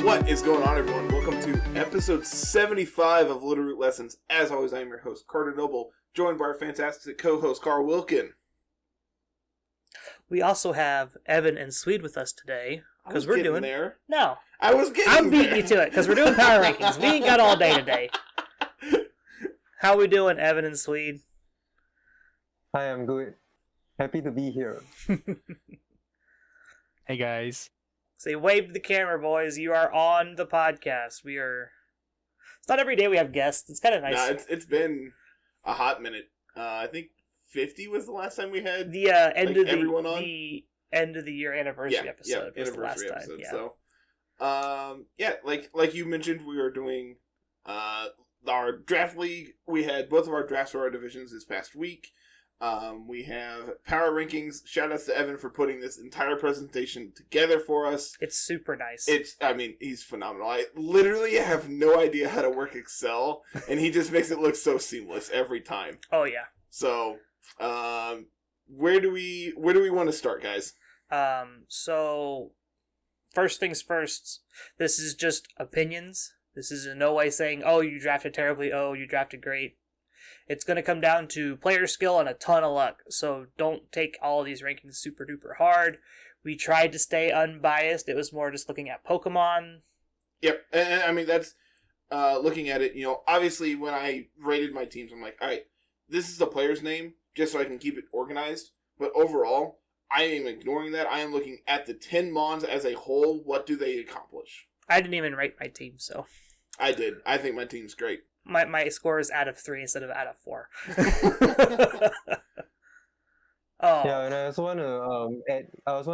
What is going on, everyone? Welcome to episode 75 of Littleroot Lessons. As always, I am your host, Carter Noble, joined by our fantastic co-host, Carl Wilkin. We also have Evan and Swede with us today because we're doing there. No, I was getting. I'm beating you to it because we're doing power rankings. We ain't got all day today. How we doing, Evan and Swede? Hi, I'm good. Happy to be here. Hey guys. Say wave to the camera, boys. You are on the podcast. It's not every day we have guests. It's kind of nice. Nah, it's been a hot minute. I think 50 was the last time we had the end of everyone on. The end of the year anniversary episode. Yeah, was the last episode. time. Yeah. So, like you mentioned, we were doing our draft league. We had both of our drafts for our divisions this past week. We have power rankings. Shout outs to Evan for putting this entire presentation together for us. It's super nice. He's phenomenal. I literally have no idea how to work Excel, and he just makes it look so seamless every time. Oh yeah. So, where do we want to start, guys? So first things first, this is just opinions. This is in no way saying, oh, you drafted terribly, oh, you drafted great. It's going to come down to player skill and a ton of luck. So don't take all of these rankings super duper hard. We tried to stay unbiased. It was more just looking at Pokemon. Yep. And I mean, that's looking at it, obviously when I rated my teams, I'm like, all right, this is the player's name just so I can keep it organized. But overall, I am ignoring that. I am looking at the 10 Mons as a whole. What do they accomplish? I didn't even rate my team, so. I did. I think my team's great. My score is out of 3 instead of out of 4. Oh. Yeah, and I also want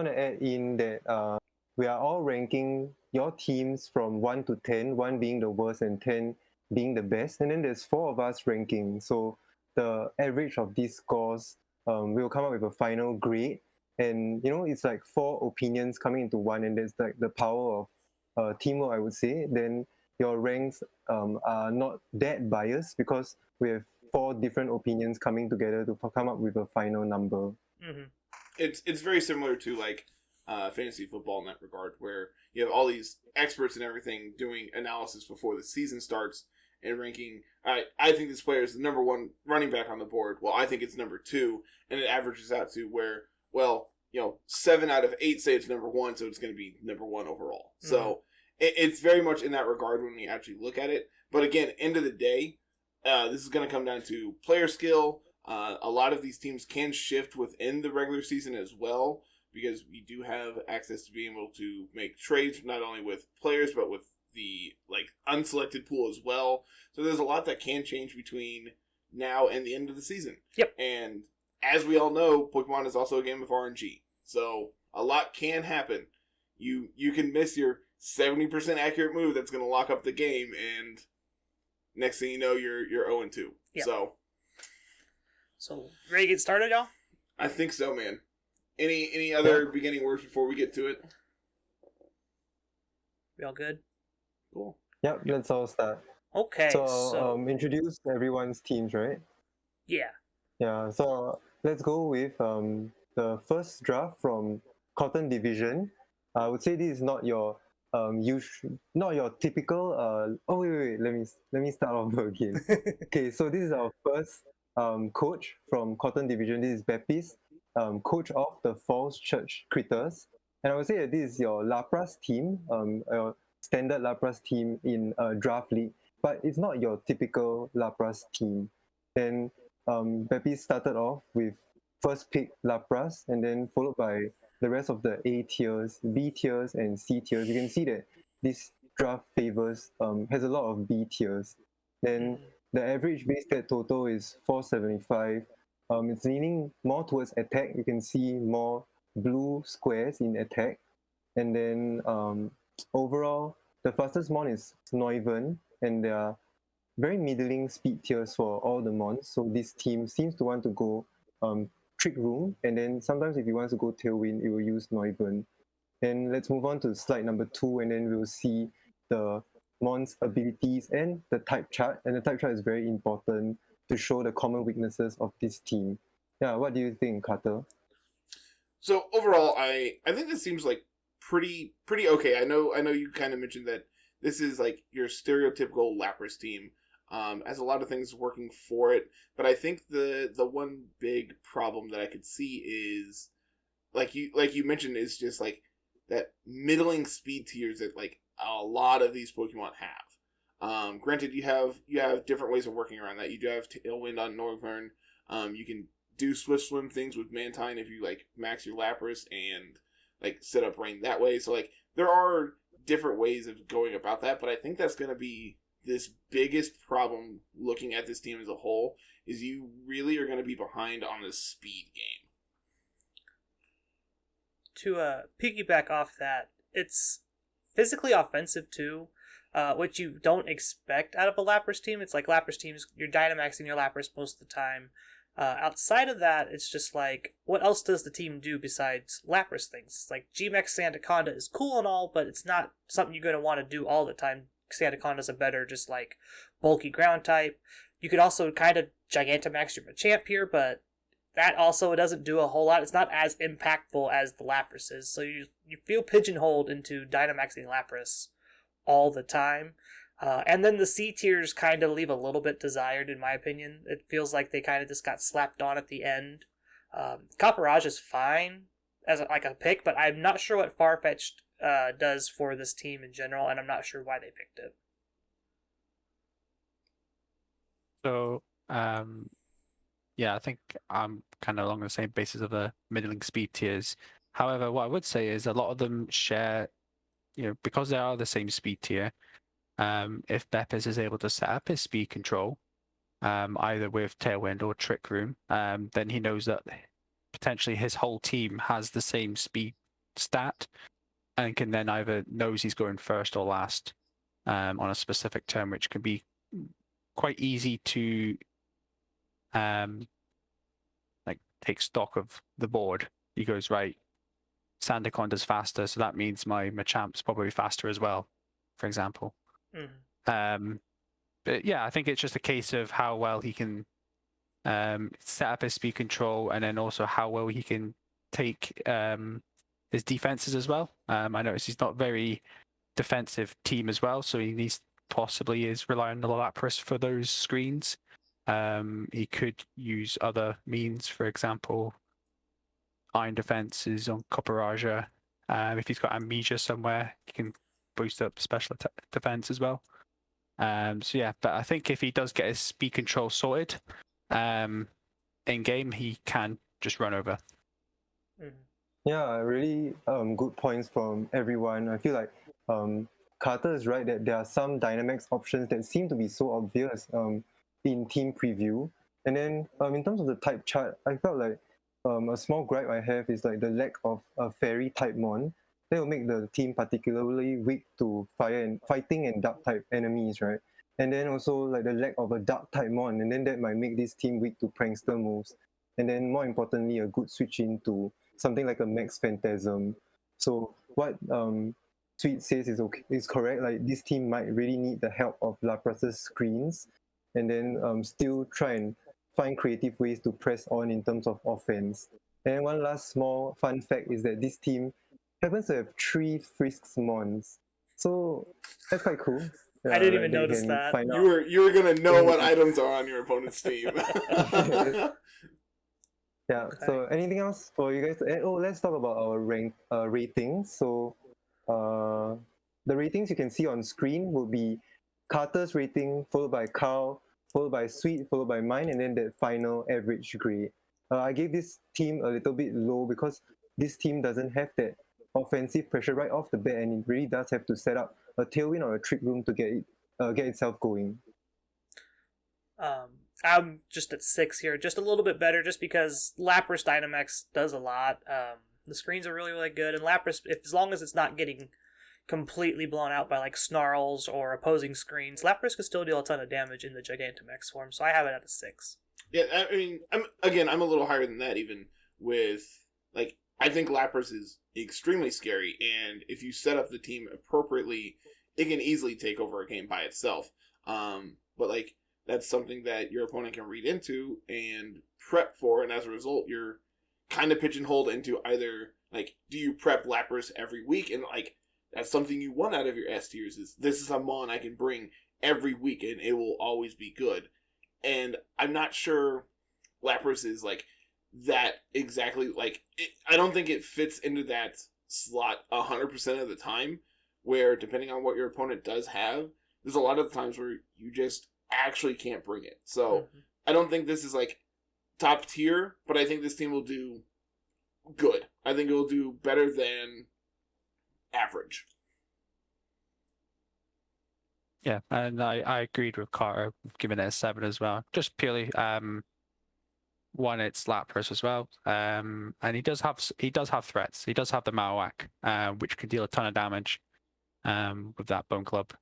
to add in that we are all ranking your teams from 1 to 10, 1 being the worst and 10 being the best, and then there's 4 of us ranking. So the average of these scores will come up with a final grade, and it's like 4 opinions coming into one, and there's like the power of teamwork, I would say. Then your ranks are not that biased because we have 4 different opinions coming together to come up with a final number. Mm-hmm. It's very similar to like fantasy football in that regard, where you have all these experts and everything doing analysis before the season starts and ranking. I think this player is the number 1 running back on the board. Well, I think it's number 2, and it averages out to where 7 out of 8 say it's number 1, so it's going to be number 1 overall. Mm-hmm. So it's very much in that regard when we actually look at it. But again, end of the day, this is going to come down to player skill. A lot of these teams can shift within the regular season as well, because we do have access to being able to make trades not only with players but with the unselected pool as well. So there's a lot that can change between now and the end of the season. Yep. And as we all know, Pokemon is also a game of RNG. So a lot can happen. You can miss your 70% accurate move that's going to lock up the game, and next thing you know, you're 0-2. Yep. So ready to get started, y'all? I think so, man. Any other beginning words before we get to it? We all good? Cool. Yep, let's all start. Okay, so introduce everyone's teams, right? Yeah. Yeah, so let's go with the first draft from Cotton Division. I would say this is not your not your typical wait, let me start over again. Okay, so this is our first coach from Cotton Division. This is Baptiste, coach of the Falls Church Critters, and I would say that this is your Lapras team, your standard Lapras team in a draft league, but it's not your typical Lapras team. Then Baptiste started off with first pick Lapras, and then followed by the rest of the A tiers, B tiers, and C tiers. You can see that this draft favors has a lot of B tiers. Then the average base stat total is 475. It's leaning more towards attack. You can see more blue squares in attack. And then overall, the fastest mon is Snoiven, and there are very middling speed tiers for all the mons. So this team seems to want to go Trick Room, and then sometimes if you want to go Tailwind, it will use Noivern. Then let's move on to slide number 2, and then we'll see the Mon's abilities and the type chart. And the type chart is very important to show the common weaknesses of this team. Yeah, what do you think, Carter? So overall, I think this seems like pretty okay. I know you kind of mentioned that this is like your stereotypical Lapras team. Has a lot of things working for it, but I think the one big problem that I could see is like you mentioned is just like that middling speed tiers that like a lot of these Pokemon have. Granted, you have different ways of working around that. You do have Tailwind on Northern. You can do Swift Swim things with Mantine if you like max your Lapras and like set up Rain that way. So like there are different ways of going about that, but I think that's going to be this biggest problem looking at this team as a whole is you really are going to be behind on the speed game. To piggyback off that, it's physically offensive too, which you don't expect out of a Lapras team. It's like Lapras teams, you're Dynamaxing your Lapras most of the time. Outside of that, it's just like, what else does the team do besides Lapras things? Like, G-Mex Sandaconda is cool and all, but it's not something you're going to want to do all the time. Sandaconda's a better, just like, bulky ground type. You could also kind of Gigantamax your Machamp here, but that also doesn't do a whole lot. It's not as impactful as the Lapras is, so you feel pigeonholed into Dynamaxing Lapras all the time. And then the C tiers kind of leave a little bit desired, in my opinion. It feels like they kind of just got slapped on at the end. Copperage is fine as like a pick, but I'm not sure what Farfetch'd does for this team in general, and I'm not sure why they picked it. So, yeah, I think I'm kind of along the same basis of the middling speed tiers. However, what I would say is a lot of them share, because they are the same speed tier. If Beppis is able to set up his speed control, either with Tailwind or Trick Room, then he knows that potentially his whole team has the same speed stat, and can then either knows he's going first or last on a specific turn, which can be quite easy to like take stock of the board. He goes, right, Sandaconda's faster, so that means my Machamp's probably faster as well, for example. Mm-hmm. But yeah, I think it's just a case of how well he can set up his speed control, and then also how well he can take his defenses as well. I noticed he's not very defensive team as well, so he needs possibly is relying on the Lapras for those screens. He could use other means, for example, Iron Defense is on Copperaja. If he's got Amnesia somewhere, he can boost up special defense as well. So yeah, but I think if he does get his speed control sorted in game, he can just run over. Mm-hmm. Yeah, really good points from everyone. I feel like Carter is right that there are some Dynamax options that seem to be so obvious in team preview. And then in terms of the type chart, I felt like a small gripe I have is like the lack of a fairy type mon. That will make the team particularly weak to fighting and dark type enemies, right? And then also like the lack of a dark type mon, and then that might make this team weak to prankster moves. And then more importantly, a good switch into something like a Max Phantasm. So what Sweet says is correct. Like this team might really need the help of Lapras's screens, and then still try and find creative ways to press on in terms of offense. And one last small fun fact is that this team happens to have 3 Frisks mons. So that's quite cool. I didn't even notice that. You were gonna know what items are on your opponent's team. Yeah. Okay. So anything else for you guys? Let's talk about our ratings. So the ratings you can see on screen will be Carter's rating, followed by Carl, followed by Sweet, followed by mine, and then that final average grade. I gave this team a little bit low because this team doesn't have that offensive pressure right off the bat, and it really does have to set up a Tailwind or a Trick Room to get itself going. I'm just at 6 here, just a little bit better, just because Lapras Dynamax does a lot. The screens are really, really good, and Lapras, as long as it's not getting completely blown out by like snarls or opposing screens, Lapras can still deal a ton of damage in the Gigantamax form, so I have it at a 6. Yeah, I mean, I'm a little higher than that, even with, like, I think Lapras is extremely scary, and if you set up the team appropriately, it can easily take over a game by itself. But, like, that's something that your opponent can read into and prep for, and as a result, you're kind of pigeonholed into either Like, do you prep Lapras every week? And, like, that's something you want out of your S tiers is this is a Mon I can bring every week and it will always be good. And I'm not sure Lapras is, like, that exactly, like, I don't think it fits into that slot 100% of the time, where depending on what your opponent does have, there's a lot of times where you just actually can't bring it. So I don't think this is like top tier, but I think this team will do good. I think it will do better than average. Yeah, and I agreed with Carter, giving it a 7 as well. Just purely one, it's Lapras as well, and he does have threats. He does have the Marowak, which can deal a ton of damage with that Bone Club.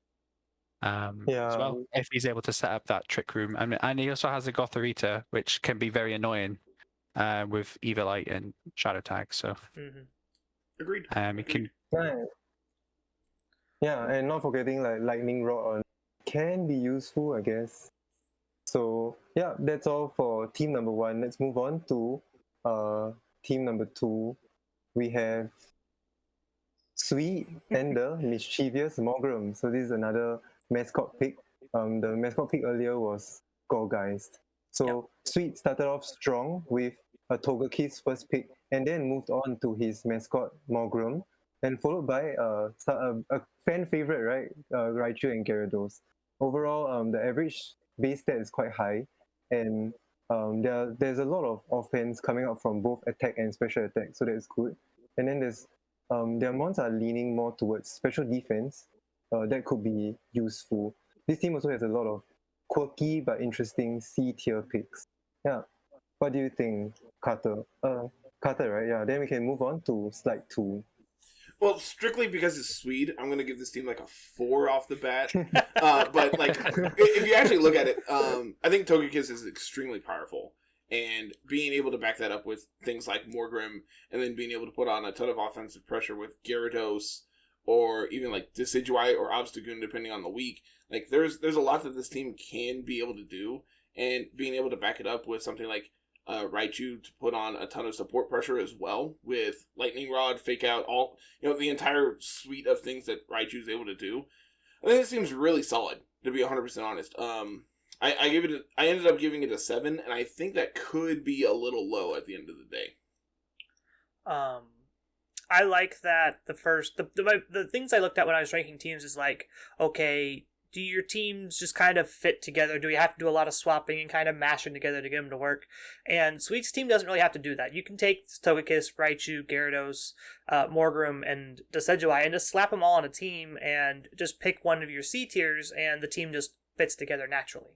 As well, if he's able to set up that Trick Room, and he also has a Gothorita, which can be very annoying with Evilite and Shadow Tag. So, Agreed. He can. Yeah, and not forgetting like Lightning Rod can be useful, I guess. So yeah, that's all for team number 1. Let's move on to team number 2. We have Sweet and the mischievous Mogram. So this is another mascot pick. The mascot pick earlier was Gorgeist. So Sweet started off strong with a Togekiss first pick, and then moved on to his mascot Mogram, and followed by a fan favorite, right? Raichu and Gyarados. Overall, the average base stat is quite high, and there's a lot of offense coming out from both attack and special attack, so that's good. And then their mons are leaning more towards special defense. That could be useful. This team also has a lot of quirky but interesting C tier picks. Yeah. What do you think, Carter? Carter, right? Yeah. Then we can move on to slide 2. Well, strictly because it's Swede, I'm going to give this team like a 4 off the bat. But like, if you actually look at it, I think Togekiss is extremely powerful. And being able to back that up with things like Morgrim, and then being able to put on a ton of offensive pressure with Gyarados, or even like Decidueye or Obstagoon, depending on the week. Like, there's a lot that this team can be able to do, and being able to back it up with something like Raichu to put on a ton of support pressure as well, with Lightning Rod, Fake Out, all, the entire suite of things that Raichu is able to do. I think this seems really solid, to be 100% honest. I ended up giving it a 7, and I think that could be a little low at the end of the day. I like that the things I looked at when I was ranking teams is like, okay, do your teams just kind of fit together? Do we have to do a lot of swapping and kind of mashing together to get them to work? And Sweet's team doesn't really have to do that. You can take Togekiss, Raichu, Gyarados, Morgrim, and Decidueye and just slap them all on a team and just pick one of your C tiers, and the team just fits together naturally.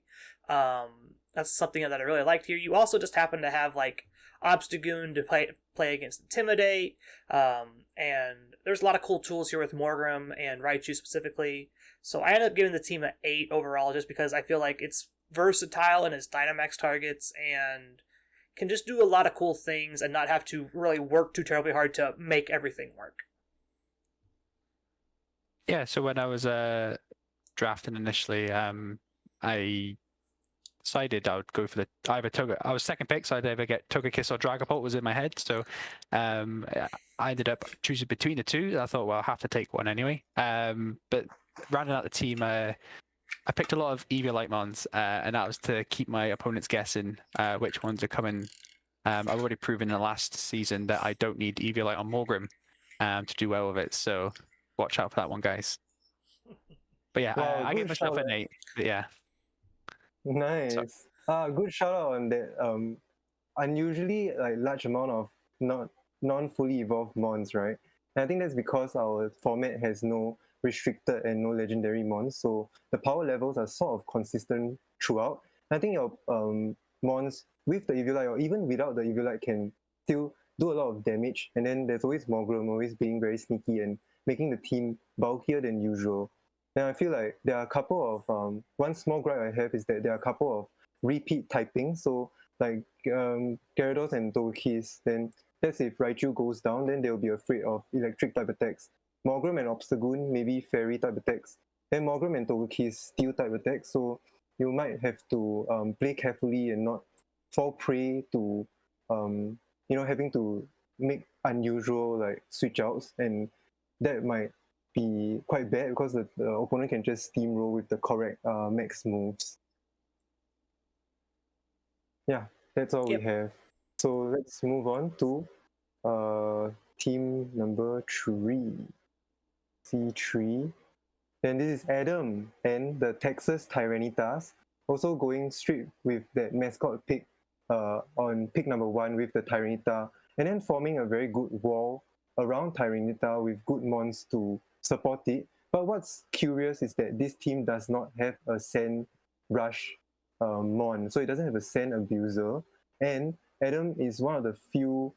That's something that I really liked here. You also just happen to have like Obstagoon to play against Intimidate, and there's a lot of cool tools here with Morgrim and Raichu specifically. So I ended up giving the team an 8 overall, just because I feel like it's versatile in its Dynamax targets and can just do a lot of cool things and not have to really work too terribly hard to make everything work. Yeah, so when I was drafting initially, I decided I would go for I was second pick, so I'd either get Togekiss or Dragapult was in my head. So I ended up choosing between the two. I thought, well, I'll have to take one anyway. But rounding out the team, I picked a lot of Eviolite mons, and that was to keep my opponents guessing which ones are coming. I've already proven in the last season that I don't need Eviolite on Morgrim to do well with it. So watch out for that one, guys. But yeah, I gave myself an 8. But yeah. Nice. Good shout out on that. Unusually like large amount of non-fully evolved mons, right? And I think that's because our format has no restricted and no legendary mons, so the power levels are sort of consistent throughout. I think your mons with the Eviolite or even without the Eviolite can still do a lot of damage, and then there's always Morgrim always being very sneaky and making the team bulkier than usual. And I feel like there are a couple of one small gripe I have is that there are a couple of repeat typing. So like Gyarados and Togekiss, then let's say if Raichu goes down, then they'll be afraid of electric type attacks. Morgrim and Obstagoon, maybe fairy type attacks. Then Morgrim and Togekiss, steel type attacks. So you might have to play carefully and not fall prey to having to make unusual like switch outs, and that might be quite bad because the opponent can just steamroll with the correct max moves. Yeah, that's all Yep. we have. So let's move on to team number 3, C3. Then this is Adam and the Texas Tyranitas, also going straight with that mascot pick on pick number 1 with the Tyranitar, and then forming a very good wall around Tyranitar with good mons to support it. But what's curious is that this team does not have a Sand Rush mon, so it doesn't have a Sand Abuser, and Adam is one of the few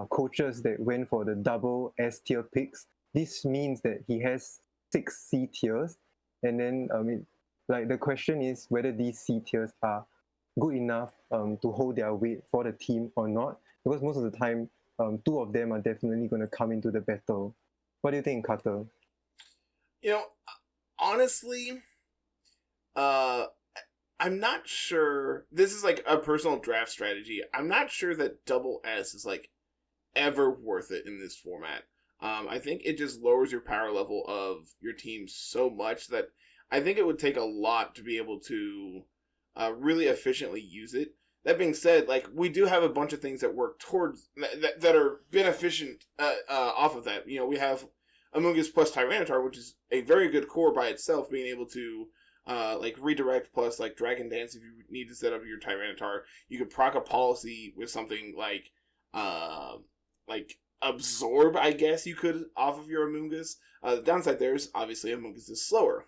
coaches that went for the double S tier picks. This means that he has 6 C tiers, and then like the question is whether these C tiers are good enough to hold their weight for the team or not, because most of the time 2 of them are definitely going to come into the battle. What do you think, Carter? Honestly, I'm not sure. This is like a personal draft strategy. I'm not sure that double S is like ever worth it in this format. I think it just lowers your power level of your team so much that I think it would take a lot to be able to really efficiently use it. That being said, like, we do have a bunch of things that work towards that are beneficent off of that. We have Amoonguss plus Tyranitar, which is a very good core by itself, being able to like redirect plus like Dragon Dance if you need to set up your Tyranitar. You could proc a policy with something like Absorb, I guess you could, off of your Amoonguss. The downside there is obviously Amoonguss is slower,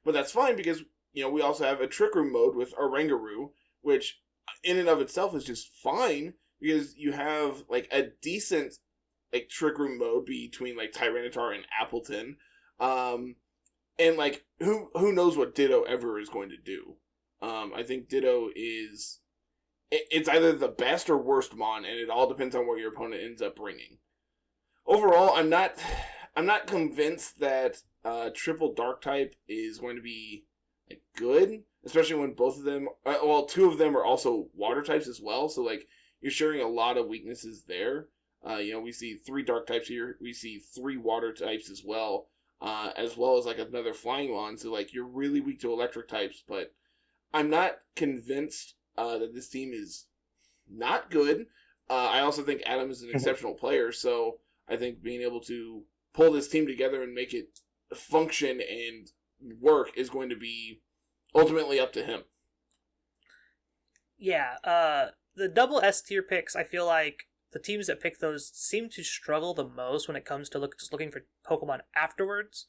but that's fine because we also have a Trick Room mode with Oranguru, which in and of itself is just fine because you have like a decent like Trick Room mode between like Tyranitar and Appleton, and like who knows what Ditto ever is going to do. I think Ditto is it's either the best or worst mon, and it all depends on what your opponent ends up bringing. Overall, I'm not convinced that triple Dark type is going to be like good, especially when both of them, 2 of them are also water types as well. So like you're sharing a lot of weaknesses there. We see 3 Dark types here. We see 3 water types as well as like another flying mon. So like you're really weak to electric types, but I'm not convinced that this team is not good. I also think Adam is an exceptional player, so I think being able to pull this team together and make it function and work is going to be ultimately up to him. Yeah, the double S tier picks, I feel like the teams that pick those seem to struggle the most when it comes to just looking for Pokemon afterwards,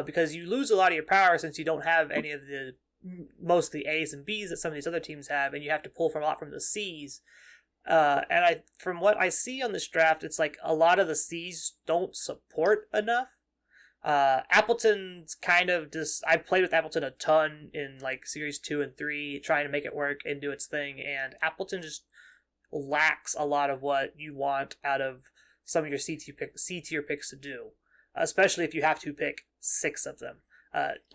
because you lose a lot of your power since you don't have any of most of the A's and B's that some of these other teams have, and you have to pull from a lot from the C's. And from what I see on this draft, it's like a lot of the C's don't support enough. Appleton's kind of just, I played with Appleton a ton in like series 2 and 3, trying to make it work and do its thing, and Appleton just lacks a lot of what you want out of some of your C tier picks to do, especially if you have to pick 6 of them.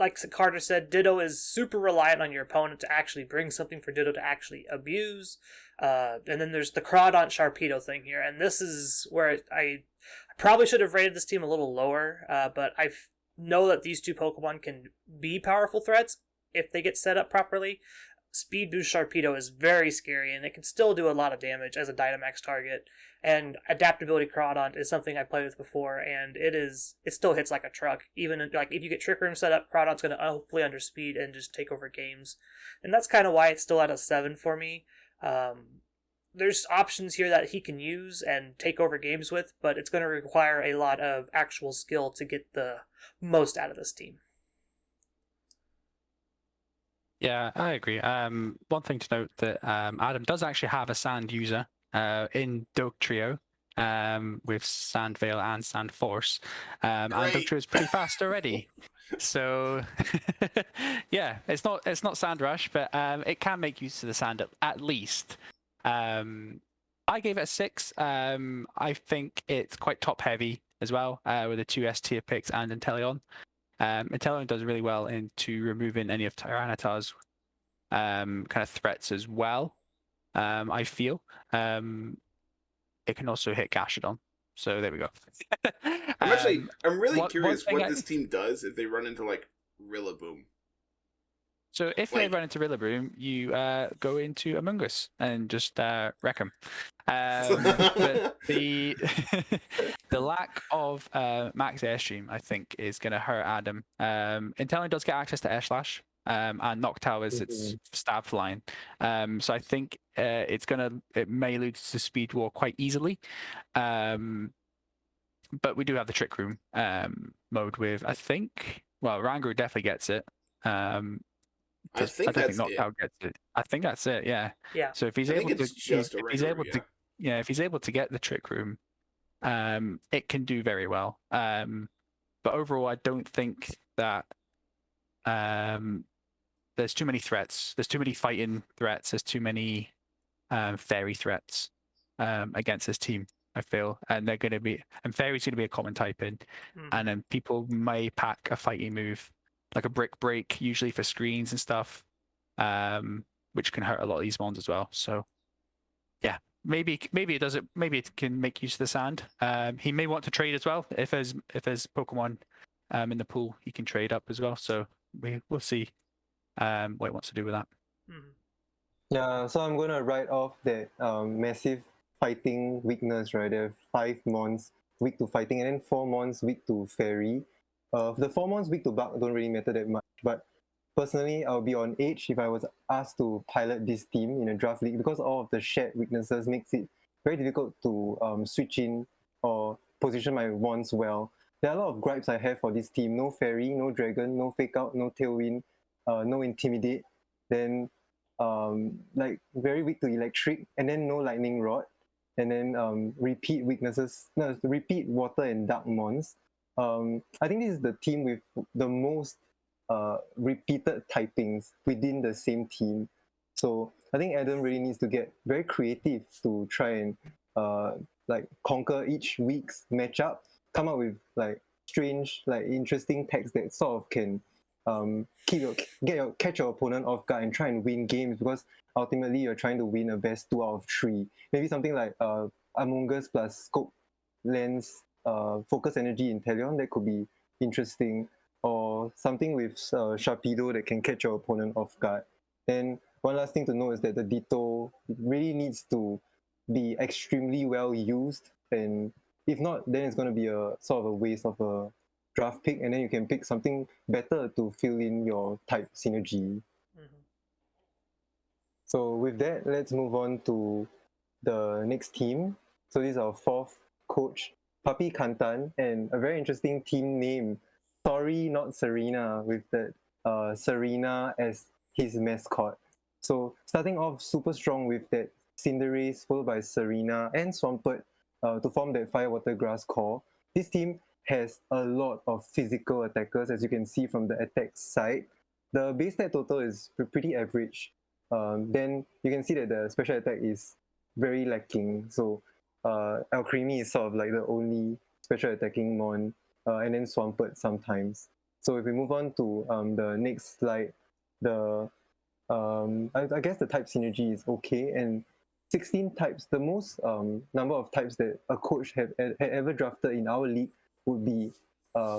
Like Carter said, Ditto is super reliant on your opponent to actually bring something for Ditto to actually abuse. And then there's the Crawdont Sharpedo thing here, and this is where I probably should have rated this team a little lower, but I know that these 2 Pokemon can be powerful threats if they get set up properly. Speed Boost Sharpedo is very scary, and it can still do a lot of damage as a Dynamax target. And Adaptability Crawdont is something I played with before, and it still hits like a truck. Even like if you get Trick Room set up, Crawdont's going to hopefully underspeed and just take over games. And that's kind of why it's still at a 7 for me. There's options here that he can use and take over games with, but it's going to require a lot of actual skill to get the most out of this team. Yeah, I agree. One thing to note that Adam does actually have a Sand user in Dog Trio with Sand Veil and Sand Force, and Dog Trio is pretty fast already. So yeah, it's not Sand Rush, but it can make use of the sand at least. I gave it a 6. I think it's quite top heavy as well with the 2 S tier picks and Inteleon. Inteleon does really well into removing any of Tyranitar's kind of threats as well. I feel it can also hit Gashadon. So there we go. I'm really one curious thing what this team does if they run into like Rillaboom. So if they Like- run into Rillaboom, you go into Among Us and just wreck them. But the the lack of max airstream, I think, is going to hurt Adam. Intellion does get access to Air Slash, and Noctowl is its stab flying. So I think it may lose to Speed War quite easily. But we do have the Trick Room mode with, I think, well, Rango definitely gets it. I think that's it. Noctowl gets it. I think that's it. Yeah. Yeah. So if he's I able think to, it's just a if he's Rango, able to, yeah, if he's able to get the Trick Room, it can do very well. But overall, I don't think that there's too many threats. There's too many fighting threats. There's too many fairy threats against this team, I feel, and they're going to be, and fairy's going to be a common type in, and then people may pack a fighting move like a brick break, usually for screens and stuff, which can hurt a lot of these mons as well. So yeah, maybe it does it. Maybe it can make use of the sand. He may want to trade as well if there's Pokemon in the pool. He can trade up as well. So we'll see what he wants to do with that. Yeah, so I'm gonna write off that massive fighting weakness, right? There are 5 mons weak to fighting, and then 4 mons weak to fairy. The 4 mons weak to bug don't really matter that much, but personally, I'll be on edge if I was asked to pilot this team in a draft league, because all of the shared weaknesses makes it very difficult to switch in or position my wands well. There are a lot of gripes I have for this team. No fairy, no dragon, no fake out, no tailwind, no intimidate. Then like very weak to electric, and then no lightning rod, and then repeat weaknesses, no, repeat water and dark mons. I think this is the team with the most repeated typings within the same team. So I think Adam really needs to get very creative to try and like conquer each week's matchup, come up with like strange, like interesting text that sort of can catch your opponent off guard and try and win games, because ultimately you're trying to win a best 2 out of 3. Maybe something like Among Us plus scope lens focus energy Inteleon, that could be interesting, or something with Sharpedo that can catch your opponent off guard. And one last thing to know is that the Ditto really needs to be extremely well used, and if not, then it's going to be a sort of a waste of a draft pick, and then you can pick something better to fill in your type synergy. So with that, let's move on to the next team. So this is our 4th coach, Papi Kantan, and a very interesting team name, Sorry Not Serena, with that Serena as his mascot. So starting off super strong with that Cinderace, followed by Serena and Swampert to form that Fire Water Grass core. This team has a lot of physical attackers, as you can see from the attack side. The base stat total is pretty average. Then you can see that the special attack is very lacking. So Alcremie is sort of like the only special attacking mon, and then Swampert sometimes. So if we move on to the next slide, the I guess the type synergy is okay, and 16 types, the most number of types that a coach had ever drafted in our league would be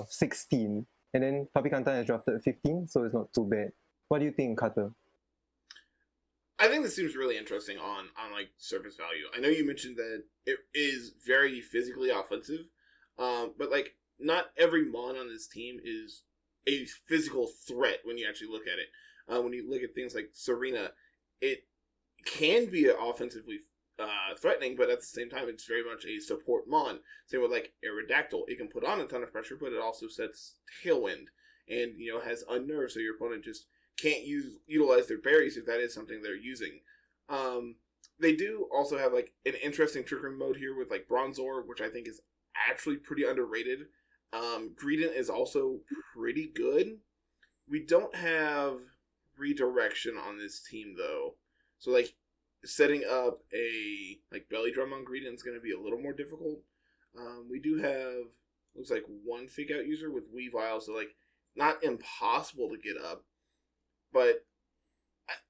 16, and then Papi Kantan has drafted 15, so it's not too bad. What do you think, Carter? I think this seems really interesting on like surface value. I know you mentioned that it is very physically offensive, but like not every mon on this team is a physical threat when you actually look at it. When you look at things like Serena, it can be offensively threatening, but at the same time, it's very much a support mon. Same with like Aerodactyl, it can put on a ton of pressure, but it also sets tailwind and has unnerve, so your opponent just can't utilize their berries if that is something they're using. They do also have like an interesting Trick Room mode here with like Bronzor, which I think is actually pretty underrated. Greedent is also pretty good. We don't have redirection on this team though, so like setting up a like belly drum on Greedent is going to be a little more difficult. We do have, looks like, 1 fake out user with Weavile, so like not impossible to get up, but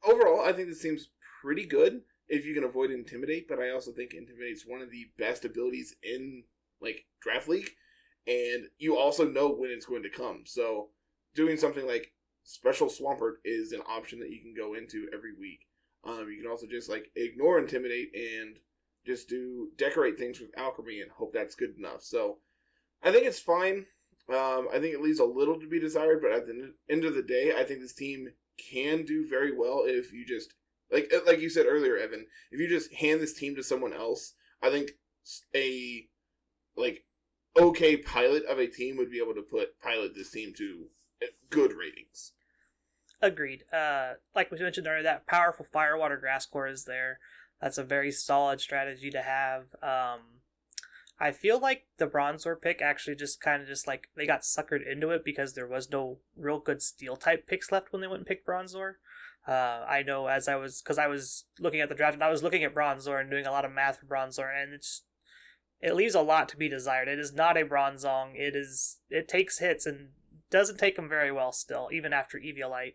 overall I think this seems pretty good. if you can avoid Intimidate, but I also think Intimidate's one of the best abilities in, like, Draft League, and you also know when it's going to come. So doing something like Special Swampert is an option that you can go into every week. You can also just, like, ignore Intimidate and just decorate things with Alchemy and hope that's good enough. So I think it's fine. I think it leaves a little to be desired, but at the end of the day, I think this team can do very well if you just, like you said earlier, Evan, if you just hand this team to someone else. I think a, like, okay pilot of a team would be able to pilot this team to good ratings. Agreed. Like we mentioned earlier, that powerful Firewater Grass Core is there. That's a very solid strategy to have. I feel like the Bronzor pick actually just like they got suckered into it because there was no real good steel type picks left when they went and picked Bronzor. I know because I was looking at the draft and I was looking at Bronzor and doing a lot of math for Bronzor, and it leaves a lot to be desired. It is not a Bronzong. It takes hits and doesn't take them very well still, even after Eviolite.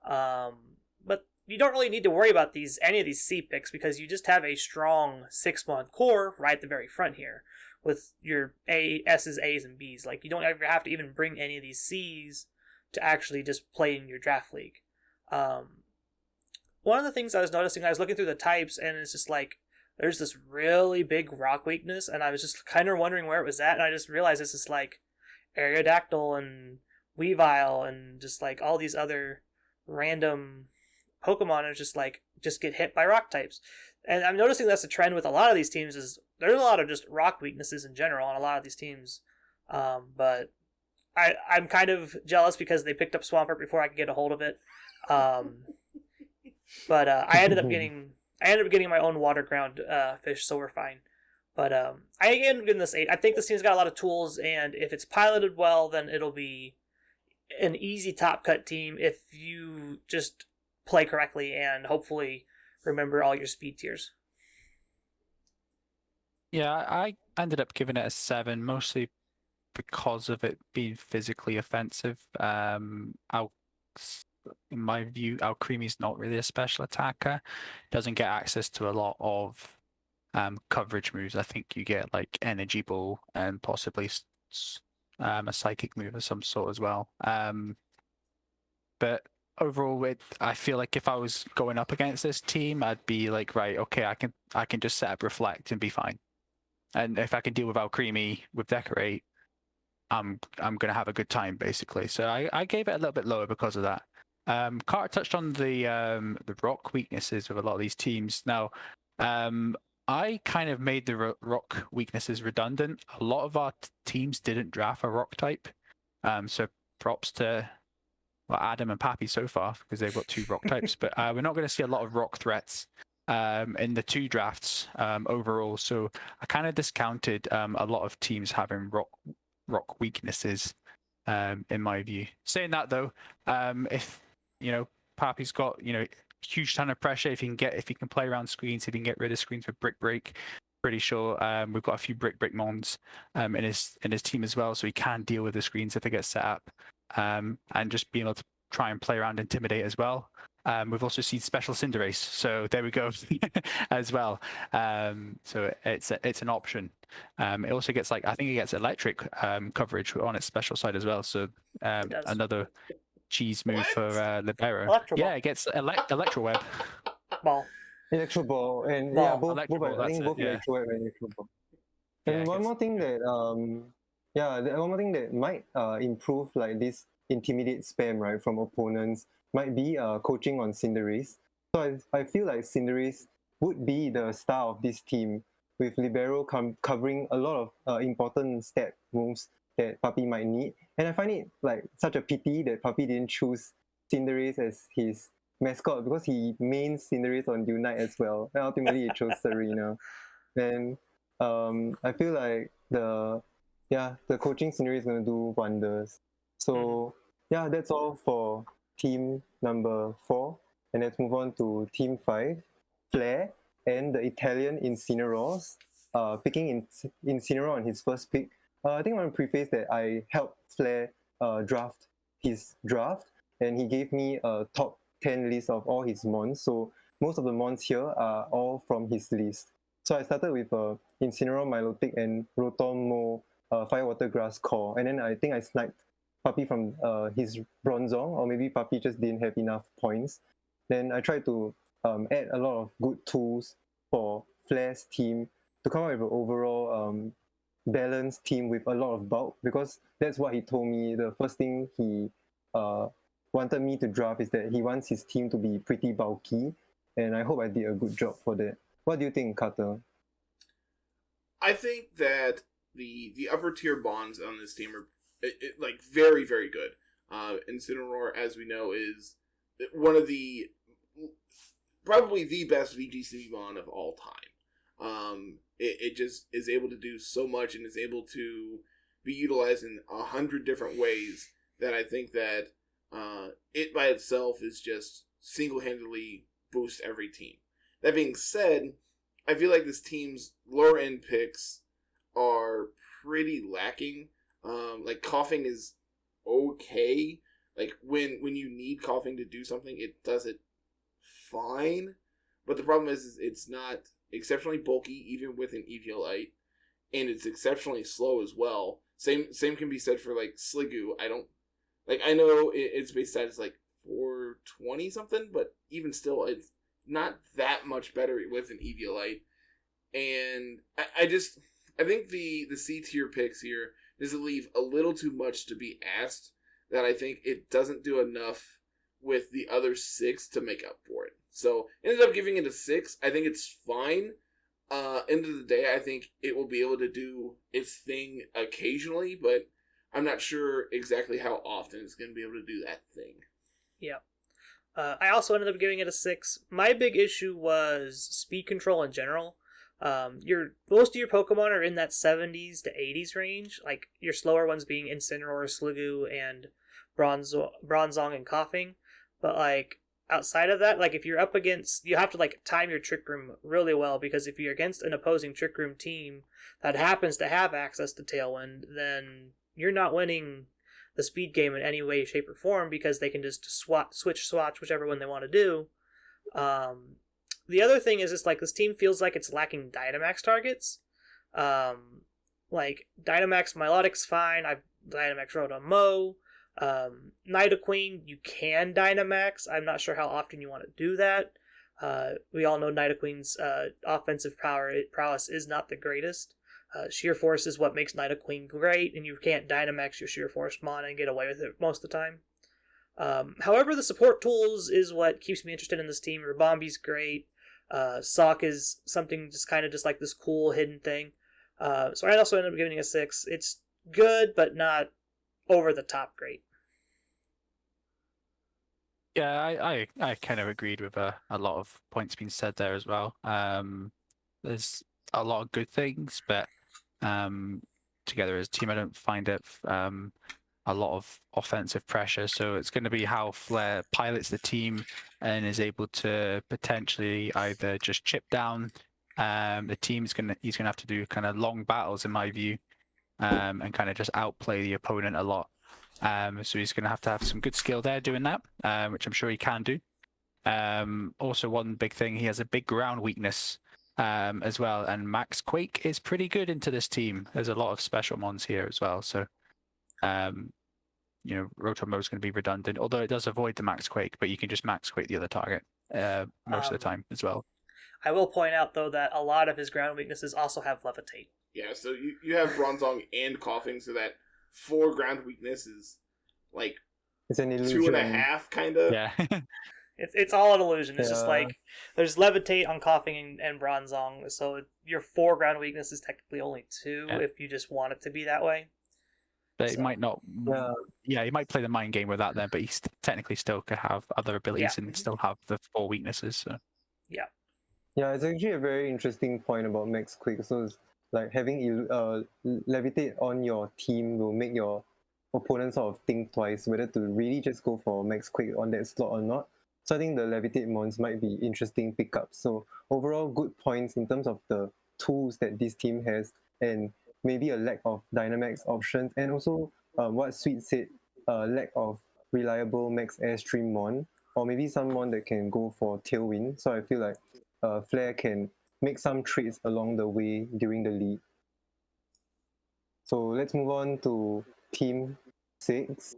But you don't really need to worry about any of these C picks because you just have a strong 6-month core right at the very front here with your S's, A's, and B's. Like, you don't ever have to even bring any of these C's to actually just play in your draft league. One of the things I was noticing, I was looking through the types, and it's just like, there's this really big rock weakness, and I was just kind of wondering where it was at, and I just realized this is like Aerodactyl and Weavile and just like all these other random Pokemon are just get hit by rock types. And I'm noticing that's a trend with a lot of these teams is there's a lot of just rock weaknesses in general on a lot of these teams. But I'm kind of jealous because they picked up Swampert before I could get a hold of it. But I ended up getting my own water ground fish, so we're fine. But I ended up getting this 8. I think this team's got a lot of tools, and if it's piloted well, then it'll be an easy top cut team if you just play correctly and hopefully remember all your speed tiers. Yeah, I ended up giving it a 7, mostly because of it being physically offensive. In my view, Alcremie's not really a special attacker. Doesn't get access to a lot of coverage moves. I think you get like Energy Ball and possibly a Psychic move of some sort as well. But overall, I feel like if I was going up against this team, I'd be like, right, okay, I can just set up Reflect and be fine. And if I can deal with Alcremie with Decorate, I'm gonna have a good time basically. So I gave it a little bit lower because of that. Carter touched on the rock weaknesses with a lot of these teams. Now, I kind of made the rock weaknesses redundant. A lot of our teams didn't draft a rock type, so props to Adam and Papi so far because they've got 2 rock types. But we're not going to see a lot of rock threats in the 2 drafts overall. So I kind of discounted a lot of teams having rock weaknesses in my view. Saying that though, if Papi's got huge ton of pressure, if he can play around screens, if he can get rid of screens with Brick Break, pretty sure we've got a few Brick Mons in his team as well, so he can deal with the screens if they get set up, and just being able to try and play around Intimidate as well. We've also seen Special Cinderace, so there we go as well. So it's an option. It also gets I think it gets electric coverage on its special side as well. So another cheese move for Libero. Yeah, it gets Electro Web. Ball. Electro Ball and Ball. yeah, both Electro Ball, I think both yeah. Electro Web and Electro Ball. Yeah, And one more thing that one more thing that might improve like this intimidate spam right from opponents might be coaching on Cinderace. So I feel like Cinderace would be the star of this team with Libero covering a lot of important stat moves that Papi might need. And I find it like such a pity that Papi didn't choose Cinderace as his mascot because he mains Cinderace on Unite as well. And ultimately he chose Serena. And I feel like the coaching Cinderace is gonna do wonders. So yeah, that's all for team number 4. And let's move on to team 5, Flair and the Italian Incineroars, picking Incineroar on his first pick. I think I want to preface that I helped Flair draft his draft, and he gave me a top 10 list of all his mons. So most of the mons here are all from his list. So I started with Incineroar, Milotic, and Rotom Mo Firewater Grass Core, and then I think I sniped Papi from his Bronzong, or maybe Papi just didn't have enough points. Then I tried to add a lot of good tools for Flair's team to come up with an overall balanced team with a lot of bulk, because that's what he told me. The first thing he wanted me to draft is that he wants his team to be pretty bulky, and I hope I did a good job for that. What do you think, Carter? I think that the upper tier bonds on this team are like very, very good. Incineroar, as we know, is one of the probably the best VGC bond of all time. It just is able to do so much and is able to be utilized in 100 different ways that I think that it by itself is just single-handedly boosts every team. That being said, I feel like this team's lower end picks are pretty lacking. Like Coughing is okay. Like when you need Coughing to do something, it does it fine. But the problem is it's not exceptionally bulky, even with an EVLite, and it's exceptionally slow as well. Same can be said for like Sliggoo. I know its base stat is like 420 something, but even still, it's not that much better with an EVLite. And I think the C tier picks here does leave a little too much to be asked, that I think it doesn't do enough with the other 6 to make up for it. So ended up giving it a 6. I think it's fine. End of the day, I think it will be able to do its thing occasionally, but I'm not sure exactly how often it's going to be able to do that thing. Yeah. I also ended up giving it a 6. My big issue was speed control in general. Most of your Pokemon are in that 70s to 80s range, like your slower ones being Incineroar, Sliggoo, and Bronzong and Coughing. But like outside of that, like if you're up against, you have to like time your Trick Room really well, because if you're against an opposing Trick Room team that happens to have access to Tailwind, then you're not winning the speed game in any way, shape, or form, because they can just switch whichever one they want to do. The other thing is just like this team feels like it's lacking Dynamax targets. Like Dynamax Milotic's fine. I've Dynamax Rotom Mo. Nidoqueen, you can Dynamax. I'm not sure how often you want to do that. We all know Nidoqueen's offensive prowess is not the greatest. Sheer Force is what makes Nidoqueen great, and you can't Dynamax your Sheer Force mon and get away with it most of the time. However, the support tools is what keeps me interested in this team. Rabombi's great. Sock is something just kind of just like this cool hidden thing. So I also ended up giving it a 6. It's good, but not over the top great. Yeah, I kind of agreed with a lot of points being said there as well. There's a lot of good things, but together as a team, I don't find it a lot of offensive pressure. So it's going to be how Flair pilots the team and is able to potentially either just chip down the team. He's gonna have to do kind of long battles, in my view, and kind of just outplay the opponent a lot. So he's going to have some good skill there doing that, which I'm sure he can do. Also, one big thing, he has a big ground weakness as well, and Max Quake is pretty good into this team. There's a lot of special mons here as well, so Rotom is going to be redundant, although it does avoid the Max Quake, but you can just Max Quake the other target most of the time as well. I will point out, though, that a lot of his ground weaknesses also have Levitate. Yeah, so you have Bronzong and Coughing, so that 4 ground weakness is like It's an illusion. 2.5, kind of. Yeah. It's all an illusion. It's just like there's Levitate on Coughing and Bronzong, so your 4 ground weakness is technically only 2 if you just want it to be that way. But he might not. Yeah, he might play the mind game with that then, but he technically still could have other abilities and still have the 4 weaknesses. So. Yeah, it's actually a very interesting point about Max Quick. So it's like having Levitate on your team will make your opponents sort of think twice whether to really just go for Max Quick on that slot or not. So I think the Levitate mons might be interesting pickups. So overall, good points in terms of the tools that this team has, and maybe a lack of Dynamax options, and also what Sweet said, lack of reliable Max Airstream mon, or maybe someone that can go for tailwind. So I feel like Flair can make some trades along the way during the lead. So let's move on to Team 6.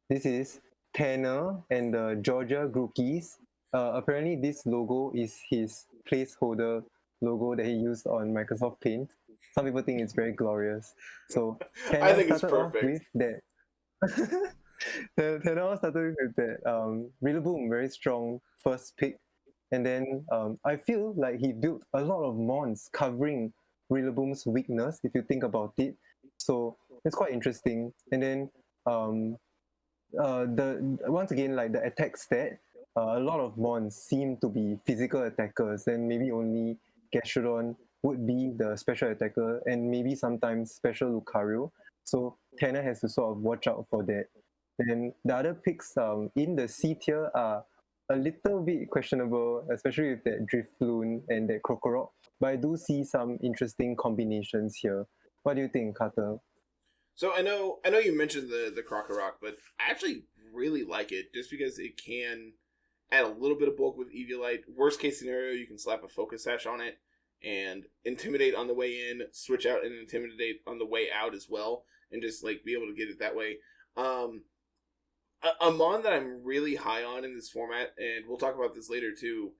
This is Tanner and the Georgia Grookies. Apparently, this logo is his placeholder logo that he used on Microsoft Paint. Some people think it's very glorious. So Tanner I think it's started off perfect. with that. Tanner started with that Rillaboom, very strong first pick. And then I feel like he built a lot of mons covering Rillaboom's weakness, if you think about it. So it's quite interesting. And then the once again, like the attack stat, a lot of mons seem to be physical attackers, and maybe only Gastrodon would be the special attacker, and maybe sometimes special Lucario. So Tanner has to sort of watch out for that. Then the other picks in the C tier are a little bit questionable, especially with that Drifloon and that Krokorok. But I do see some interesting combinations here. What do you think, Carter? So I know you mentioned the Krokorok, but I actually really like it just because it can add a little bit of bulk with Eviolite. Worst case scenario, you can slap a Focus Sash on it and intimidate on the way in, switch out and intimidate on the way out as well, and just like be able to get it that way. A mon that I'm really high on in this format, and we'll talk about this later too,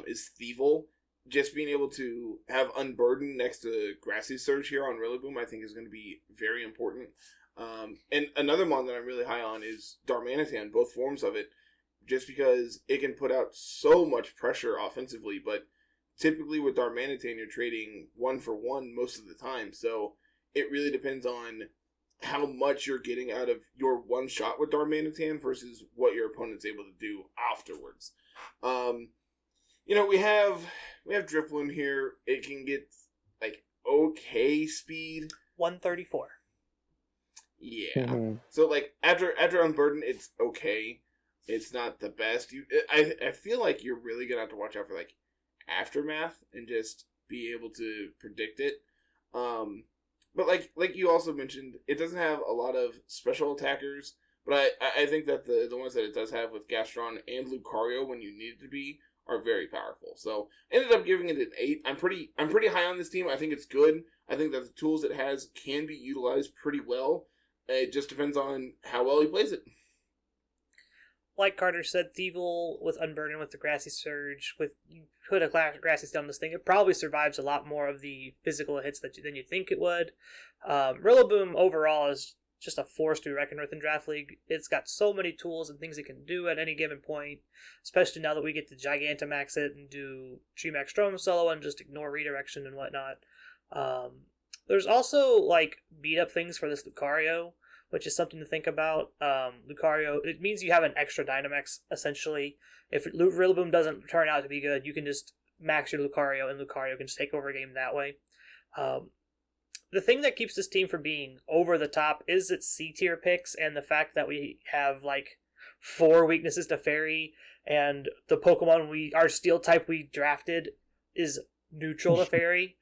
is Thievul. Just being able to have Unburden next to Grassy Surge here on Rillaboom, I think is going to be very important. And another mon that I'm really high on is Darmanitan, both forms of it, just because it can put out so much pressure offensively, but typically with Darmanitan, you're trading 1-for-1 most of the time, so it really depends on how much you're getting out of your one shot with Darmanitan versus what your opponent's able to do afterwards. We have Drifloon here. It can get like okay speed. 134. Yeah. Mm-hmm. So like after Unburden, it's okay. It's not the best. I feel like you're really gonna have to watch out for like Aftermath and just be able to predict it. But like you also mentioned, it doesn't have a lot of special attackers. But I think that the ones that it does have with Gastron and Lucario when you need it to be are very powerful. So ended up giving it an 8. I'm pretty high on this team. I think it's good. I think that the tools it has can be utilized pretty well. It just depends on how well he plays it. Like Carter said, Thievul with Unburden with the Grassy Surge, with you put a Grassy Stone on this thing, it probably survives a lot more of the physical hits than you think it would. Rillaboom overall is just a force to be reckoned with in Draft League. It's got so many tools and things it can do at any given point, especially now that we get to Gigantamax it and do Tremax Strom solo and just ignore redirection and whatnot. There's also like beat up things for this Lucario, which is something to think about. Lucario, it means you have an extra Dynamax, essentially. If Rillaboom doesn't turn out to be good, you can just max your Lucario, and Lucario can just take over a game that way. The thing that keeps this team from being over the top is its C-tier picks, and the fact that we have, 4 weaknesses to Fairy, and the Pokemon our Steel type we drafted is neutral to Fairy.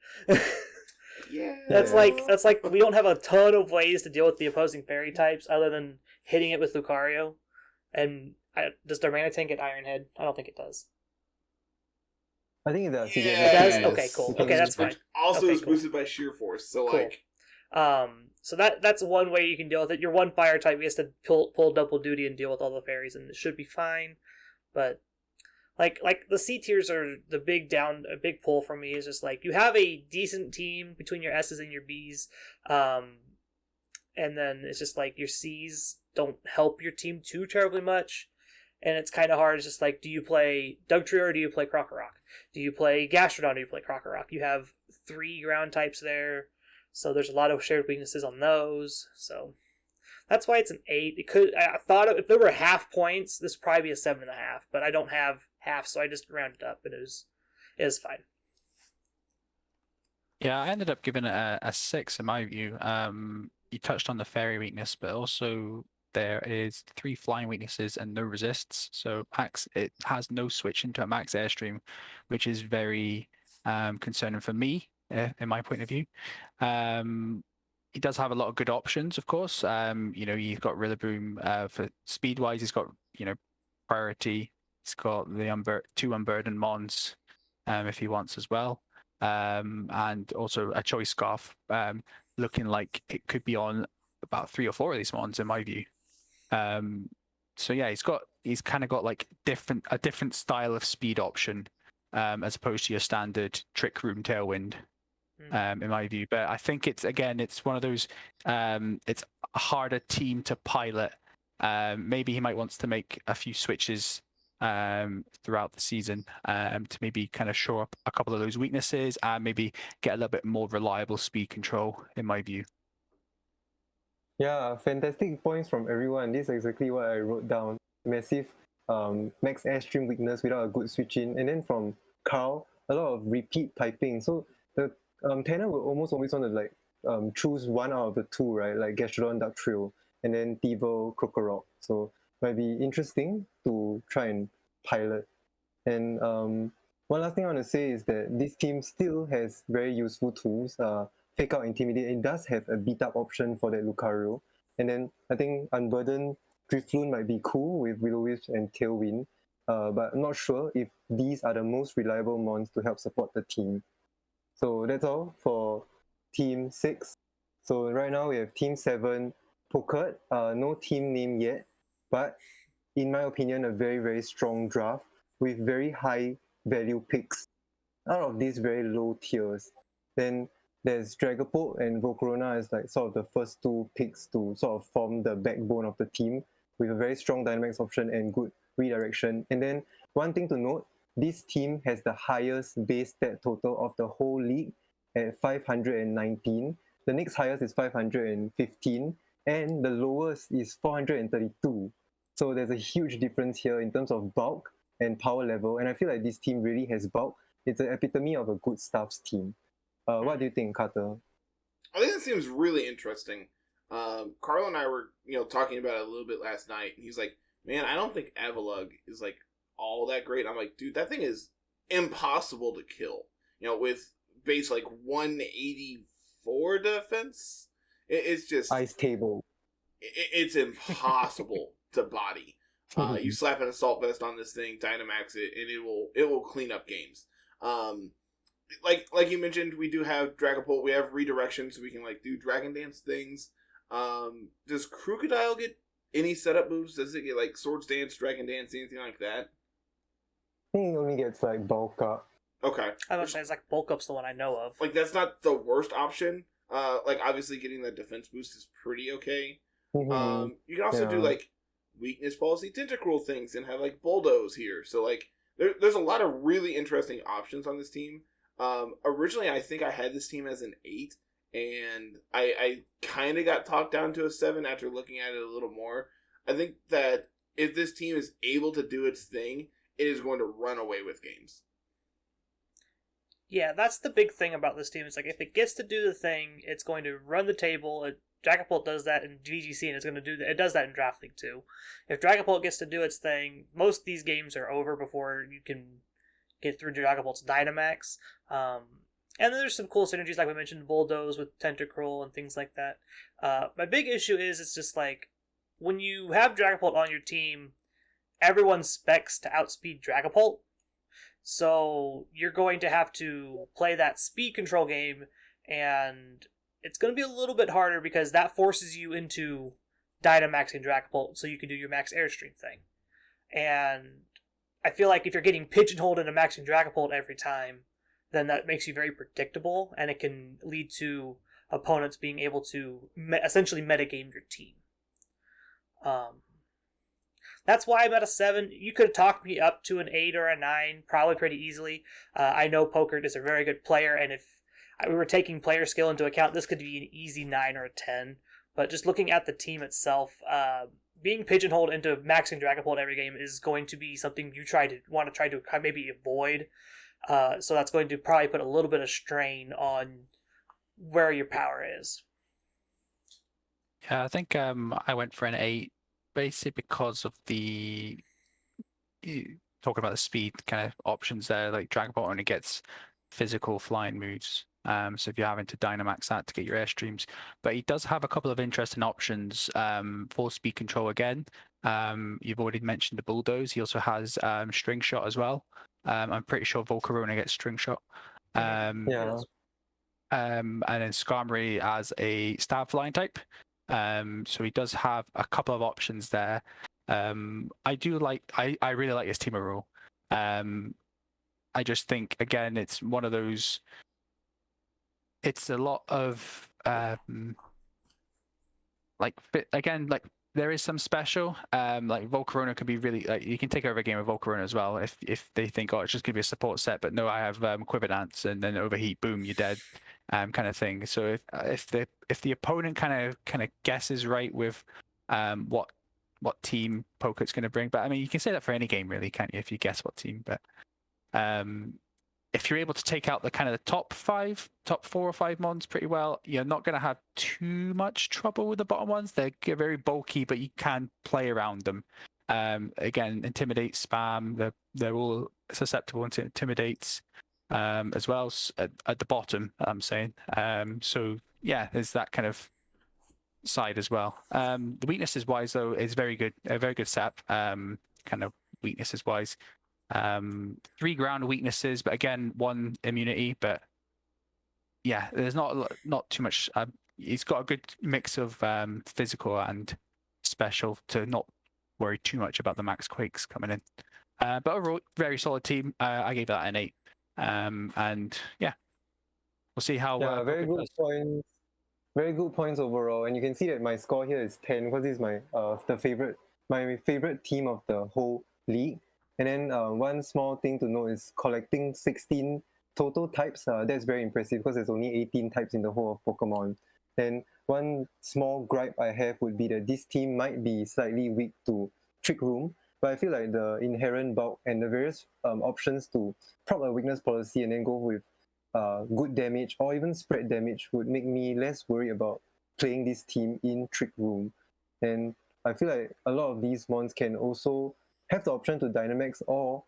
Yeah. That's like we don't have a ton of ways to deal with the opposing Fairy types other than hitting it with Lucario. And does Darmanitan get Iron Head? I don't think it does. I think it does. Yeah. It does? Okay, cool. Okay, that's fine. Also Okay, is cool. boosted by Sheer Force, so Cool. So that's one way you can deal with it. Your one fire type gets to pull double duty and deal with all the fairies, and it should be fine. But like the C tiers are a big pull for me. Is just like you have a decent team between your S's and your B's, and then it's just like your C's don't help your team too terribly much. And it's kind of hard. It's just like, do you play Dugtrio or do you play Krokorok? Do you play Gastrodon or do you play Krokorok? You have 3 ground types there, so there's a lot of shared weaknesses on those. So that's why it's an 8. I thought if there were half points, this would probably be a 7.5. But I don't have half, so I just rounded up, and it was fine. Yeah, I ended up giving it a 6 in my view. You touched on the fairy weakness, but also there is 3 flying weaknesses and no resists. So it has no switch into a max airstream, which is very concerning for me, in my point of view. He does have a lot of good options, of course. You've got Rillaboom for speed-wise. He's got, priority. He's got the two unburdened Mons if he wants as well. And also a choice scarf looking like it could be on about 3 or 4 of these Mons in my view. So yeah, he's kind of got like a different style of speed option as opposed to your standard Trick Room Tailwind. In my view, but I think it's one of those it's a harder team to pilot. Maybe he might want to make a few switches throughout the season to maybe kind of shore up a couple of those weaknesses and maybe get a little bit more reliable speed control in my view. Yeah, fantastic points from everyone. This is exactly what I wrote down. Massive max airstream weakness without a good switch in, and then from Carl, a lot of repeat piping. So the Tanner will almost always want to like choose one out of the two, right? Like Gastrodon, Dark Trail, and then Devo, Krokorok. So might be interesting to try and pilot. And one last thing I want to say is that this team still has very useful tools. Fake Out, Intimidate. It does have a beat up option for that Lucario. And then I think Unburden, Drifloon might be cool with Will-O-Wisp and Tailwind. But I'm not sure if these are the most reliable mons to help support the team. So that's all for Team 6. So right now we have Team 7, Pokert. No team name yet, but in my opinion, a very, very strong draft with very high value picks out of these very low tiers. Then there's Dragapult and Volcarona as like sort of the first two picks to sort of form the backbone of the team with a very strong Dynamax option and good redirection. And then one thing to note, this team has the highest base stat total of the whole league at 519. The next highest is 515, and the lowest is 432. So there's a huge difference here in terms of bulk and power level, and I feel like this team really has bulk. It's an epitome of a good staff's team. What do you think, Carter? I think that seems really interesting. Carl and I were, talking about it a little bit last night, and he's like, "Man, I don't think Avalugg is like all that great." I'm like, "Dude, that thing is impossible to kill." With base like 184 defense, it's just Ice table. It's impossible to body. You slap an assault vest on this thing, Dynamax it, and it will clean up games. Like you mentioned, we do have Dragapult. We have redirection, so we can like do Dragon Dance things. Does Crocodile get any setup moves? Does it get like Swords Dance, Dragon Dance, anything like that? I think it only gets like bulk up. Okay. I was saying it's like bulk up's the one I know of. Like that's not the worst option. Like obviously getting the defense boost is pretty okay. Mm-hmm. You can also do like weakness policy tentacruel things and have like bulldoze here. So like there's a lot of really interesting options on this team. Originally I think I had this team as an 8, and I kind of got talked down to a 7 after looking at it a little more. I think that if this team is able to do its thing, it is going to run away with games. Yeah, that's the big thing about this team. It's like if it gets to do the thing, it's going to run the table. Dragapult does that in VGC, and it's going to do that. It does that in Draft League too. If Dragapult gets to do its thing, most of these games are over before you can get through Dragapult's Dynamax. And then there's some cool synergies, like we mentioned, Bulldoze with Tentacruel and things like that. My big issue is it's just like when you have Dragapult on your team, everyone specs to outspeed Dragapult. So you're going to have to play that speed control game, and it's going to be a little bit harder because that forces you into Dynamaxing Dragapult so you can do your max airstream thing. And I feel like if you're getting pigeonholed into maxing Dragapult every time, then that makes you very predictable, and it can lead to opponents being able to essentially metagame your team. That's why I'm at a 7. You could have talked me up to an 8 or a 9, probably pretty easily. I know Pokert is a very good player, and if we were taking player skill into account, this could be an easy 9 or a 10. But just looking at the team itself, being pigeonholed into maxing Dragapult every game is going to be something you want to try to maybe avoid. So that's going to probably put a little bit of strain on where your power is. Yeah, I think I went for an 8, basically because of talking about the speed kind of options there. Like Dragapult only gets physical flying moves. So if you're having to Dynamax that to get your airstreams, but he does have a couple of interesting options for speed control again. You've already mentioned the Bulldoze. He also has String Shot as well. I'm pretty sure Volcarona gets String Shot. Yeah. And then Skarmory as a stab flying type. So he does have a couple of options there. I really like his Teemo. I just think, again, it's one of those. It's a lot of like there is some special. Like Volcarona could be really, like, you can take over a game of Volcarona as well if they think, oh, it's just gonna be a support set, but no, I have Quiver Dance, and then overheat, boom, you're dead, kind of thing. So if the opponent kind of guesses right with what team Poke's going to bring, but I mean, you can say that for any game really, can't you, if you guess what team? But if you're able to take out the kind of the top 4 or 5 mons pretty well, you're not going to have too much trouble with the bottom ones. They're very bulky, but you can play around them. Again, Intimidate, Spam, they're all susceptible to Intimidates as well at the bottom, I'm saying. So yeah, there's that kind of side as well. The weaknesses wise though is very good, a very good setup. Kind of weaknesses wise. 3 ground weaknesses, but again 1 immunity. But yeah, there's not too much. He's got a good mix of physical and special to not worry too much about the max quakes coming in. But overall, very solid team. I gave that an 8. And yeah, we'll see how. Yeah, very good points. Very good points overall, and you can see that my score here is 10 because this is my my favorite team of the whole league. And then one small thing to note is collecting 16 total types. That's very impressive because there's only 18 types in the whole of Pokemon. And one small gripe I have would be that this team might be slightly weak to Trick Room, but I feel like the inherent bulk and the various options to prop a weakness policy and then go with good damage or even spread damage would make me less worried about playing this team in Trick Room. And I feel like a lot of these mons can also have the option to Dynamax or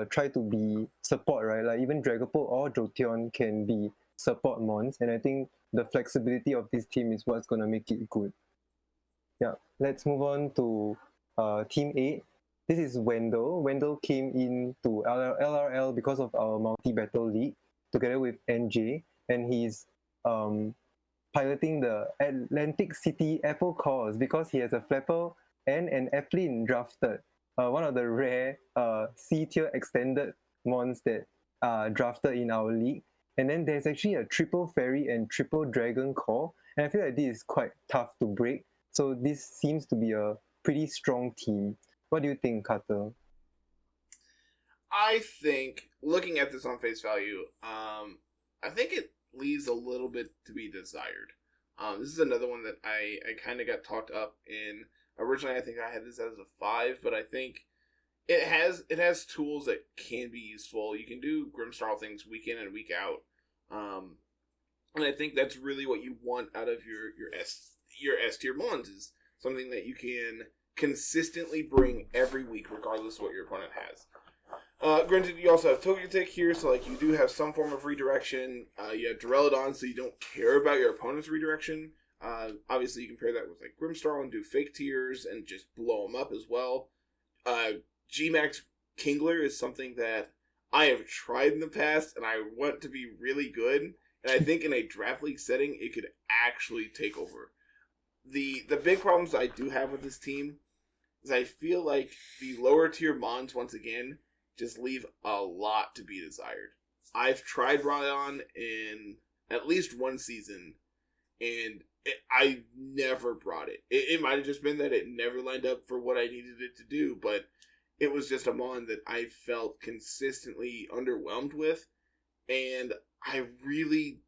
try to be support, right? Like even Dragapult or Jolteon can be support mons, and I think the flexibility of this team is what's going to make it good. Yeah, let's move on to Team 8. This is Wendell. Wendell came into LRL because of our multi-battle league together with NJ, and he's piloting the Atlantic City Apple Cores because he has a Flapple and an Applin drafted. One of the rare C-tier extended mons that are drafted in our league. And then there's actually a triple fairy and triple dragon core, and I feel like this is quite tough to break. So this seems to be a pretty strong team. What do you think, Carter? I think, looking at this on face value, I think it leaves a little bit to be desired. This is another one that I kind of got talked up in. Originally, I think I had this as a 5, but I think it has tools that can be useful. You can do Grimmsnarl things week in and week out, and I think that's really what you want out of your S tier mons, is something that you can consistently bring every week, regardless of what your opponent has. Granted, you also have Togetic here, so like you do have some form of redirection. You have Duraludon, so you don't care about your opponent's redirection. Obviously, you can pair that with like Grimmsnarl and do fake tiers and just blow them up as well. G-Max Kingler is something that I have tried in the past, and I want to be really good. And I think in a draft league setting, it could actually take over. The big problems I do have with this team is I feel like the lower tier mons, once again, just leave a lot to be desired. I've tried Ryan in at least one season, and I never brought it. It might have just been that it never lined up for what I needed it to do, but it was just a mon that I felt consistently underwhelmed with, and I really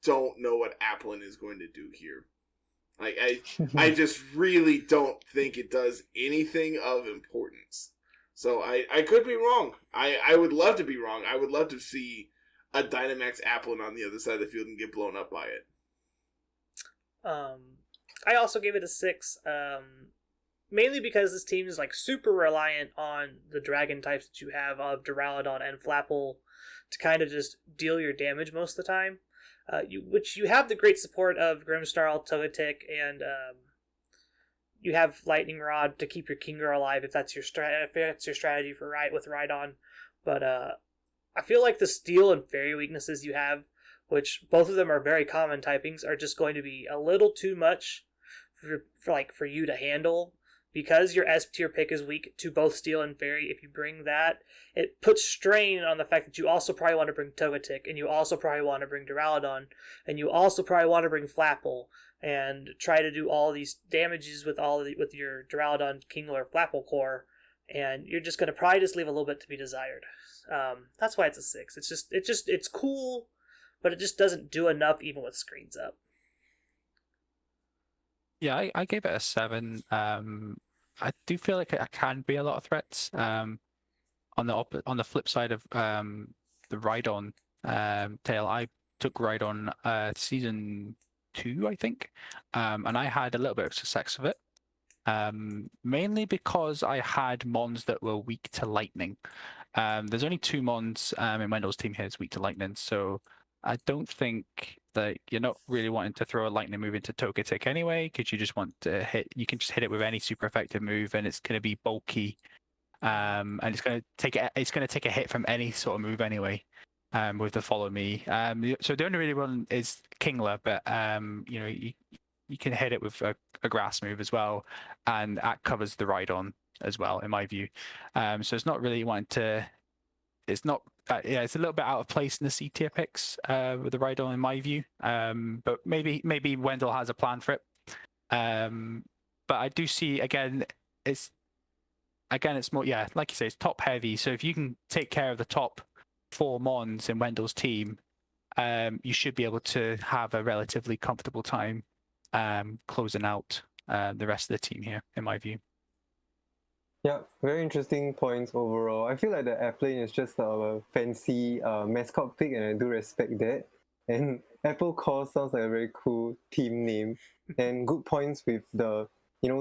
don't know what Applin is going to do here. Like I just really don't think it does anything of importance. So I could be wrong. I would love to be wrong. I would love to see a Dynamax Applin on the other side of the field and get blown up by it. I also gave it a 6, mainly because this team is like super reliant on the dragon types that you have of Duraludon and Flapple to kind of just deal your damage most of the time. You have the great support of Grimmsnarl, Togetic, and you have Lightning Rod to keep your Kingler alive if that's your strategy for with Rhydon. But I feel like the Steel and Fairy weaknesses you have, which both of them are very common typings, are just going to be a little too much for you to handle. Because your S tier pick is weak to both Steel and Fairy, if you bring that, it puts strain on the fact that you also probably want to bring Togetic, and you also probably want to bring Duraludon, and you also probably want to bring Flapple, and try to do all these damages with your Duraludon, Kingler, Flapple core, and you're just going to probably just leave a little bit to be desired. That's why it's a 6. It's cool, but it just doesn't do enough even with screens up. Yeah, I gave it a 7. I do feel like it can be a lot of threats. On the flip side of the Rhydon tail, I took Rhydon season 2, I think, and I had a little bit of success with it. Mainly because I had mons that were weak to lightning. There's only 2 mons in Wendell's team here that's weak to lightning, so I don't think that you're not really wanting to throw a lightning move into Togetic anyway, because you just want to you can just hit it with any super effective move, and it's going to be bulky, and it's going to take a hit from any sort of move anyway, with the Follow Me. So the only really one is Kingler, but you can hit it with a grass move as well, and that covers the Rhydon as well, in my view. So it's not really wanting to. It's not. It's a little bit out of place in the C tier picks with the Rhydon, in my view. But maybe Wendell has a plan for it. But I do see it's more, like you say, it's top heavy. So if you can take care of the top 4 mons in Wendell's team, you should be able to have a relatively comfortable time closing out the rest of the team here, in my view. Yeah, very interesting points overall. I feel like the airplane is just a fancy mascot pick, and I do respect that. And Apple Core sounds like a very cool team name, and good points with the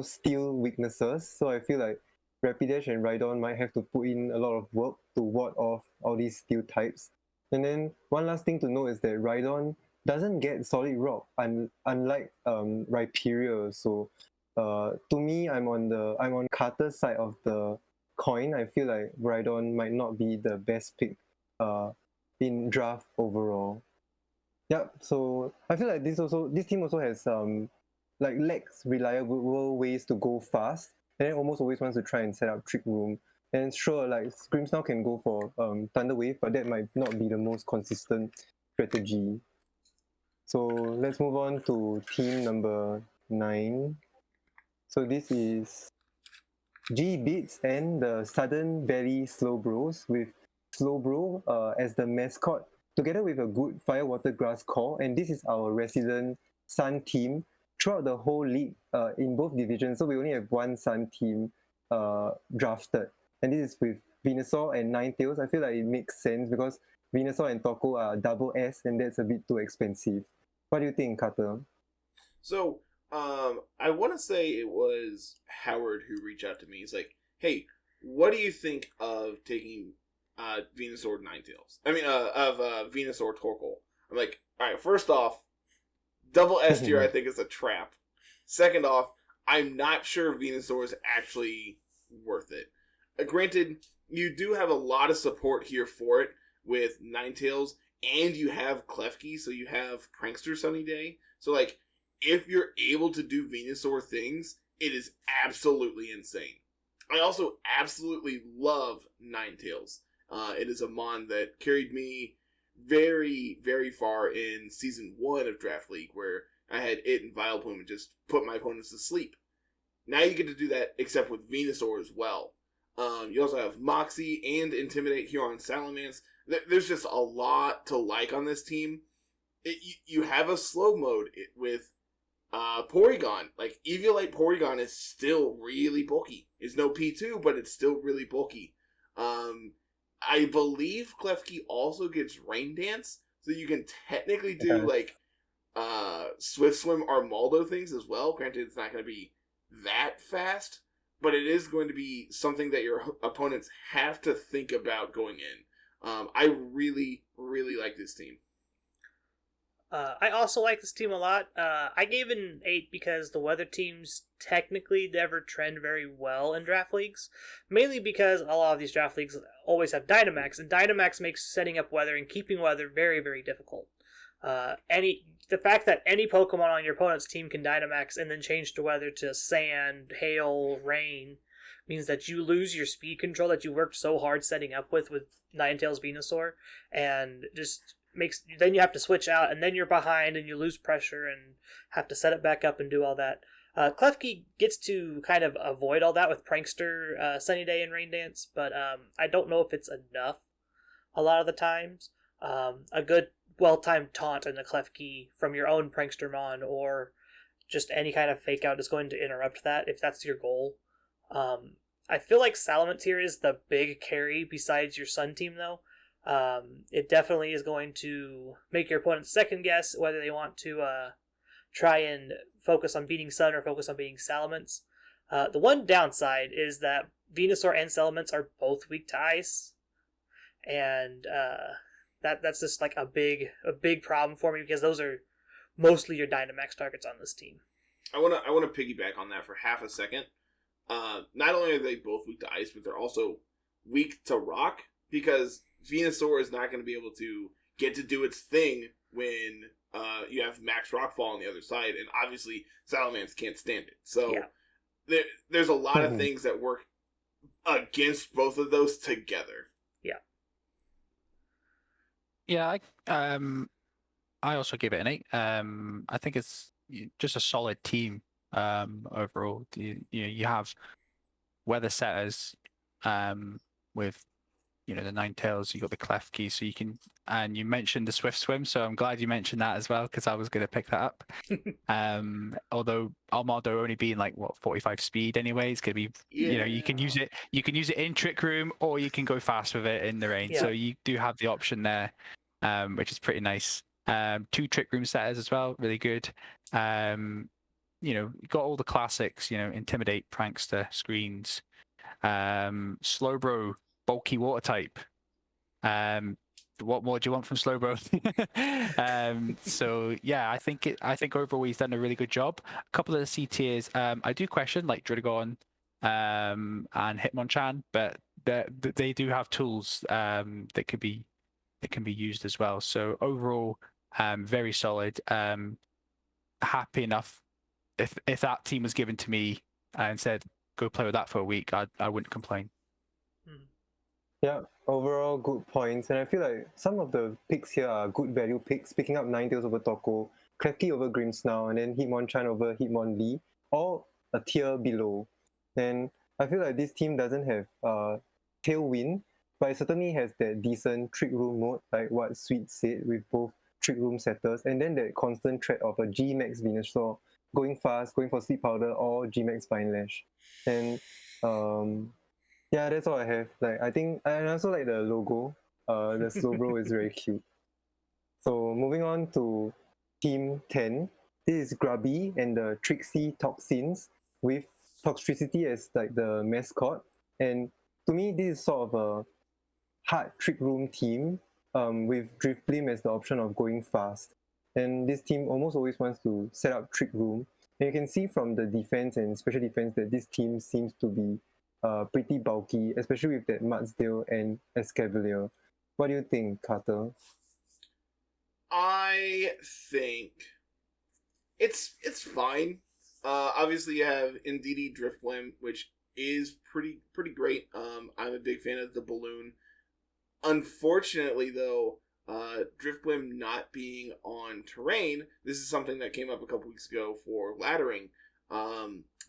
steel weaknesses. So I feel like Rapidash and Rhydon might have to put in a lot of work to ward off all these steel types. And then one last thing to know is that Rhydon doesn't get solid rock, unlike Rhyperior. So to me, I'm on Carter's side of the coin. I feel like Rhydon might not be the best pick in draft overall. Yep. So I feel like this team also has lacks reliable ways to go fast, and then almost always wants to try and set up Trick Room. And sure, like Screamsnow can go for Thunder Wave, but that might not be the most consistent strategy. So let's move on to team number 9. So this is G-Beats and the Sudden Valley Slowbros, with Slowbro as the mascot, together with a good Fire Water Grass core. And this is our resident Sun team throughout the whole league in both divisions. So we only have one Sun team drafted. And this is with Venusaur and Ninetales. I feel like it makes sense because Venusaur and Torkoal are double S, and that's a bit too expensive. What do you think, Carter? So, I want to say it was Howard who reached out to me. He's like, "Hey, what do you think of taking Venusaur Ninetales? I mean, of Venusaur Torkoal." I'm like, "All right, first off, double S tier I think is a trap. Second off, I'm not sure Venusaur is actually worth it. Granted, you do have a lot of support here for it with Ninetales, and you have Klefki, so you have Prankster Sunny Day. So, like, if you're able to do Venusaur things, it is absolutely insane. I also absolutely love Ninetales. It is a mon that carried me very, very far in Season 1 of Draft League, where I had it and Vileplume and just put my opponents to sleep. Now you get to do that, except with Venusaur as well. You also have Moxie and Intimidate here on Salamence. There's just a lot to like on this team. You have a slow mode with Porygon. Like, Eviolite Porygon is still really bulky. It's no P2, but it's still really bulky. I believe Klefki also gets Rain Dance, so you can technically do, Swift Swim Armaldo things as well. Granted, it's not going to be that fast, but it is going to be something that your opponents have to think about going in. I really, really like this team. I also like this team a lot. I gave it an 8 because the weather teams technically never trend very well in draft leagues. Mainly because a lot of these draft leagues always have Dynamax, and Dynamax makes setting up weather and keeping weather very, very difficult. The fact that any Pokemon on your opponent's team can Dynamax and then change the weather to sand, hail, rain means that you lose your speed control that you worked so hard setting up with Ninetales Venusaur, and just then you have to switch out, and then you're behind and you lose pressure and have to set it back up and do all that. Klefki gets to kind of avoid all that with Prankster, Sunny Day, and Rain Dance, but I don't know if it's enough a lot of the times. A good well-timed taunt in the Klefki from your own Prankstermon or just any kind of fake out is going to interrupt that if that's your goal. I feel like Salamentier is the big carry besides your Sun team, though. It definitely is going to make your opponent second guess whether they want to try and focus on beating Sun or focus on beating Salamence. The one downside is that Venusaur and Salamence are both weak to ice, and that's just like a big problem for me because those are mostly your Dynamax targets on this team. I wanna piggyback on that for half a second. Not only are they both weak to ice, but they're also weak to rock because Venusaur is not going to be able to get to do its thing when you have max rockfall on the other side, and obviously Salamence can't stand it. So there's a lot of things that work against both of those together. Yeah, I also give it an 8. I think it's just a solid team overall. You have weather setters with the Ninetales, you got the Klefki, so you can, and you mentioned the Swift Swim, so I'm glad you mentioned that as well because I was going to pick that up. Although Armado only being like 45 speed anyway, it's going to be you can use it in Trick Room or you can go fast with it in the rain. So you do have the option there, which is pretty nice. 2 Trick Room setters as well, really good. You got all the classics, Intimidate, Prankster, Screens, Slowbro, bulky water type. What more do you want from Slowbro? So yeah, I think overall he's done a really good job. A couple of the C tiers, I do question like Dridagon and Hitmonchan, but they do have tools that can be used as well. So overall, very solid. Happy enough. If that team was given to me and said go play with that for a week, I wouldn't complain. Yeah, overall good points, and I feel like some of the picks here are good value picks. Picking up Ninetales over Toko, Klefki over Grimmsnarl, and then Hitmonchan over Hitmonlee, all a tier below. And I feel like this team doesn't have Tailwind, but it certainly has that decent Trick Room mode, like what Sweet said, with both Trick Room setters, and then that constant threat of a G-Max Venusaur going fast, going for Sleep Powder, or G-Max Fine Lash. And yeah, that's all I have. Like, I think, and I also like the logo. The Slowbro is very cute. So moving on to Team 10. This is Grubby and the Trixie Toxins with Toxtricity as like the mascot. And to me, this is sort of a hard Trick Room team with Drifblim as the option of going fast. And this team almost always wants to set up Trick Room. And you can see from the defense and special defense that this team seems to be pretty bulky, especially with that Mudsdale and Escavalier. What do you think, Carter? I think it's fine. Obviously, you have Indeedee Drifblim, which is pretty great. I'm a big fan of the balloon. Unfortunately, though, Drifblim not being on terrain, this is something that came up a couple weeks ago for laddering.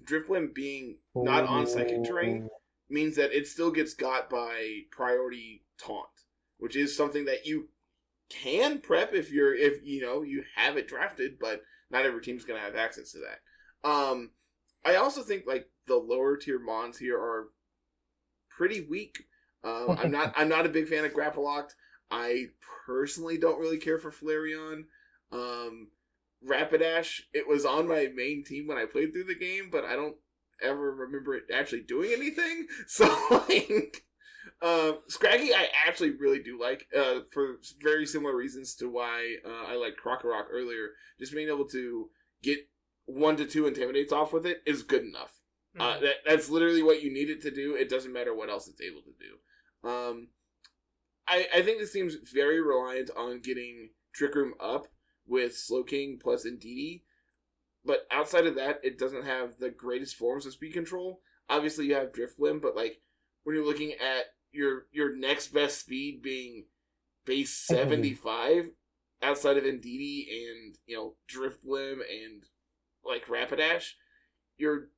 Drifblim being not on psychic terrain means that it still gets got by priority taunt, which is something that you can prep if you have it drafted, but not every team's gonna have access to that. I also think like the lower tier mons here are pretty weak. I'm not a big fan of Grapploct. I personally don't really care for Flareon. Rapidash, it was on my main team when I played through the game, but I don't ever remember it actually doing anything. So, like, Scraggy, I actually really do like, for very similar reasons to why I like Krokorok earlier. Just being able to get 1 to 2 intimidates off with it is good enough. That's literally what you need it to do. It doesn't matter what else it's able to do. I think this seems very reliant on getting Trick Room up with Slowking plus Indeedee, but outside of that, it doesn't have the greatest forms of speed control. Obviously, you have Drifblim, but like when you're looking at your next best speed being base 75, outside of Indeedee and Drifblim and like Rapidash, you're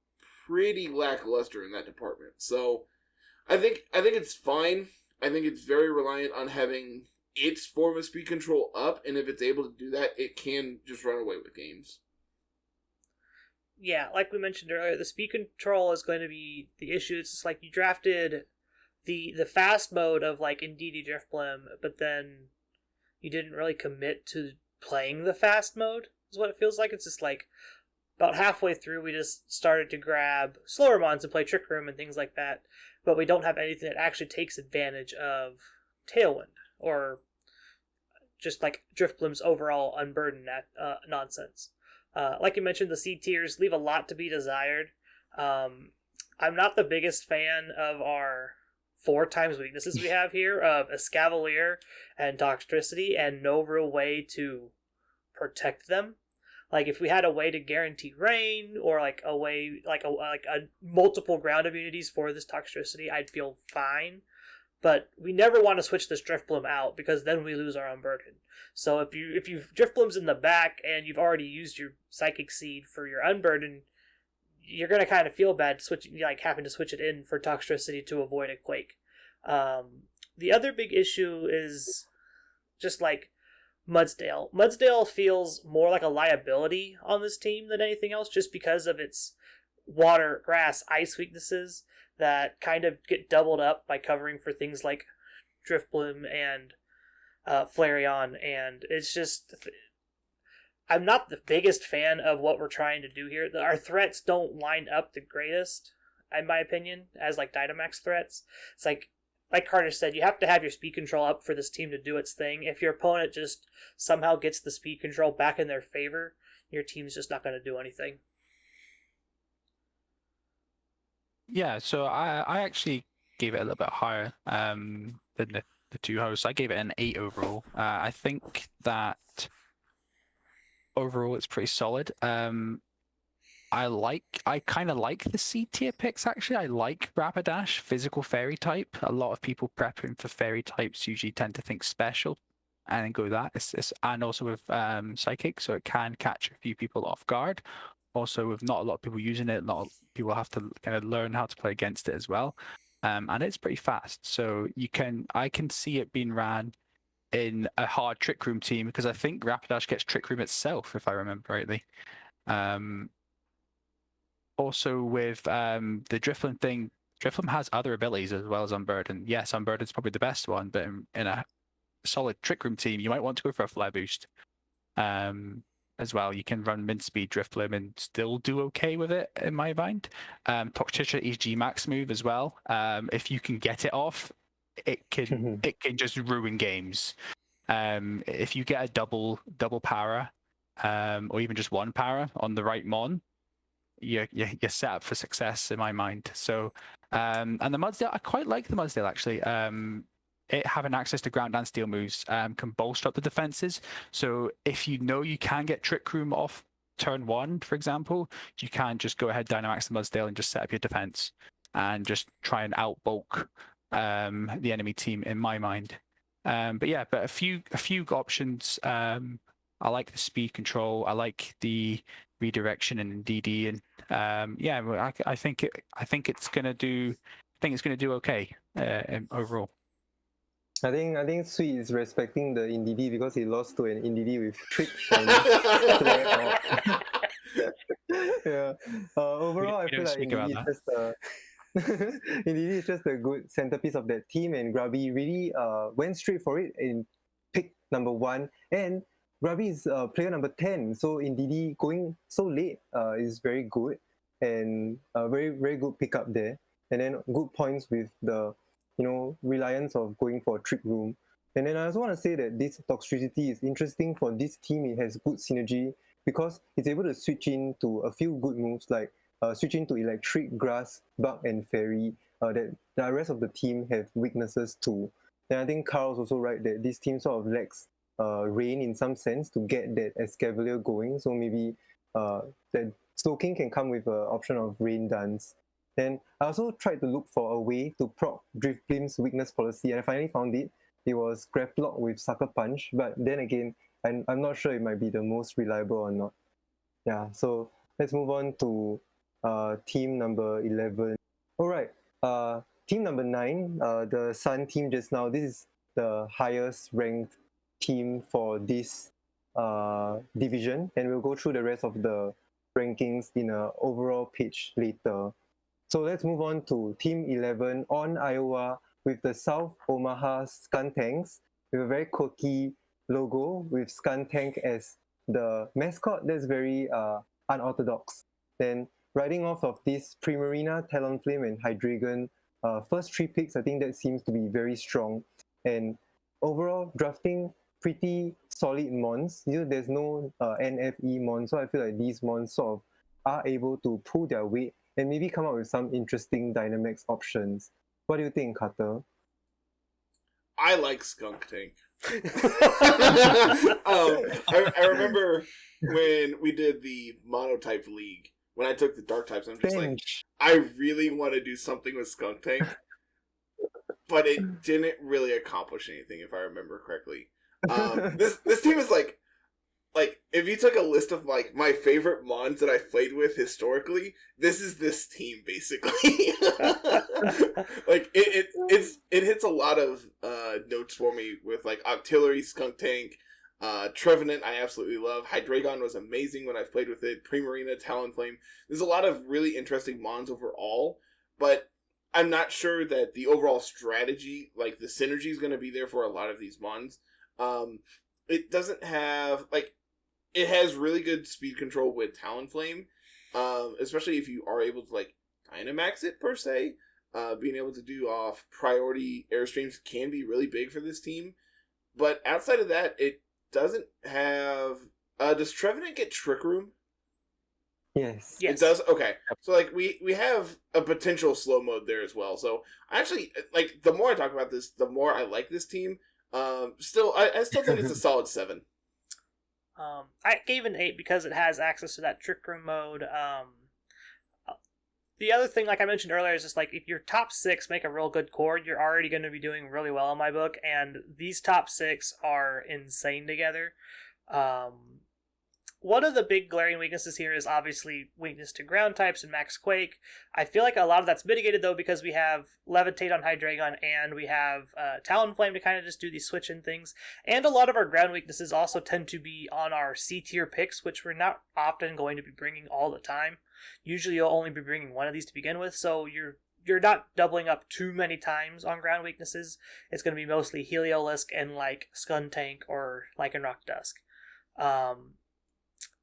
pretty lackluster in that department. So I think it's fine. I think it's very reliant on having its form of speed control up, and if it's able to do that, it can just run away with games. Yeah, like we mentioned earlier, the speed control is going to be the issue. It's just like you drafted the fast mode of like Indeedee Drifblim, but then you didn't really commit to playing the fast mode, is what it feels like. It's just like about halfway through, we just started to grab slower mons and play Trick Room and things like that, but we don't have anything that actually takes advantage of Tailwind or just like Drifblim's overall unburdened nonsense. Like you mentioned, the C tiers leave a lot to be desired. I'm not the biggest fan of our 4 times weaknesses we have here of Escavalier and Toxtricity and no real way to protect them. Like if we had a way to guarantee rain or like a way like a multiple ground immunities for this Toxtricity, I'd feel fine. But we never want to switch this Drifblim out because then we lose our unburden. So if you Drifblim's in the back and you've already used your Psychic Seed for your unburden, you're gonna kind of feel bad having to switch it in for Toxtricity to avoid a Quake. The other big issue is just like Mudsdale. Mudsdale feels more like a liability on this team than anything else, just because of its water, grass, ice weaknesses that kind of get doubled up by covering for things like Drifblim and Flareon, and it's just I'm not the biggest fan of what we're trying to do here. Our threats don't line up the greatest, in my opinion, as like Dynamax threats. It's like Carter said, you have to have your speed control up for this team to do its thing. If your opponent just somehow gets the speed control back in their favor, your team's just not going to do anything. Yeah, so I actually gave it a little bit higher than the two hosts. I gave it an 8 overall. I think that overall it's pretty solid. I kind of like the C tier picks actually. I like Rapidash, physical fairy type. A lot of people prepping for fairy types usually tend to think special and then go that. And also with psychic, so it can catch a few people off guard. Also, with not a lot of people using it, a lot of people have to kind of learn how to play against it as well. And it's pretty fast, so I can see it being ran in a hard Trick Room team because I think Rapidash gets Trick Room itself, if I remember rightly. Also with the Drifblim thing, Drifblim has other abilities as well as Unburden. Yes, Unburden's probably the best one, but in a solid Trick Room team, you might want to go for a Flare Boost. As well, you can run min speed Drifblim and still do okay with it, in my mind. Toxtricity is G-Max move as well. If you can get it off, it can just ruin games. If you get a double para, or even just one para on the right mon, you're set up for success, in my mind. So, and the Mudsdale, I quite like the Mudsdale actually. It having access to ground and steel moves can bolster up the defenses. So if you know you can get Trick Room off turn 1, for example, you can just go ahead, Dynamax the Mudsdale, and just set up your defense and just try and outbulk the enemy team, in my mind. But a few options. I like the speed control. I like the redirection and DD, and I think it's gonna do okay overall. I think Sweet is respecting the Indeedee because he lost to an Indeedee with Trick and yeah. Overall, I feel like Indeedee is just a good centerpiece of that team, and Grubby really went straight for it in pick number 1. And Grubby is player number 10, so Indeedee going so late is very good, and a very, very good pickup there. And then good points with the reliance of going for Trick Room. And then I also want to say that this Toxtricity is interesting for this team. It has good synergy because it's able to switch into a few good moves like switching to Electric, Grass, Bug, and Fairy. That the rest of the team have weaknesses too. And I think Carl's also right that this team sort of lacks Rain in some sense to get that Escavalier going. So maybe that Slowking can come with an option of Rain Dance. And I also tried to look for a way to proc Drifblim's weakness policy, and I finally found it. It was Graplock with Sucker Punch, but then again, I'm not sure it might be the most reliable or not. Yeah, so let's move on to team number 11. Alright, team number 9, the Sun team just now. This is the highest ranked team for this division, and we'll go through the rest of the rankings in an overall page later. So let's move on to Team 11 on Iowa with the South Omaha Skuntanks with a very quirky logo with Skuntank as the mascot. That's very unorthodox. Then riding off of this, Primarina, Talonflame, and Hydreigon. First 3 picks, I think that seems to be very strong. And overall, drafting pretty solid mons. There's no NFE mon, so I feel like these mons sort of are able to pull their weight and maybe come up with some interesting Dynamax options. What do you think, Carter? I like Skunk Tank. I remember when we did the Monotype League, when I took the Dark types, I'm just like, I really want to do something with Skunk Tank, but it didn't really accomplish anything, if I remember correctly. This team is like if you took a list of like my favorite mons that I've played with historically, this is this team basically. Like it hits a lot of notes for me with like Octillery, Skunk Tank, Trevenant I absolutely love. Hydreigon was amazing when I've played with it. Primarina, Talonflame. There's a lot of really interesting mons overall, but I'm not sure that the overall strategy, like the synergy, is going to be there for a lot of these mons. It doesn't have like. It has really good speed control with Talonflame, especially if you are able to like Dynamax it per se. Being able to do off priority airstreams can be really big for this team. But outside of that, it doesn't have. Does Trevenant get Trick Room? Yes. It does? Okay. So like we have a potential slow mode there as well. So actually, like the more I talk about this, the more I like this team. I still think it's a solid 7. I gave an 8 because it has access to that Trick Room mode. The other thing, like I mentioned earlier, is just like if your top 6 make a real good core, you're already going to be doing really well in my book, and these top 6 are insane together. One of the big glaring weaknesses here is obviously weakness to ground types and Max Quake. I feel like a lot of that's mitigated though because we have Levitate on Hydreigon and we have Talonflame to kind of just do these switch-in things. And a lot of our ground weaknesses also tend to be on our C-tier picks, which we're not often going to be bringing all the time. Usually you'll only be bringing one of these to begin with, so you're not doubling up too many times on ground weaknesses. It's going to be mostly Heliolisk and like Skuntank or Lycanroc Dusk.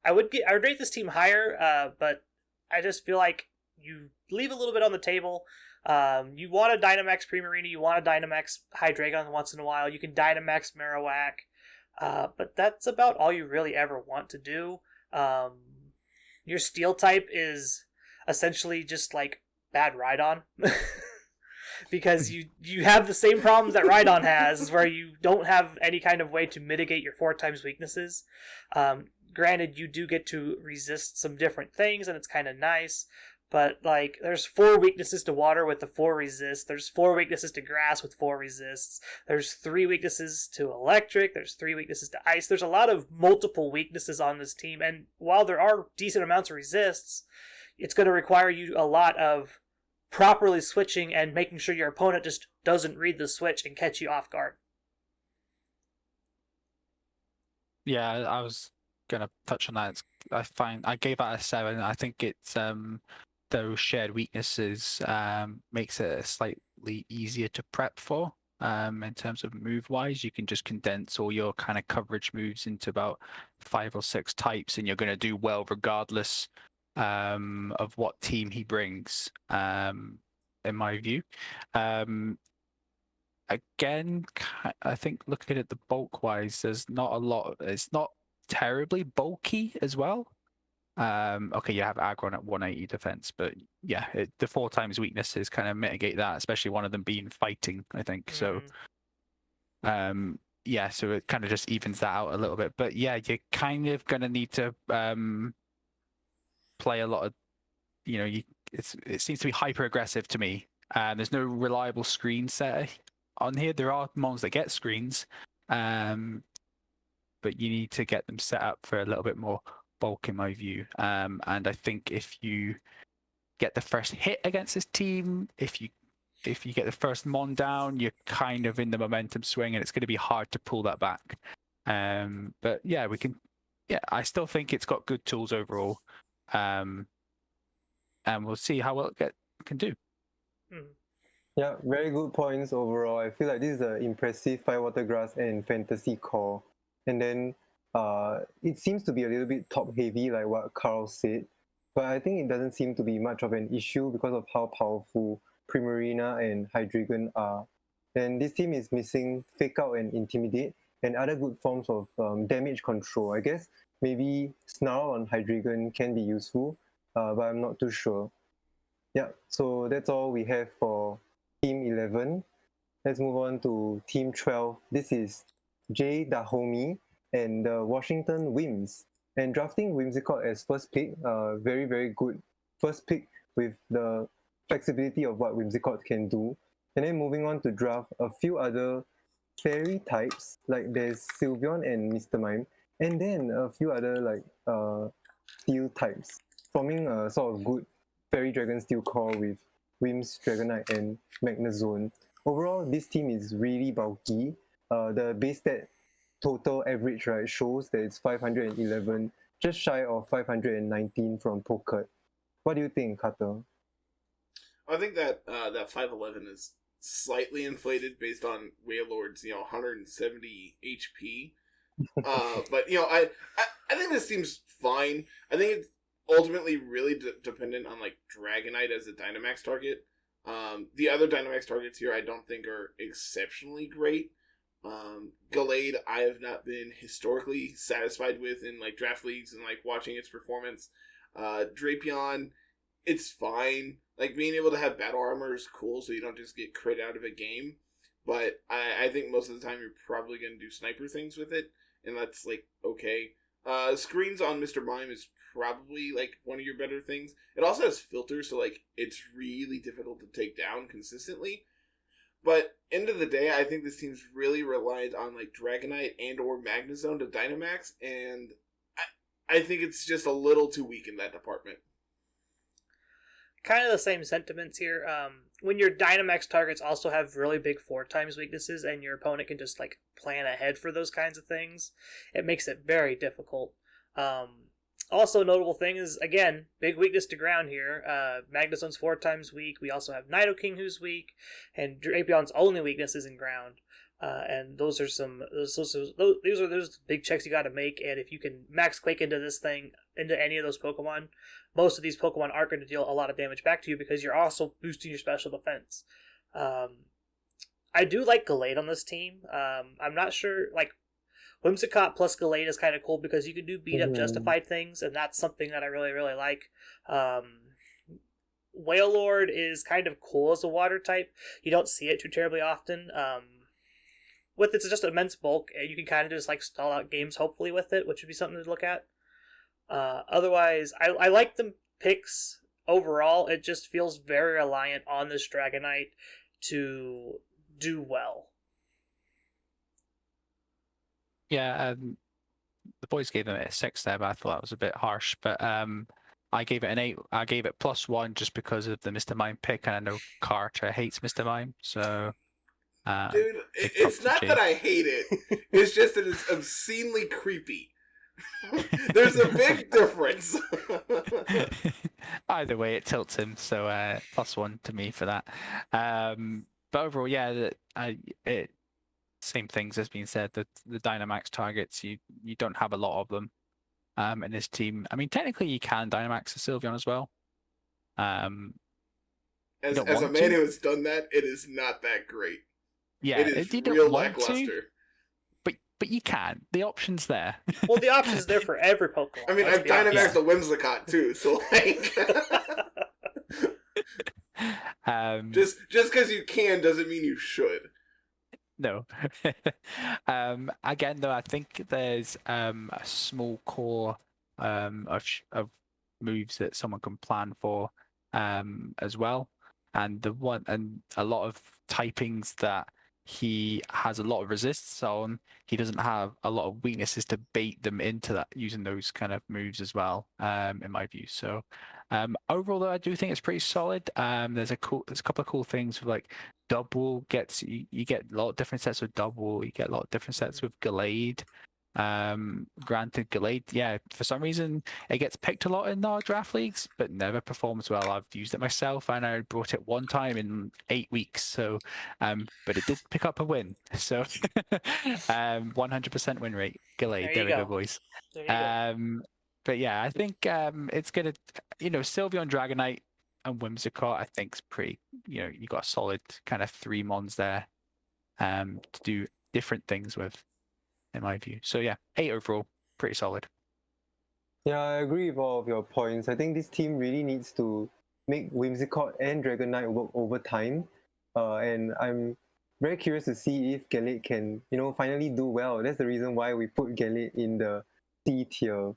I would rate this team higher, but I just feel like you leave a little bit on the table. You want a Dynamax Primarina, you want a Dynamax Hydreigon once in a while. You can Dynamax Marowak, but that's about all you really ever want to do. Your Steel type is essentially just like bad Rhydon. Because you have the same problems that Rhydon has, where you don't have any kind of way to mitigate your 4 times weaknesses. Granted, you do get to resist some different things, and it's kind of nice, but like there's 4 weaknesses to water with the 4 resists. There's 4 weaknesses to grass with 4 resists. There's 3 weaknesses to electric. There's 3 weaknesses to ice. There's a lot of multiple weaknesses on this team, and while there are decent amounts of resists, it's going to require you a lot of properly switching and making sure your opponent just doesn't read the switch and catch you off guard. Yeah, I was gonna touch on that. I gave that a 7. I think it's those shared weaknesses makes it slightly easier to prep for. In terms of move wise, you can just condense all your kind of coverage moves into about 5 or 6 types, and you're going to do well regardless of what team he brings. In my view, again, I think looking at the bulk wise, there's not a lot. It's not terribly bulky as well. Okay, you have Agron at 180 defense, but yeah, the 4 times weaknesses kind of mitigate that, especially one of them being fighting, I think. So, yeah, so it kind of just evens that out a little bit. But yeah, you're kind of going to need to play a lot of, it seems to be hyper aggressive to me. There's no reliable screen setter on here. There are mons that get screens, but you need to get them set up for a little bit more bulk in my view. And I think if you get the first hit against this team, if you get the first mon down, you're kind of in the momentum swing, and it's going to be hard to pull that back. But yeah, we can. Yeah, I still think it's got good tools overall, and we'll see how well it can do. Yeah, very good points overall. I feel like this is an impressive Firewater Grass and Fantasy core. And then it seems to be a little bit top heavy, like what Carl said. But I think it doesn't seem to be much of an issue because of how powerful Primarina and Hydreigon are. And this team is missing Fake Out and Intimidate and other good forms of damage control. I guess maybe Snarl on Hydreigon can be useful, but I'm not too sure. Yeah, so that's all we have for Team 11. Let's move on to Team 12. This is Jay Dahomey and the Washington Wims. And drafting Whimsicott as first pick, very, very good first pick with the flexibility of what Whimsicott can do. And then moving on to draft a few other fairy types, like there's Sylveon and Mr. Mime, and then a few other like steel types, forming a sort of good Fairy Dragon Steel core with Wims, Dragonite, and Magnezone. Overall, this team is really bulky. The base stat total average, right, shows that it's 511, just shy of 519 from Pocket. What do you think, Carter? I think that that 511 is slightly inflated based on Wailord's 170 HP. But I think this seems fine. I think it's ultimately really dependent on like Dragonite as a Dynamax target. The other Dynamax targets here I don't think are exceptionally great. Gallade I have not been historically satisfied with in like draft leagues and like watching its performance. Drapion, it's fine. Like being able to have battle armor is cool, so you don't just get crit out of a game. But I think most of the time you're probably going to do sniper things with it, and that's like okay. Screens on Mr. Mime is probably like one of your better things. It also has filters, so like it's really difficult to take down consistently. But end of the day, I think this team's really reliant on like Dragonite and or Magnezone to Dynamax, and I think it's just a little too weak in that department. Kind of the same sentiments here. When your Dynamax targets also have really big 4 times weaknesses and your opponent can just like plan ahead for those kinds of things, it makes it very difficult. Also, a notable thing is, again, big weakness to ground here. Magnezone's 4 times weak. We also have Nidoking who's weak, and Drapion's only weakness is in ground. And those are those big checks you got to make. And if you can max Quake into this thing, into any of those Pokemon, most of these Pokemon aren't going to deal a lot of damage back to you because you're also boosting your special defense. I do like Gallade on this team. I'm not sure, like, Whimsicott plus Gallade is kind of cool because you can do beat up justified things, and that's something that I really, really like. Wailord is kind of cool as a water type. You don't see it too terribly often. With its just immense bulk, you can kind of just like stall out games hopefully with it, which would be something to look at. Otherwise, I like the picks overall. It just feels very reliant on this Dragonite to do well. Yeah, the boys gave them a 6 there, but I thought that was a bit harsh. But I gave it an 8. I gave it +1 just because of the Mr. Mime pick, and I know Carter hates Mr. Mime, so... Dude, it's not that I hate it. It's just that it's obscenely creepy. There's a big difference. Either way, it tilts him, so +1 to me for that. But overall, yeah, same things as being said. The Dynamax targets, you don't have a lot of them in this team. I mean, technically, you can Dynamax a Sylveon as well. As a man who has done that, it is not that great. Yeah, it is you real don't want to, lackluster. but you can. The option's there. Well, the option's there for every Pokemon. I mean, let's I've be honest. Dynamaxed the Whimsicott too, so like, just because you can doesn't mean you should. No. Again, though, I think there's a small core of moves that someone can plan for as well, and a lot of typings that he has a lot of resists on. He doesn't have a lot of weaknesses to bait them into that using those kind of moves as well, in my view. So overall, though, I do think it's pretty solid. There's a couple of cool things with like double gets you get a lot of different sets with double. You get a lot of different sets with Gallade. Granted, Gallade, yeah, for some reason it gets picked a lot in our draft leagues, but never performs well. I've used it myself, and I brought it one time in 8 weeks. So, but it did pick up a win. So, 100% win rate. Gallade, there we go, boys. There you go. But yeah, I think it's gonna, Sylveon, Dragonite, and Whimsicott, I think is pretty. You got a solid kind of 3 mons there, to do different things with, in my view. So yeah, 8 overall, pretty solid. Yeah, I agree with all of your points. I think this team really needs to make Whimsicott and Dragonite work over time. And I'm very curious to see if Gallade can, finally do well. That's the reason why we put Gallade in the C tier.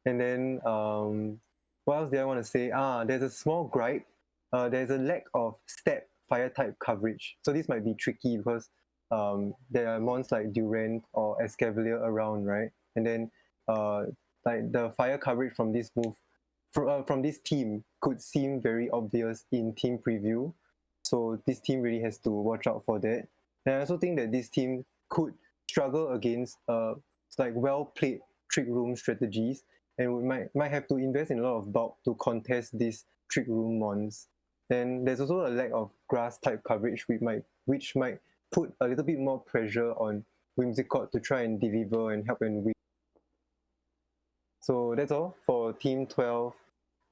And then, what else did I want to say? There's a small gripe. There's a lack of step fire type coverage. So this might be tricky because there are mons like Durant or Escavalier around, right? And then like the fire coverage from this move, from this team could seem very obvious in team preview. So this team really has to watch out for that. And I also think that this team could struggle against like well-played trick room strategies, and we might have to invest in a lot of bulk to contest these trick room mons. Then there's also a lack of grass type coverage, which might put a little bit more pressure on Whimsicott to try and deliver and help and win. So that's all for Team 12.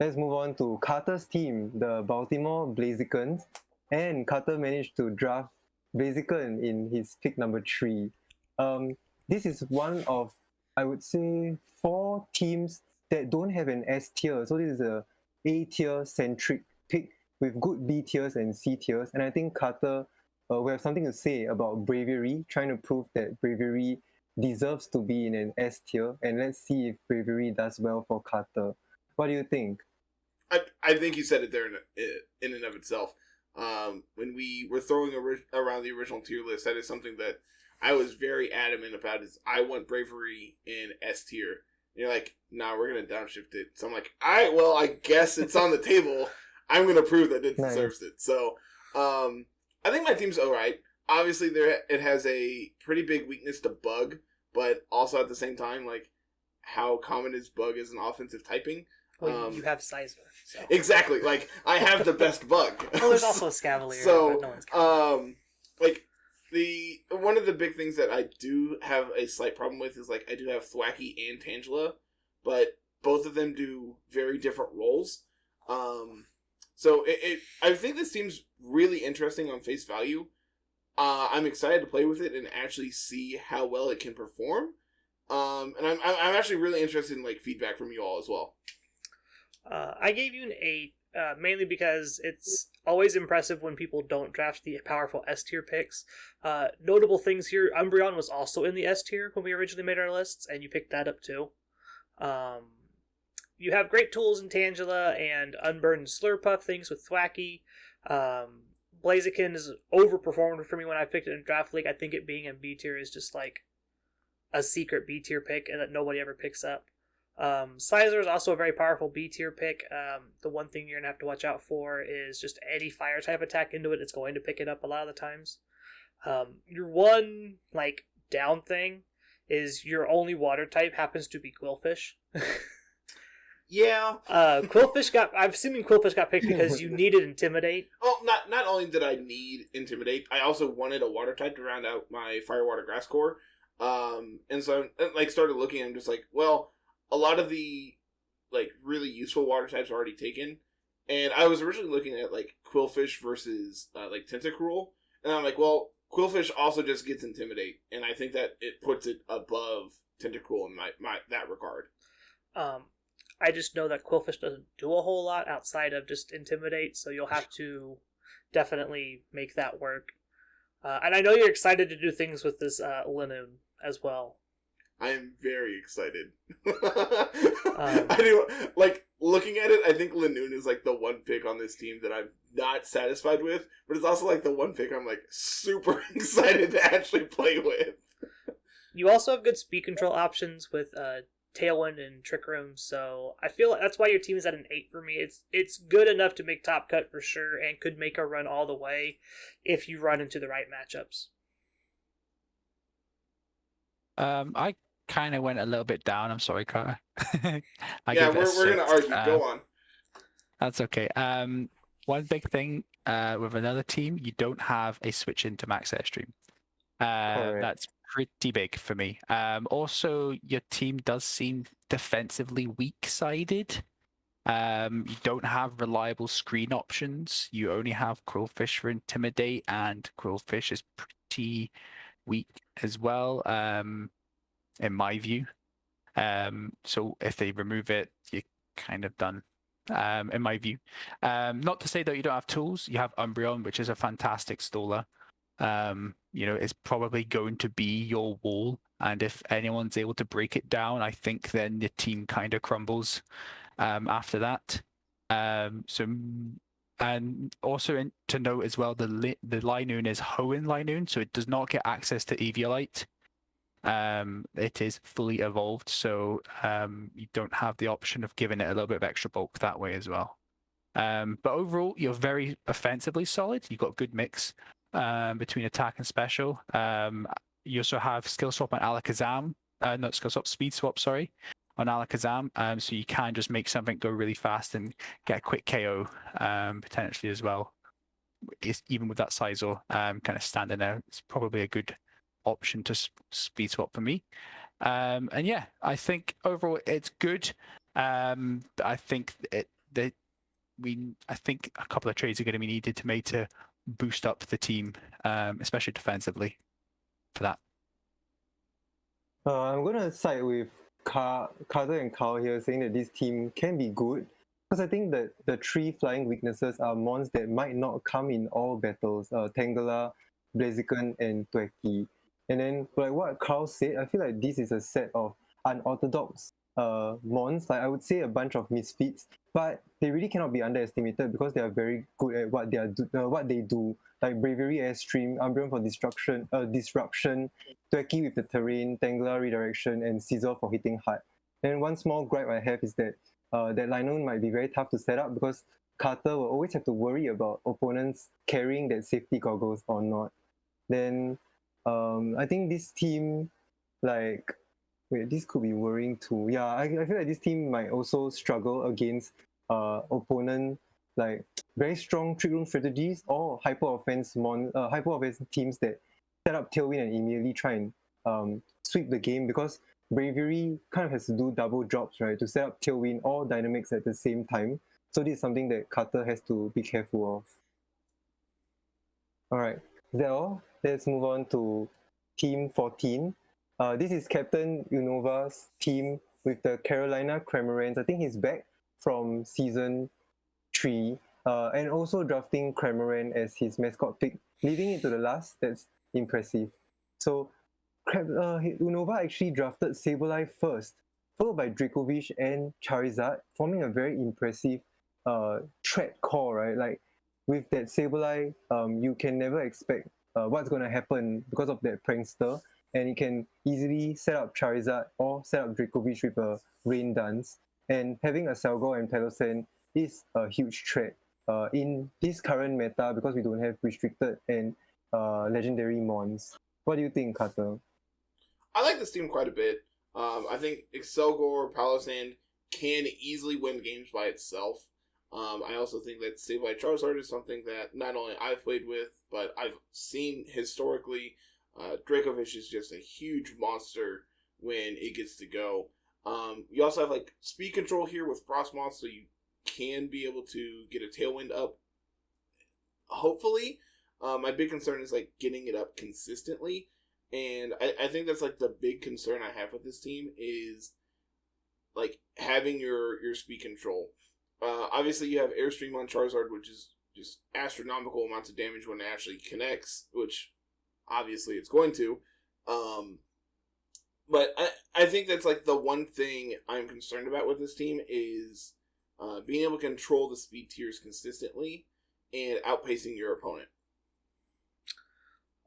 Let's move on to Carter's team, the Baltimore Blazicons. And Carter managed to draft Blaziken in his pick number 3. This is one of, I would say, 4 teams that don't have an S tier. So this is a A tier centric pick with good B tiers and C tiers. And I think Carter we have something to say about Bravery, trying to prove that Bravery deserves to be in an S tier, and let's see if Bravery does well for Carter. What do you think? I think you said it there in and of itself. When we were throwing around the original tier list, that is something that I was very adamant about. Is I want Bravery in S tier. And you're like, nah, we're gonna downshift it. So I'm like, all right, well, I guess it's on the table. I'm gonna prove that it deserves it. So, I think my team's alright. Obviously, it has a pretty big weakness to bug, but also at the same time, like, how common is bug as an offensive typing? Well, you have Sizer. So. Exactly. Like, I have the best bug. Well, there's also a Scavalier. So, but no one's counting. like, one of the big things that I do have a slight problem with is, like, I do have Thwacky and Tangela, but both of them do very different roles. So I think this seems really interesting on face value. I'm excited to play with it and actually see how well it can perform. And I'm actually really interested in like feedback from you all as well. I gave you an 8, mainly because it's always impressive when people don't draft the powerful S tier picks. Notable things here: Umbreon was also in the S tier when we originally made our lists, and you picked that up too. You have great tools in Tangela and Unburdened Slurpuff things with Thwacky. Blaziken is overperformed for me when I picked it in Draft League. I think it being in B tier is just like a secret B tier pick and that nobody ever picks up. Sizer is also a very powerful B tier pick. The one thing you're going to have to watch out for is just any fire type attack into it. It's going to pick it up a lot of the times. Your one like down thing is your only water type happens to be Quillfish. Yeah. Quillfish I'm assuming Quillfish got picked because you needed Intimidate. Well, not only did I need Intimidate, I also wanted a water type to round out my Fire, Water, Grass core. And so I like started looking and I'm just like, well, a lot of the like really useful water types are already taken. And I was originally looking at like Quillfish versus like Tentacruel. And I'm like, well, Quillfish also just gets Intimidate, and I think that it puts it above Tentacruel in my that regard. I just know that Quillfish doesn't do a whole lot outside of just Intimidate, so you'll have to definitely make that work. And I know you're excited to do things with this Linoon as well. I am very excited. I do, like, looking at it, I think Linoon is like the one pick on this team that I'm not satisfied with, but it's also like the one pick I'm like super excited to actually play with. You also have good speed control options with Tailwind and Trick Room, so I feel like that's why your team is at an 8 for me. It's good enough to make top cut for sure, and could make a run all the way if you run into the right matchups. I kind of went a little bit down. I'm sorry, Carter. Yeah, we're gonna argue. Go on. That's okay. One big thing with another team, you don't have a switch into max airstream. That's pretty big for me. Also, your team does seem defensively weak-sided. You don't have reliable screen options. You only have Quillfish for Intimidate, and Quillfish is pretty weak as well, in my view. So if they remove it, you're kind of done, in my view. Not to say that you don't have tools. You have Umbreon, which is a fantastic staller. It's probably going to be your wall, and if anyone's able to break it down, I think then the team kind of crumbles after that. And also to note as well, the Linoon is Hoenn Linoon, so it does not get access to Eviolite. It is fully evolved, so you don't have the option of giving it a little bit of extra bulk that way as well. But overall, you're very offensively solid. You've got a good mix between attack and special. You also have skill swap on Alakazam, not skill swap, speed swap, sorry, on Alakazam. So you can just make something go really fast and get a quick KO potentially as well. Even with that Sizor kind of standing there, it's probably a good option to speed swap for me. And yeah, I think overall it's good. I think I think a couple of trades are going to be needed to make to boost up the team, especially defensively, for that. I'm going to side with Carter and Carl here, saying that this team can be good, because I think that the 3 flying weaknesses are mons that might not come in all battles: Tangela, Blaziken, and Tweki. And then, like what Carl said, I feel like this is a set of unorthodox mons. Like, I would say a bunch of misfits, but they really cannot be underestimated because they are very good at what they do. Like Bravery Airstream, Umbreon for disruption, Tweki with the terrain, Tangela redirection, and Scizor for hitting hard. And one small gripe I have is that that Linoon might be very tough to set up because Carter will always have to worry about opponents carrying that safety goggles or not. Then I think this team, this could be worrying too. Yeah, I feel like this team might also struggle against opponent like very strong trick room strategies or hyper offense teams that set up Tailwind and immediately try and sweep the game, because Bravery kind of has to do double jobs, right, to set up Tailwind or Dynamics at the same time. So this is something that Carter has to be careful of. Alright, is that all? Let's move on to Team 14. This is Captain Unova's team with the Carolina Cramorants. I think he's back from Season 3, and also drafting Cramorant as his mascot pick, leaving it to the last. That's impressive. So Unova actually drafted Sableye first, followed by Dracovish and Charizard, forming a very impressive threat core, right? Like, with that Sableye, you can never expect what's going to happen because of that prankster, and you can easily set up Charizard or set up Dracovish with a Rain Dance. And having a Selgor and Palossand is a huge threat in this current meta because we don't have restricted and legendary mons. What do you think, Carter? I like this team quite a bit. I think Excelgor, Palossand can easily win games by itself. I also think that Sableye Charizard is something that not only I've played with, but I've seen historically. Dracovish is just a huge monster when it gets to go. You also have like speed control here with Frostmoth, so you can be able to get a Tailwind up, hopefully. My big concern is like getting it up consistently, and I think that's like the big concern I have with this team is like having your speed control. Obviously, you have Airstream on Charizard, which is just astronomical amounts of damage when it actually connects, which obviously it's going to. But I think that's like the one thing I'm concerned about with this team is being able to control the speed tiers consistently and outpacing your opponent.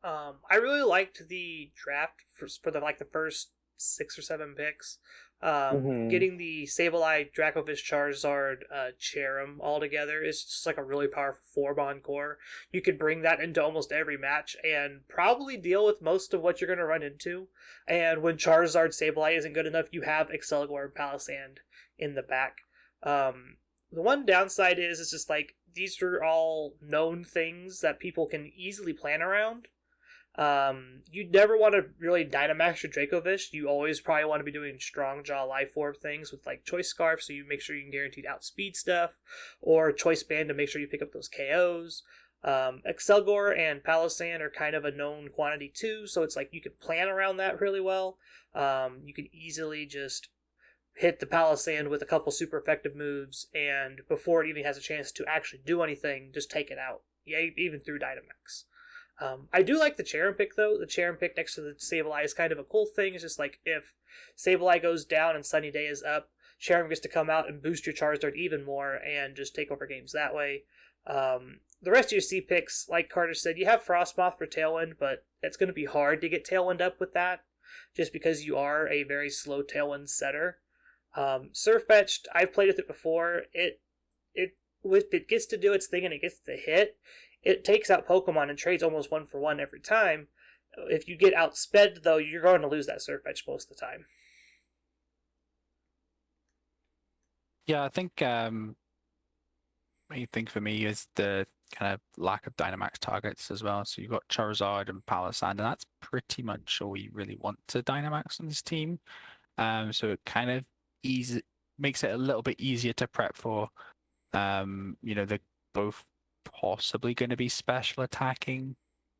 I really liked the draft for the first 6 or 7 picks. Getting the Sableye, Dracovish, Charizard, Cherim all together is just like a really powerful 4-bond core. You could bring that into almost every match and probably deal with most of what you're going to run into. And when Charizard, Sableye isn't good enough, you have Excelgor and Palisand in the back. The one downside is it's just like these are all known things that people can easily plan around. You never want to really Dynamax your Dracovish. You always probably want to be doing Strong Jaw Life Orb things with like Choice Scarf, so you make sure you can guaranteed outspeed stuff, or Choice Band to make sure you pick up those KOs. Excelgor and Palisand are kind of a known quantity too, so it's like you can plan around that really well. You can easily just hit the Palisand with a couple super effective moves, and before it even has a chance to actually do anything, just take it out. Yeah, even through Dynamax. I do like the Cherim pick, though. The Cherim pick next to the Sableye is kind of a cool thing. It's just like if Sableye goes down and Sunny Day is up, Cherim gets to come out and boost your Charizard even more and just take over games that way. The rest of your C picks, like Carter said, you have Frostmoth for Tailwind, but it's going to be hard to get Tailwind up with that, just because you are a very slow Tailwind setter. Surfetched, I've played with it before. It gets to do its thing and it gets to hit, it takes out Pokemon and trades almost 1-for-1 every time. If you get outsped, though, you're going to lose that Surfetch most of the time. Yeah, I think main thing for me is the kind of lack of Dynamax targets as well. So you've got Charizard and Palisand, and that's pretty much all you really want to Dynamax on this team. So it kind of makes it a little bit easier to prep for. They're both possibly going to be special attacking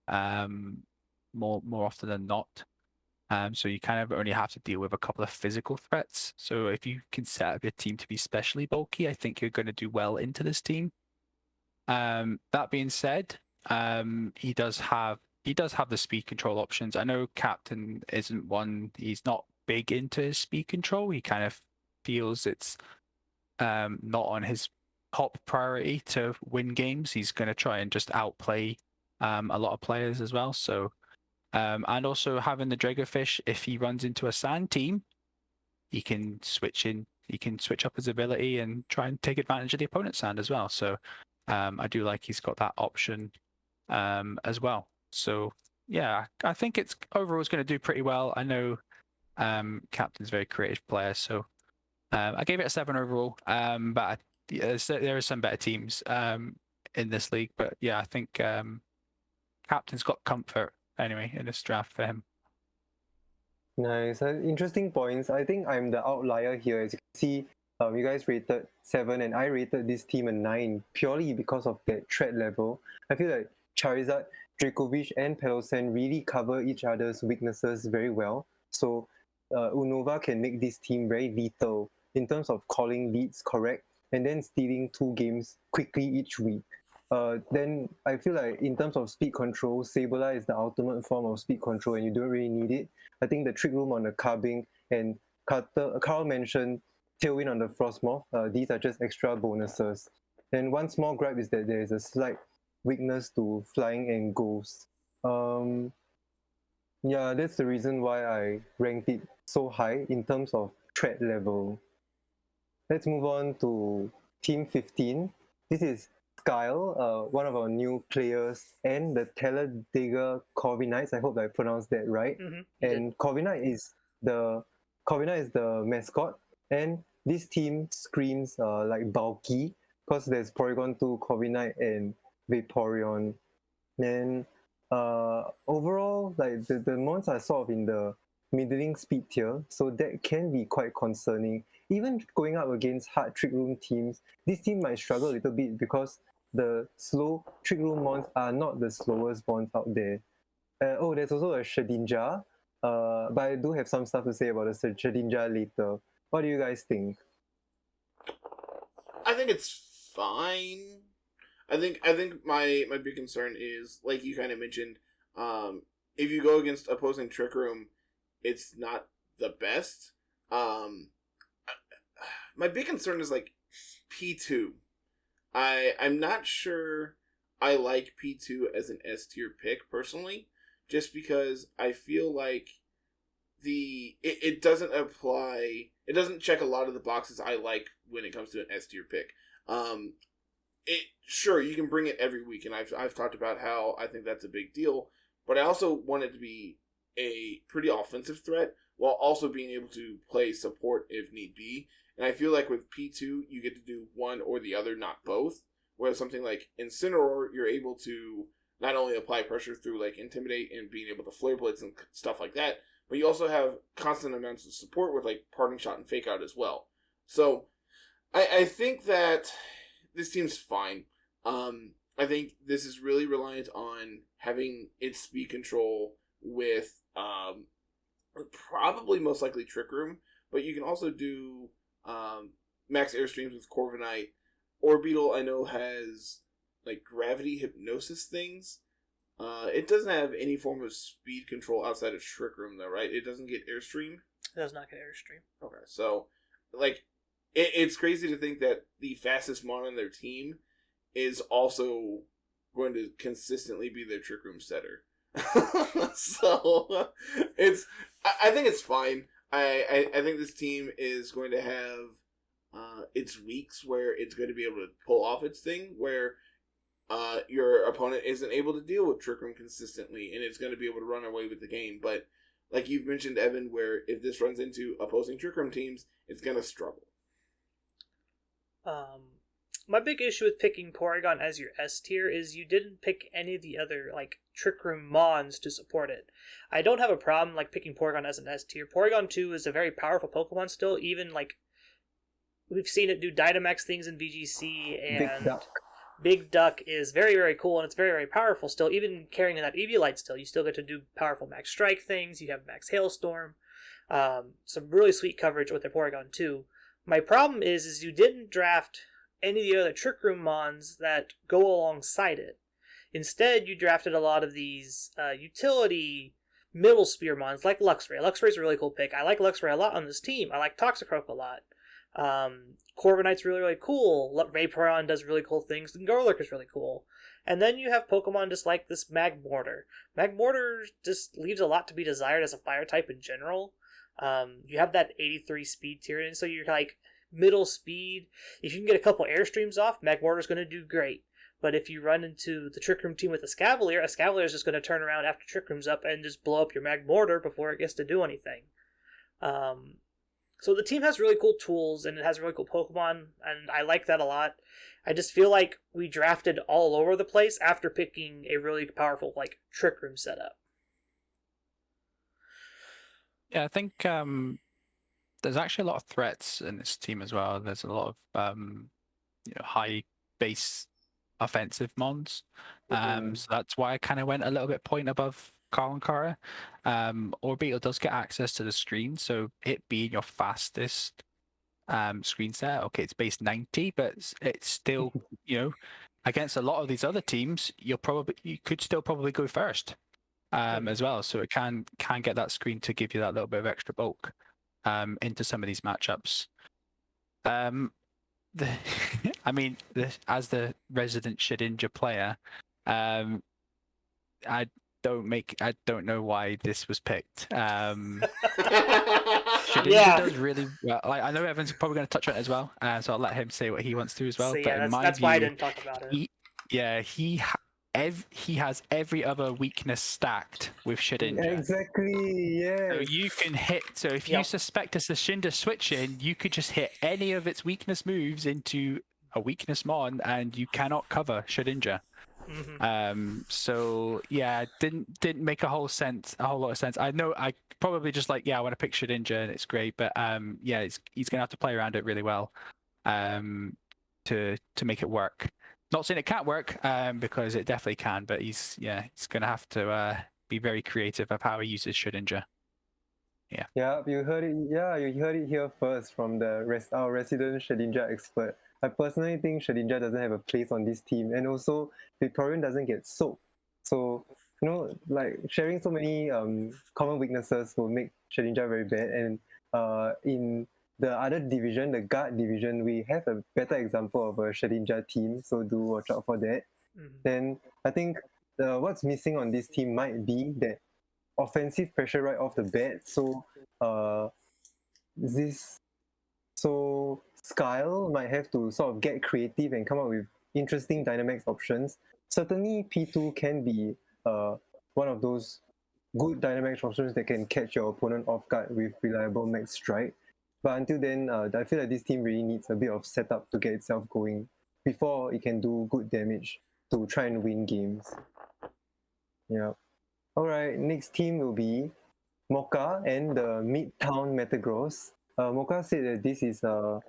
more often than not. So you kind of only have to deal with a couple of physical threats. So if you can set up your team to be specially bulky, I think you're going to do well into this team. That being said, he does have the speed control options. I know Captain isn't one. He's not big into his speed control. He kind of feels it's not on his top priority to win games. He's going to try and just outplay a lot of players as well. So, and also having the Dragofish, if he runs into a sand team, he can switch up his ability and try and take advantage of the opponent's sand as well. So, I do like he's got that option as well. So, yeah, I think it's overall going to do pretty well. I know Captain's a very creative player, so I gave it a 7 overall. But there are some better teams in this league, but yeah, I think Captain's got comfort anyway in this draft for him. Nice. Interesting points. I think I'm the outlier here. As you can see, you guys rated 7 and I rated this team a 9 purely because of that threat level. I feel like Charizard, Dracovish, and Palossand really cover each other's weaknesses very well. So Unova can make this team very lethal in terms of calling leads correct and then stealing 2 games quickly each week. Then I feel like in terms of speed control, Sableye is the ultimate form of speed control and you don't really need it. I think the Trick Room on the Carbink and Carl mentioned Tailwind on the Frostmoth. These are just extra bonuses. And one small gripe is that there is a slight weakness to Flying and Ghost. Yeah, that's the reason why I ranked it so high in terms of threat level. Let's move on to Team 15. This is Skyle, one of our new players, and the Talladega Corviknights. I hope I pronounced that right. And Corviknight is the mascot, and this team screams like bulky because there's Porygon 2, Corviknight, and Vaporeon. And overall, like the mons are sort of in the middling speed tier, so that can be quite concerning. Even going up against hard Trick Room teams, this team might struggle a little bit because the slow Trick Room Mons are not the slowest Mons out there. There's also a Shedinja, but I do have some stuff to say about the Shedinja later. What do you guys think? I think it's fine. I think my big concern is, like you kind of mentioned, if you go against opposing Trick Room, it's not the best. My big concern is like P2. I'm not sure I like P2 as an S tier pick personally, just because I feel like it doesn't apply. It doesn't check a lot of the boxes I like when it comes to an S tier pick. Sure, you can bring it every week, and I've talked about how I think that's a big deal, but I also want it to be a pretty offensive threat while also being able to play support if need be. And I feel like with P2, you get to do one or the other, not both. Whereas something like Incineroar, you're able to not only apply pressure through like Intimidate and being able to Flare Blitz and stuff like that, but you also have constant amounts of support with like Parting Shot and Fake Out as well. So I think that this team's fine. I think this is really reliant on having its speed control with probably most likely Trick Room, but you can also do max airstreams with Corviknight. Orbeetle, I know, has like gravity hypnosis things. It doesn't have any form of speed control outside of Trick Room, though, right? It doesn't get Airstream? It does not get Airstream. Okay, so, like, it's crazy to think that the fastest mon on their team is also going to consistently be their Trick Room setter. So, I think it's fine. I think this team is going to have its weeks where it's going to be able to pull off its thing, where your opponent isn't able to deal with Trick Room consistently, and it's going to be able to run away with the game. But like you've mentioned, Evan, where if this runs into opposing Trick Room teams, it's going to struggle. My big issue with picking Porygon as your S tier is you didn't pick any of the other like Trick Room Mons to support it. I don't have a problem like picking Porygon as an S tier. Porygon 2 is a very powerful Pokemon still, even like we've seen it do Dynamax things in VGC, and Big Duck is very, very cool, and it's very, very powerful still. Even carrying that Eviolite still, you still get to do powerful Max Strike things. You have Max Hailstorm. Some really sweet coverage with the Porygon 2. My problem is you didn't draft any of the other Trick Room Mons that go alongside it. Instead, you drafted a lot of these utility middle spear Mons like Luxray. Luxray's a really cool pick. I like Luxray a lot on this team. I like Toxicroak a lot. Corviknight's really, really cool. Vaporeon does really cool things. And Garlic is really cool. And then you have Pokemon just like this Magmortar. Magmortar just leaves a lot to be desired as a fire type in general. You have that 83 speed tier, and so you're like middle speed. If you can get a couple airstreams off, Magmortar's going to do great. But if you run into the Trick Room team with a Scavalier is just going to turn around after Trick Room's up and just blow up your Magmortar before it gets to do anything. So the team has really cool tools, and it has really cool Pokemon, and I like that a lot. I just feel like we drafted all over the place after picking a really powerful like Trick Room setup. Yeah, I think there's actually a lot of threats in this team as well. There's a lot of high base offensive mons. So that's why I kind of went a little bit point above Carl and Kara. Orbeetle does get access to the screen, so it being your fastest screen set, okay, it's base 90, but it's still, against a lot of these other teams, you could still probably go first as well. So it can get that screen to give you that little bit of extra bulk into some of these matchups. As the resident Shedinja player, I don't know why this was picked. Shedinja does really well. I know Evan's probably going to touch on it as well, so I'll let him say what he wants to as well. So, yeah, but in my that's view, why I didn't talk about it. He has every other weakness stacked with Shedinja. Exactly, yeah. So you can hit. So if you suspect a Shedinja switch in, you could just hit any of its weakness moves into a weakness mon, and you cannot cover Shedinja. Mm-hmm. So yeah, didn't make a whole lot of sense. I know I probably just I want to pick Shedinja and it's great, but he's gonna have to play around it really well to make it work. Not saying it can't work, because it definitely can, but he's going to have to be very creative of how he uses Schrodinger. Yeah, you heard it. Yeah, you heard it here first from our resident Schrodinger expert. I personally think Schrodinger doesn't have a place on this team, and also Victorian doesn't get soaked. So like sharing so many common weaknesses will make Schrodinger very bad. And in the other division, the guard division, we have a better example of a Schrodinger team. So do watch out for that. Then I think what's missing on this team might be that offensive pressure right off the bat. So Skyle might have to sort of get creative and come up with interesting Dynamax options. Certainly P2 can be one of those good Dynamax options that can catch your opponent off guard with reliable max strike. But until then, I feel like this team really needs a bit of setup to get itself going before it can do good damage to try and win games. Yeah. Alright, next team will be Mocha and the Midtown Metagross. Mocha said that this is a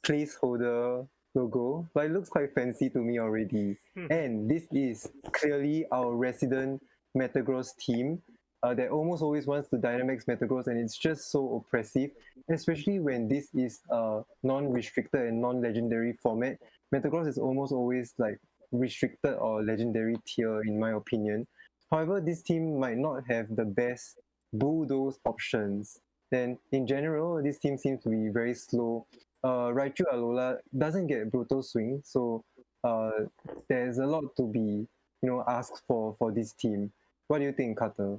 placeholder logo, but it looks quite fancy to me already. And this is clearly our resident Metagross team that almost always wants to Dynamax Metagross, and it's just so oppressive, especially when this is a non-restricted and non-legendary format. Metagross is almost always like restricted or legendary tier in my opinion. However, this team might not have the best bulldoze options. Then, in general, this team seems to be very slow. Raichu Alola doesn't get Brutal Swing, so there's a lot to be asked for this team. What do you think, Carter?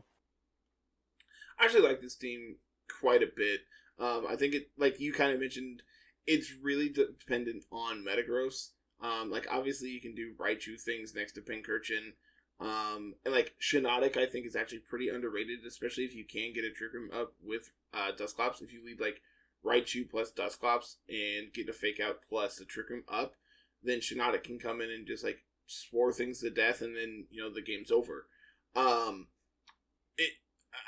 I actually like this team quite a bit. I think it, like you kind of mentioned, it's really dependent on Metagross. Like obviously you can do Raichu things next to Pincurchin. And like Shiinotic, I think is actually pretty underrated, especially if you can get a Trick Room up with Dusclops. If you lead like Raichu plus Dusclops and get a Fake Out plus the Trick Room up, then Shiinotic can come in and just like spore things to death, and then the game's over.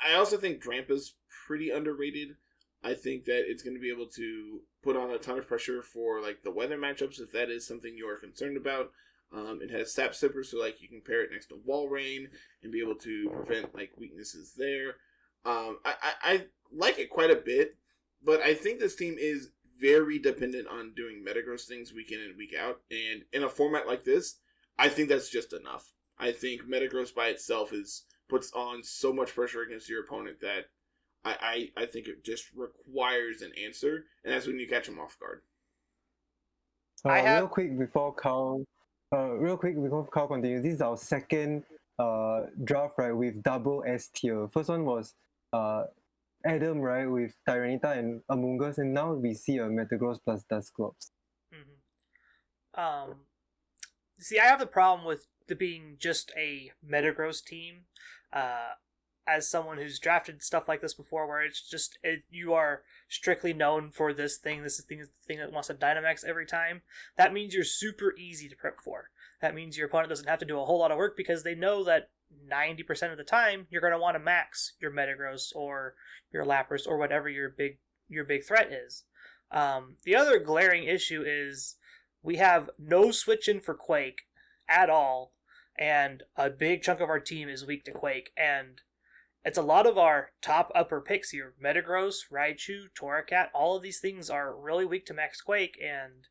I also think Drampa's pretty underrated. I think that it's going to be able to put on a ton of pressure for like the weather matchups if that is something you are concerned about. It has Sap Sipper, so like you can pair it next to Walrein and be able to prevent like weaknesses there. I like it quite a bit, but I think this team is very dependent on doing Metagross things week in and week out. And in a format like this, I think that's just enough. I think Metagross by itself puts on so much pressure against your opponent that I think it just requires an answer, and that's when you catch them off guard. Real quick before Carl continues, this is our second draft, right, with double S tier. First one was Adam, right, with Tyranitar and Amoonguss, and now we see a Metagross plus Dusclops. See, I have the problem with the being just a Metagross team. As someone who's drafted stuff like this before, where it's just you are strictly known for this thing. This is the thing that wants to Dynamax every time. That means you're super easy to prep for. That means your opponent doesn't have to do a whole lot of work because they know that 90% of the time you're going to want to max your Metagross or your Lapras or whatever your big threat is. The other glaring issue is we have no switch in for Quake at all, and a big chunk of our team is weak to Quake, and it's a lot of our top upper picks here. Metagross, Raichu, Torracat, all of these things are really weak to Max Quake, and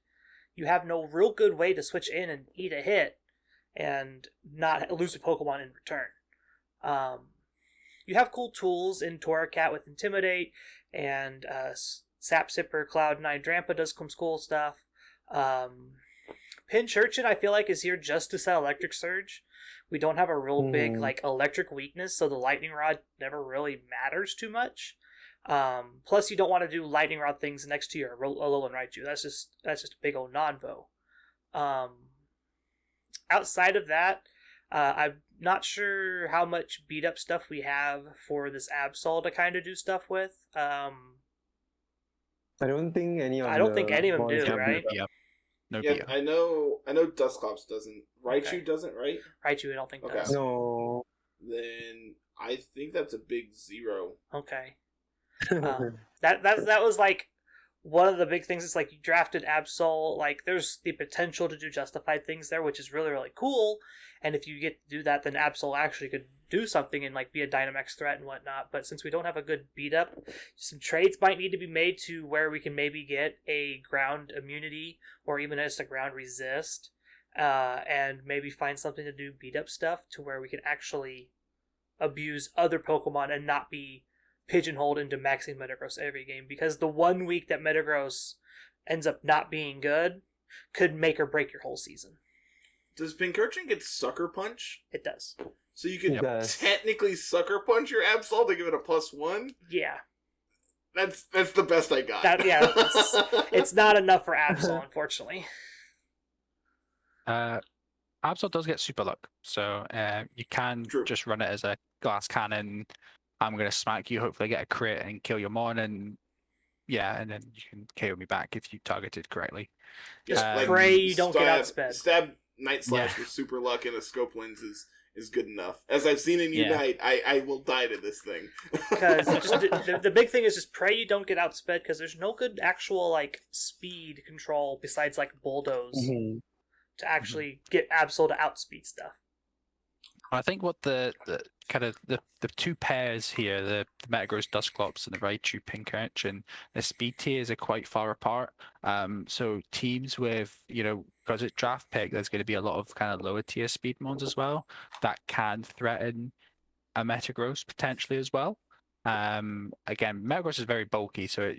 you have no real good way to switch in and eat a hit and not lose a Pokemon in return. You have cool tools in Torracat with Intimidate, and Sap Sipper, Cloud9, Drampa does some cool stuff. Pincurchin, I feel like, is here just to set Electric Surge. We don't have a real big like electric weakness, so the Lightning Rod never really matters too much. Plus, you don't want to do Lightning Rod things next to your Alolan Raichu. That's just a big old non-vo. Outside of that, I'm not sure how much beat up stuff we have for this Absol to kind of do stuff with. I don't think any of them do, right? No, yeah, I know Dusclops doesn't. Raichu doesn't, right? Raichu, I don't think does. No. Then I think that's a big 0. Okay. That was like one of the big things is like you drafted Absol, like there's the potential to do justified things there, which is really, really cool. And if you get to do that, then Absol actually could do something and like be a Dynamax threat and whatnot. But since we don't have a good beat up, some trades might need to be made to where we can maybe get a ground immunity or even just a ground resist, and maybe find something to do beat up stuff to where we can actually abuse other Pokemon and not be pigeonholed into maxing Metagross every game, because the 1 week that Metagross ends up not being good could make or break your whole season. Does Pincurchin get Sucker Punch? It does. So you can It does. technically Sucker Punch your Absol to give it a +1? Yeah. That's the best I got. It's not enough for Absol, unfortunately. Absol does get Super Luck, so you can True. just run it as a glass cannon. I'm going to smack you, hopefully get a crit and kill your Mon, and and then you can KO me back if you targeted correctly. Just pray you don't get outsped. Stab Night Slash Yeah. with Super Luck and a Scope Lens is good enough. As I've seen in Unite, I will die to this thing. Because the big thing is just pray you don't get outsped, because there's no good actual like speed control besides like Bulldoze to actually get Absol to outspeed stuff. I think what the kind of the two pairs here, the Metagross Dusclops and the Raichu Pincurchin, the speed tiers are quite far apart. So teams with, because it's draft pick, there's going to be a lot of kind of lower tier speed mons as well that can threaten a Metagross potentially as well. Again, Metagross is very bulky, so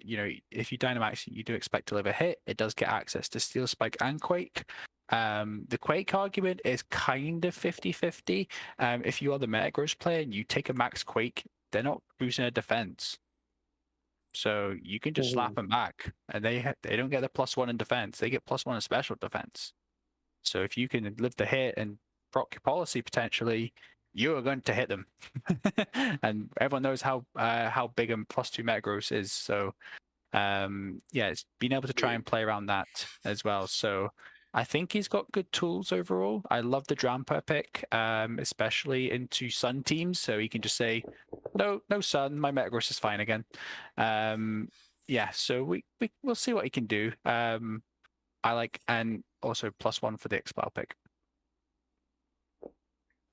if you Dynamax, you do expect to live a hit. It does get access to Steel Spike and Quake. The Quake argument is kind of 50-50. If you are the Metagross player and you take a max Quake, they're not boosting a defense. So you can just slap them back, and they don't get the +1 in defense. They get +1 in special defense. So if you can live the hit and proc your policy potentially, you are going to hit them. And everyone knows how big a +2 Metagross is. So it's being able to try and play around that as well. So I think he's got good tools overall. I love the Drampa pick, especially into Sun teams, so he can just say, no Sun, my Metagross is fine again. So we'll see what he can do. And also +1 for the Expel pick.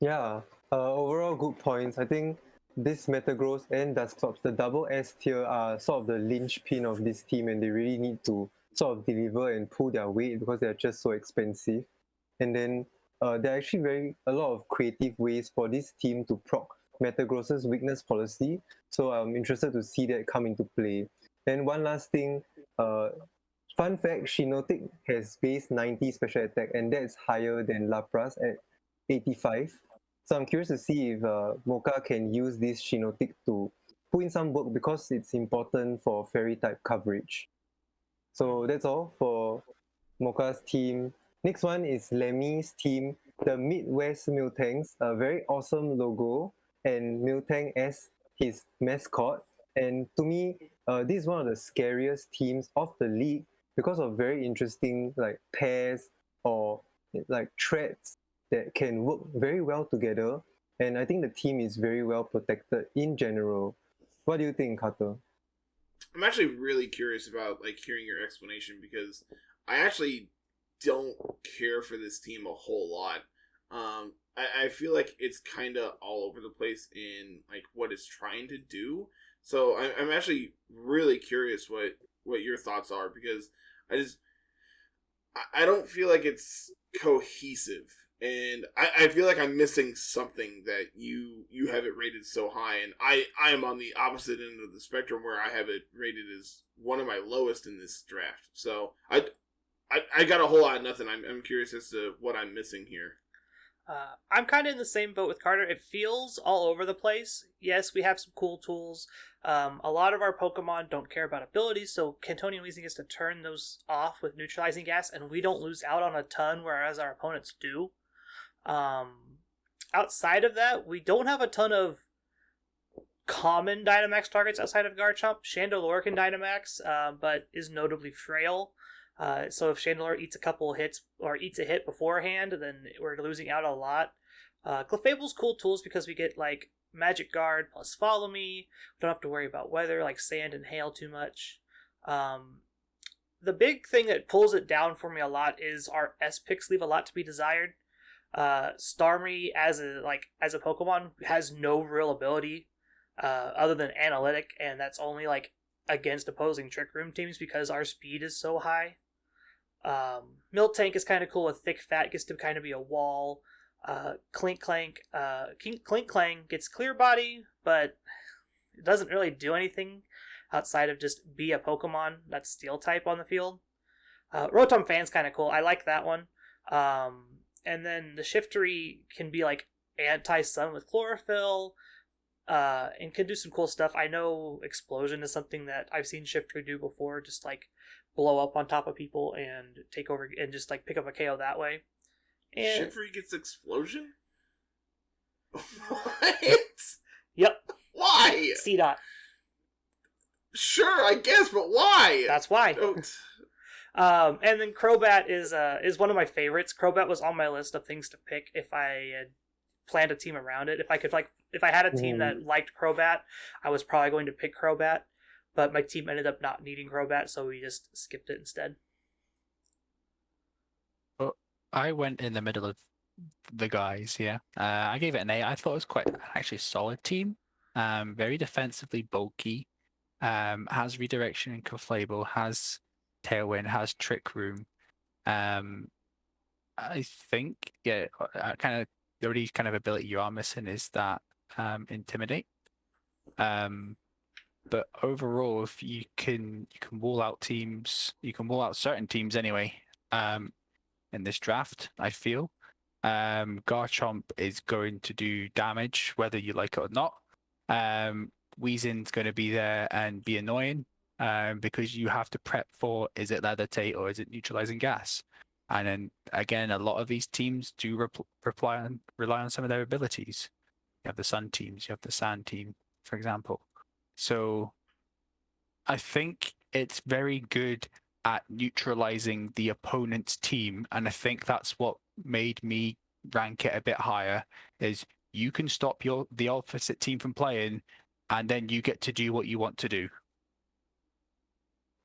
Yeah, overall good points. I think this Metagross and Dusclops, the double S tier, are sort of the linchpin of this team, and they really need to sort of deliver and pull their weight because they're just so expensive. And then there are actually a lot of creative ways for this team to proc Metagross's weakness policy. So I'm interested to see that come into play. And one last thing, fun fact, Shiinotic has base 90 special attack, and that's higher than Lapras at 85. So I'm curious to see if Mocha can use this Shiinotic to put in some work, because it's important for fairy type coverage. So that's all for Mocha's team. Next one is Lemmy's team, the Midwest Miltangs, a very awesome logo, and Miltang as his mascot. And to me, this is one of the scariest teams of the league because of very interesting like pairs or like threads that can work very well together. And I think the team is very well protected in general. What do you think, Carter? I'm actually really curious about hearing your explanation, because I actually don't care for this team a whole lot. I feel like it's kind of all over the place in what it's trying to do. So I'm actually really curious what your thoughts are, because I don't feel like it's cohesive. And I feel like I'm missing something that you have it rated so high, and I am on the opposite end of the spectrum where I have it rated as one of my lowest in this draft. So I got a whole lot of nothing. I'm curious as to what I'm missing here. I'm kind of in the same boat with Carter. It feels all over the place. Yes, we have some cool tools. A lot of our Pokemon don't care about abilities, so Cantonian Weezing gets to turn those off with neutralizing gas, and we don't lose out on a ton, whereas our opponents do. Outside of that, we don't have a ton of common Dynamax targets outside of Garchomp. Chandelure can Dynamax, but is notably frail. So if Chandelure eats a couple hits or eats a hit beforehand, then we're losing out a lot. Clefable's cool tools because we get Magic Guard plus Follow Me. We don't have to worry about weather like sand and hail too much. the big thing that pulls it down for me a lot is our S picks leave a lot to be desired. Starmie as a Pokemon has no real ability other than analytic, and that's only like against opposing Trick Room teams because our speed is so high. Miltank is kind of cool with thick fat, gets to kind of be a wall. Clink Clank gets clear body, but it doesn't really do anything outside of just be a Pokemon that's Steel type on the field. Rotom Fan's kind of cool. I like that one. And then the Shiftry can be like anti-sun with Chlorophyll, and can do some cool stuff. I know Explosion is something that I've seen Shiftry do before, just like blow up on top of people and take over and just like pick up a KO that way. And Shiftry gets Explosion? What? Yep. Why? C-Dot. Sure, I guess, but why? That's why. Don't. And then Crobat is one of my favorites. Crobat was on my list of things to pick if I had planned a team around it. If I had a team that liked Crobat, I was probably going to pick Crobat, but my team ended up not needing Crobat, so we just skipped it instead. Well, I went in the middle of the guys, yeah. I gave it an A. I thought it was quite actually a solid team. Very defensively bulky. Has redirection and Clefable, has Tailwind, has Trick Room. I think, yeah, kind of the only kind of ability you are missing is that Intimidate. But overall, if you can wall out teams, you can wall out certain teams anyway. In this draft, I feel Garchomp is going to do damage whether you like it or not. Weezing's going to be there and be annoying because you have to prep for, is it Levitate or is it neutralizing gas? And then again, a lot of these teams do rely on some of their abilities. You have the Sun teams, you have the Sand team, for example. So I think it's very good at neutralizing the opponent's team, and I think that's what made me rank it a bit higher, is you can stop the opposite team from playing, and then you get to do what you want to do.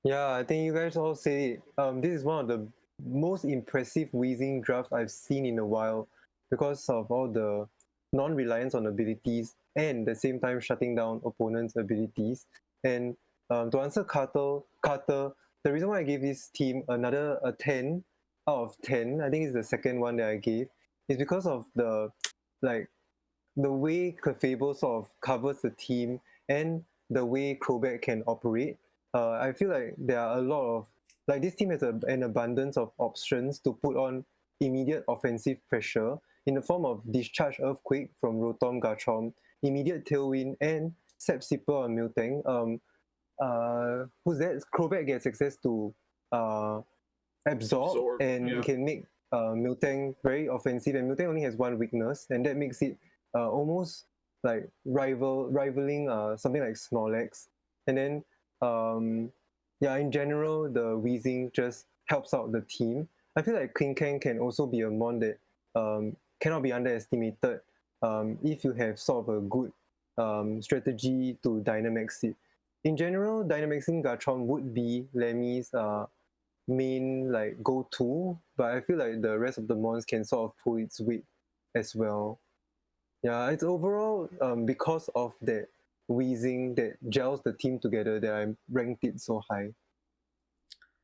Yeah, I think you guys all say it. This is one of the most impressive Weezing drafts I've seen in a while because of all the non-reliance on abilities and at the same time shutting down opponents' abilities. And to answer Carter, the reason why I gave this team a 10 out of 10, I think it's the second one that I gave, is because of the way Clefable sort of covers the team and the way Crobat can operate. I feel like there are a lot of, like, this team has an abundance of options to put on immediate offensive pressure in the form of Discharge Earthquake from Rotom Garchomp, immediate Tailwind, and Sepsipper on Miltank. Who's that? Crobat gets access to Absorb, and yeah. can make Miltank very offensive, and Miltank only has one weakness, and that makes it almost like rivaling something like Snorlax. And then yeah, in general, the Weezing just helps out the team. I feel like King can also be a mon that cannot be underestimated if you have sort of a good strategy to Dynamax it. In general, Dynamaxing Garchomp would be Lemmy's main like go-to, but I feel like the rest of the mons can sort of pull its weight as well. Yeah, it's overall because of that Weezing that gels the team together that I ranked it so high.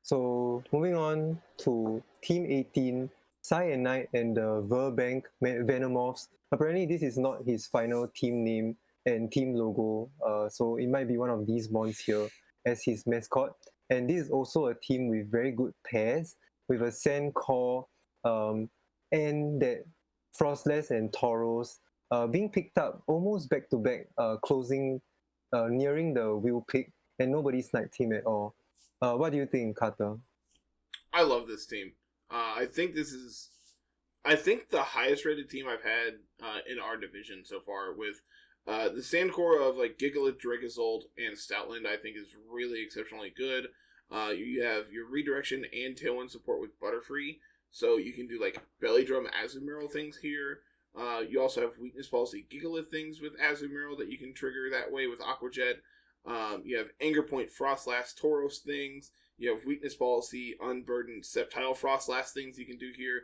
So moving on to Team 18, Cyanide and the Verbank Venomoths. Apparently this is not his final team name and team logo, so it might be one of these mons here as his mascot. And this is also a team with very good pairs, with a Sand Core and that Frostless and Tauros being picked up almost back to back, nearing the wheel pick, and nobody sniped him at all. What do you think, Carter? I love this team. I think the highest rated team I've had in our division so far, with the Sand Core of like Gigalith, Dracozolt, and Stoutland, I think is really exceptionally good. You have your redirection and Tailwind support with Butterfree, so you can do like Belly Drum Azumarill things here. You also have Weakness Policy Gigalith things with Azumarill that you can trigger that way with Aqua Jet. You have Anger Point Frostlass Tauros things. You have Weakness Policy, Unburdened Sceptile Frostlass things you can do here.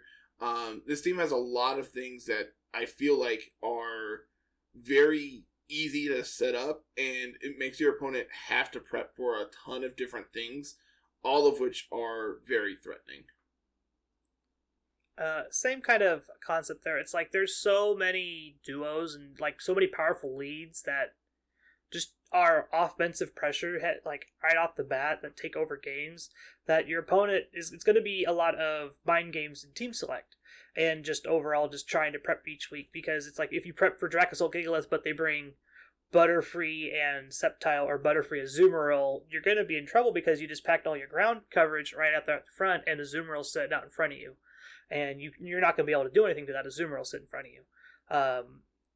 This team has a lot of things that I feel like are very easy to set up, and it makes your opponent have to prep for a ton of different things, all of which are very threatening. Same kind of concept there. It's like there's so many duos and like so many powerful leads that just are offensive pressure like right off the bat that take over games, that your opponent it's going to be a lot of mind games and team select and just overall just trying to prep each week, because it's like if you prep for Dracozolt Gigalith but they bring Butterfree and Sceptile or Butterfree Azumarill, you're going to be in trouble because you just packed all your ground coverage right out there at the front and Azumarill's sitting out in front of you. And you're not going to be able to do anything to that Azumarill sitting in front of you.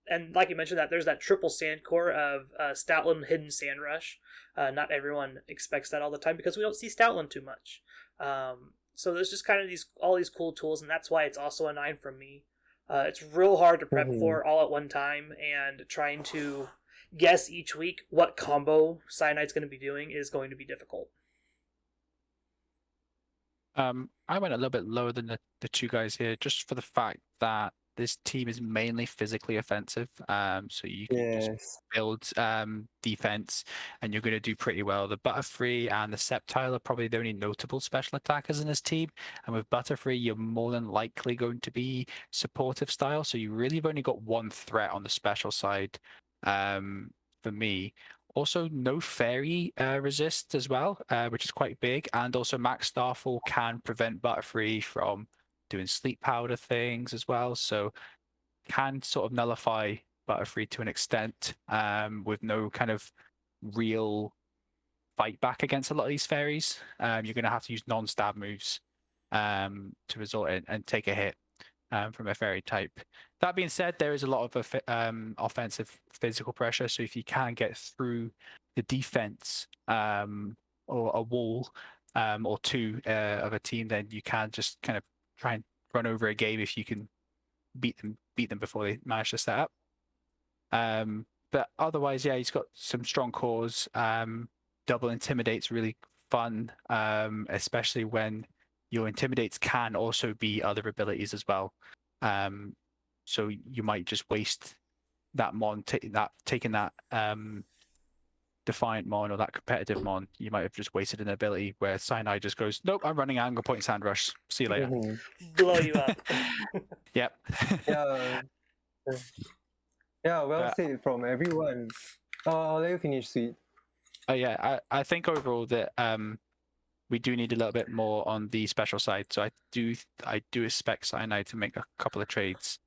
And like you mentioned, that there's that triple sand core of Stoutland, Hidden Sand Rush. Not everyone expects that all the time because we don't see Stoutland too much. So there's just kind of all these cool tools, and that's why it's also a 9 from me. It's real hard to prep for all at one time, and trying to guess each week what combo Cyanide's going to be doing is going to be difficult. I went a little bit lower than the two guys here, just for the fact that this team is mainly physically offensive. So you can just build defense, and you're going to do pretty well. The Butterfree and the Sceptile are probably the only notable special attackers in this team. And with Butterfree, you're more than likely going to be supportive style. So you really have only got one threat on the special side for me. Also, no fairy resist as well, which is quite big. And also Max Starfall can prevent Butterfree from doing sleep powder things as well. So can sort of nullify Butterfree to an extent with no kind of real fight back against a lot of these fairies. You're going to have to use non-stab moves to result in and take a hit from a fairy type. That being said, there is a lot of offensive physical pressure. So if you can get through the defense or a wall or two of a team, then you can just kind of try and run over a game if you can beat them before they manage to set up. But otherwise, yeah, he's got some strong cores. Double Intimidate's really fun, especially when your Intimidates can also be other abilities as well. So you might just waste that mon, taking that Defiant mon or that competitive mon. You might have just wasted an ability where Cyanide just goes, nope, I'm running Anger Point Sand Rush. See you later. Blow you up. Yep. Yeah, well said from everyone. I'll let you finish, Sweet. Yeah, I think overall that we do need a little bit more on the special side. So I do expect Cyanide to make a couple of trades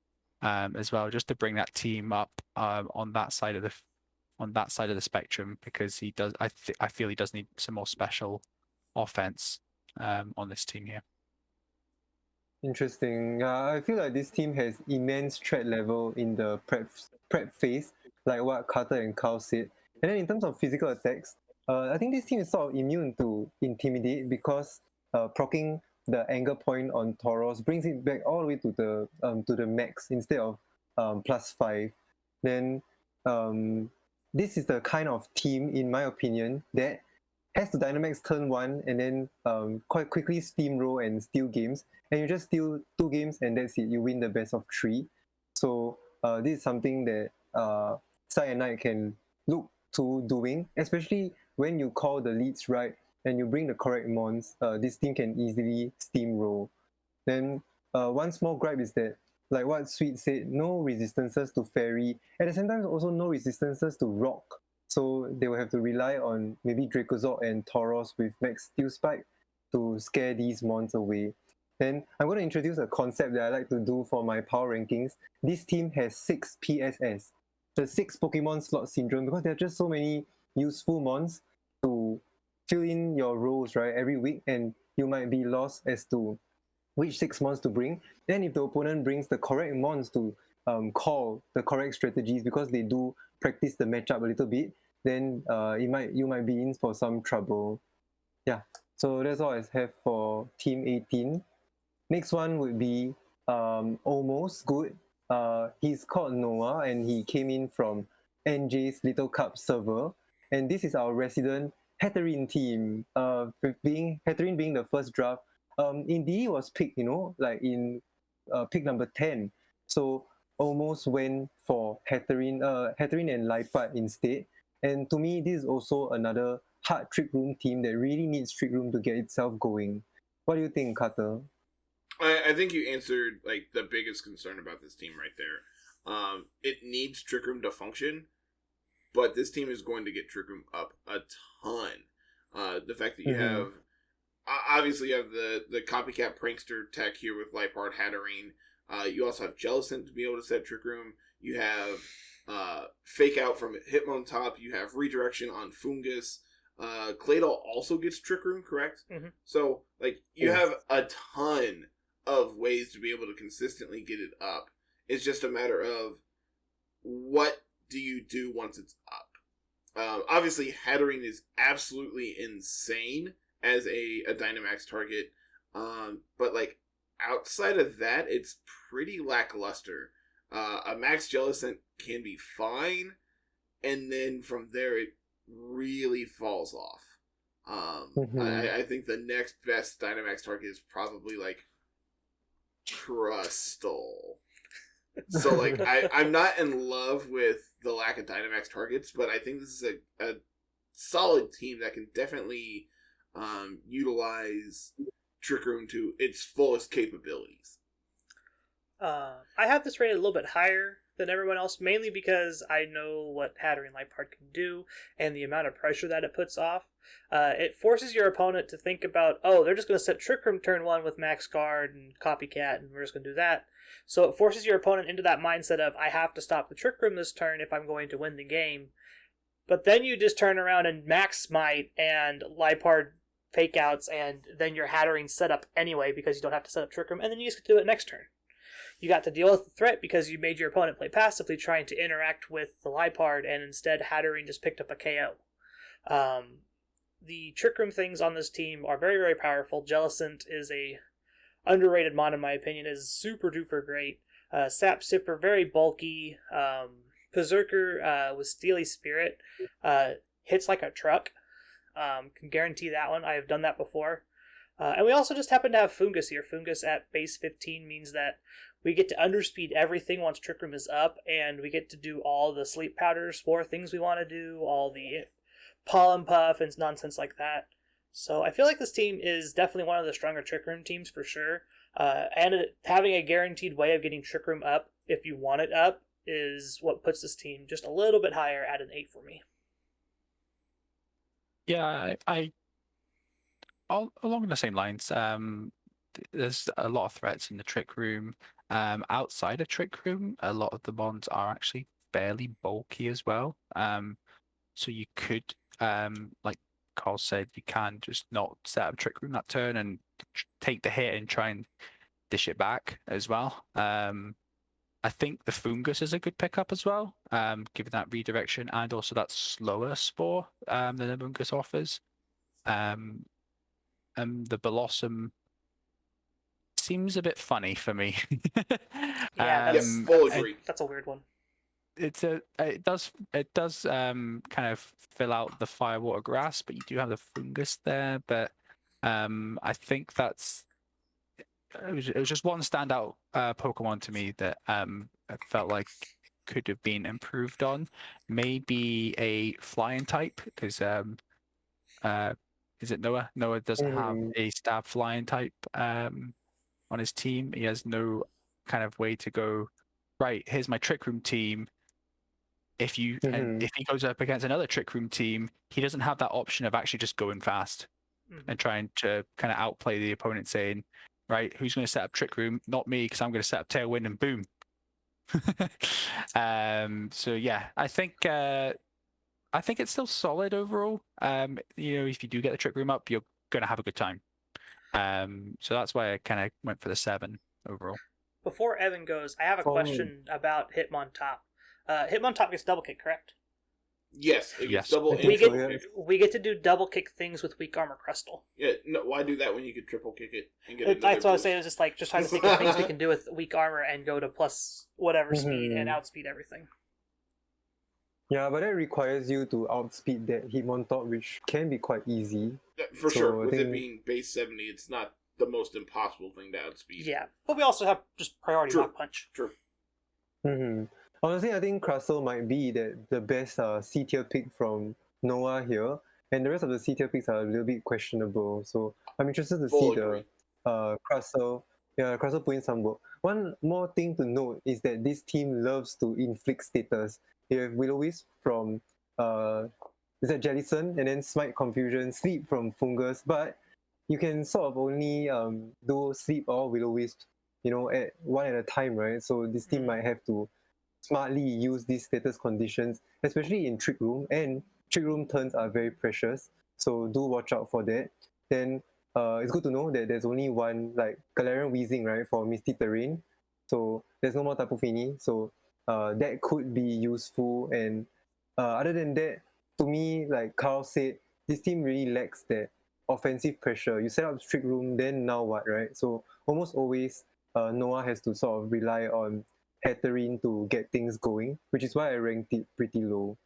as well, just to bring that team up on that side of the spectrum, because he does. I feel he does need some more special offense on this team here. Interesting. I feel like this team has immense threat level in the prep phase, like what Carter and Carl said. And then in terms of physical attacks, I think this team is sort of immune to Intimidate, because proccing the anger point on Tauros brings it back all the way to the max instead of +5. Then this is the kind of team, in my opinion, that has the Dynamax turn 1 and then quite quickly steamroll and steal games, and you just steal 2 games and that's it, you win the best of 3. So this is something that Cyanide can look to doing, especially when you call the leads right and you bring the correct mons. This team can easily steamroll. Then one small gripe is that, like what Sweet said, no resistances to fairy, at the same time also no resistances to rock. So they will have to rely on maybe Dracozolt and Tauros with Max Steel Spike to scare these mons away. Then I'm going to introduce a concept that I like to do for my power rankings. This team has 6 PSS, the 6 Pokemon slot syndrome, because there are just so many useful mons to fill in your roles, right, every week, and you might be lost as to which 6 mons to bring. Then if the opponent brings the correct mons to call the correct strategies, because they do practice the matchup a little bit, then you might be in for some trouble. Yeah, so that's all I have for Team 18. Next one would be almost good. He's called Noah, and he came in from NJ's Little Cup server. and this is our resident Hatterene team. Hatterene being the first draft. Indeed was picked, like in pick number 10. So almost went for Hatterene and Leipart instead. And to me, this is also another hard Trick Room team that really needs Trick Room to get itself going. What do you think, Carter? I think you answered like the biggest concern about this team right there. It needs Trick Room to function, but this team is going to get Trick Room up a ton. The fact that you have, obviously you have the copycat prankster tech here with Leipart, Hatterene. You also have Jellicent to be able to set Trick Room. You have Fake Out from Hitmontop. You have Redirection on Fungus. Claydol also gets Trick Room, correct? Mm-hmm. So, like, you have a ton of ways to be able to consistently get it up. It's just a matter of what do you do once it's up. Obviously, Hatterene is absolutely insane as a Dynamax target. But, like, outside of that, it's pretty lackluster. A Max Jellicent can be fine, and then from there it really falls off. I think the next best Dynamax target is probably like Trustle. So like I'm not in love with the lack of Dynamax targets, but I think this is a solid team that can definitely utilize Trick Room to its fullest capabilities. I have this rated a little bit higher than everyone else, mainly because I know what Hatterene Leipart can do and the amount of pressure that it puts off. It forces your opponent to think about, oh, they're just going to set Trick Room turn 1 with Max Guard and Copycat, and we're just going to do that. So it forces your opponent into that mindset of, I have to stop the Trick Room this turn if I'm going to win the game. But then you just turn around and Max Smite and Leipart Fake Outs, and then your Hatterene set up anyway because you don't have to set up Trick Room, and then you just do it next turn. You got to deal with the threat because you made your opponent play passively trying to interact with the Leipart, and instead Hatterene just picked up a KO. The Trick Room things on this team are very, very powerful. Jellicent is a underrated mon in my opinion, is super duper great. Sap Sipper, very bulky. Berserker with Steely Spirit hits like a truck. Can guarantee that one. I have done that before. And we also just happen to have Fungus here. Fungus at base 15 means that we get to underspeed everything once Trick Room is up, and we get to do all the sleep powder spore things we want to do, all the pollen puff and nonsense like that. So I feel like this team is definitely one of the stronger Trick Room teams for sure. And having a guaranteed way of getting Trick Room up, if you want it up, is what puts this team just a little bit higher at an 8 for me. Yeah, I along the same lines. There's a lot of threats in the Trick Room. Outside of Trick Room, a lot of the mons are actually fairly bulky as well. So you could, like Carl said, you can just not set up Trick Room that turn and take the hit and try and dish it back as well. I think the Fungus is a good pickup as well, given that redirection and also that slower spore than the Fungus offers. The Blossom seems a bit funny for me. Yeah, Yes, full agree. That's a weird one. It does kind of fill out the Firewater Grass, but you do have the Fungus there. But I think it was just one standout Pokemon to me that I felt like could have been improved on. Maybe a flying type, because is it Noah? Noah doesn't have a stab flying type on his team. He has no kind of way to go, right, here's my Trick Room team. If and if he goes up against another Trick Room team, he doesn't have that option of actually just going fast and trying to kind of outplay the opponent, saying, right, who's going to set up Trick Room? Not me, because I'm going to set up Tailwind and boom. So yeah, I think it's still solid overall. If you do get the Trick Room up, you're going to have a good time. So that's why I kind of went for the 7 overall. Before Evan goes, I have a question about Hitmontop. Hitmontop gets double kick, correct? Yes, it gets double and we triple kick. We get to do double kick things with Weak Armor Crystal. Yeah, no, why do that when you could triple kick it and get it? That's what I was saying. It was just trying to think of things we can do with Weak Armor and go to plus whatever speed and outspeed everything. Yeah, but that requires you to outspeed that Hitmontop, which can be quite easy. For So sure, I with it think- being base 70, it's not the most impossible thing to outspeed. Yeah, but we also have just priority True. knock punch. True. Honestly, I think Crustle might be the best C tier pick from Noah here, and the rest of the C tier picks are a little bit questionable. So I'm interested to Full see agree. the Crustle. Yeah, Crustle put in some work. One more thing to note is that this team loves to inflict status. You have Will-O-Wisp from is that Jellison, and then Smite Confusion, Sleep from Fungus, but you can sort of only do Sleep or Will-O-Wisp, at one at a time, right? So this team might have to smartly use these status conditions, especially in Trick Room, and Trick Room turns are very precious, so do watch out for that. Then it's good to know that there's only one, like, Galarian Weezing, right, for Misty Terrain, so there's no more Tapu Fini, so that could be useful. And other than that, to me, like Carl said, this team really lacks that offensive pressure. You set up Trick Room, then now what, right? So almost always Noah has to sort of rely on Hatterene to get things going, which is why I ranked it pretty low.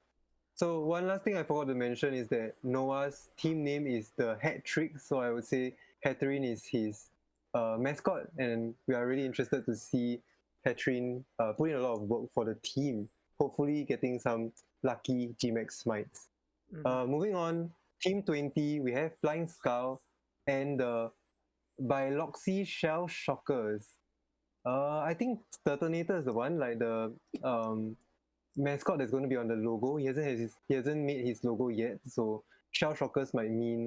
So one last thing I forgot to mention is that Noah's team name is the Hat Trick, so I would say Hatterene is his mascot, and we are really interested to see Hatterene put in a lot of work for the team, hopefully getting some lucky GMAX smites. Moving on, Team 20, we have Flying Skull and the Biloxi Shell Shockers. I think Turtonator is the one, like the mascot that's going to be on the logo. He hasn't made his logo yet, so Shell Shockers might mean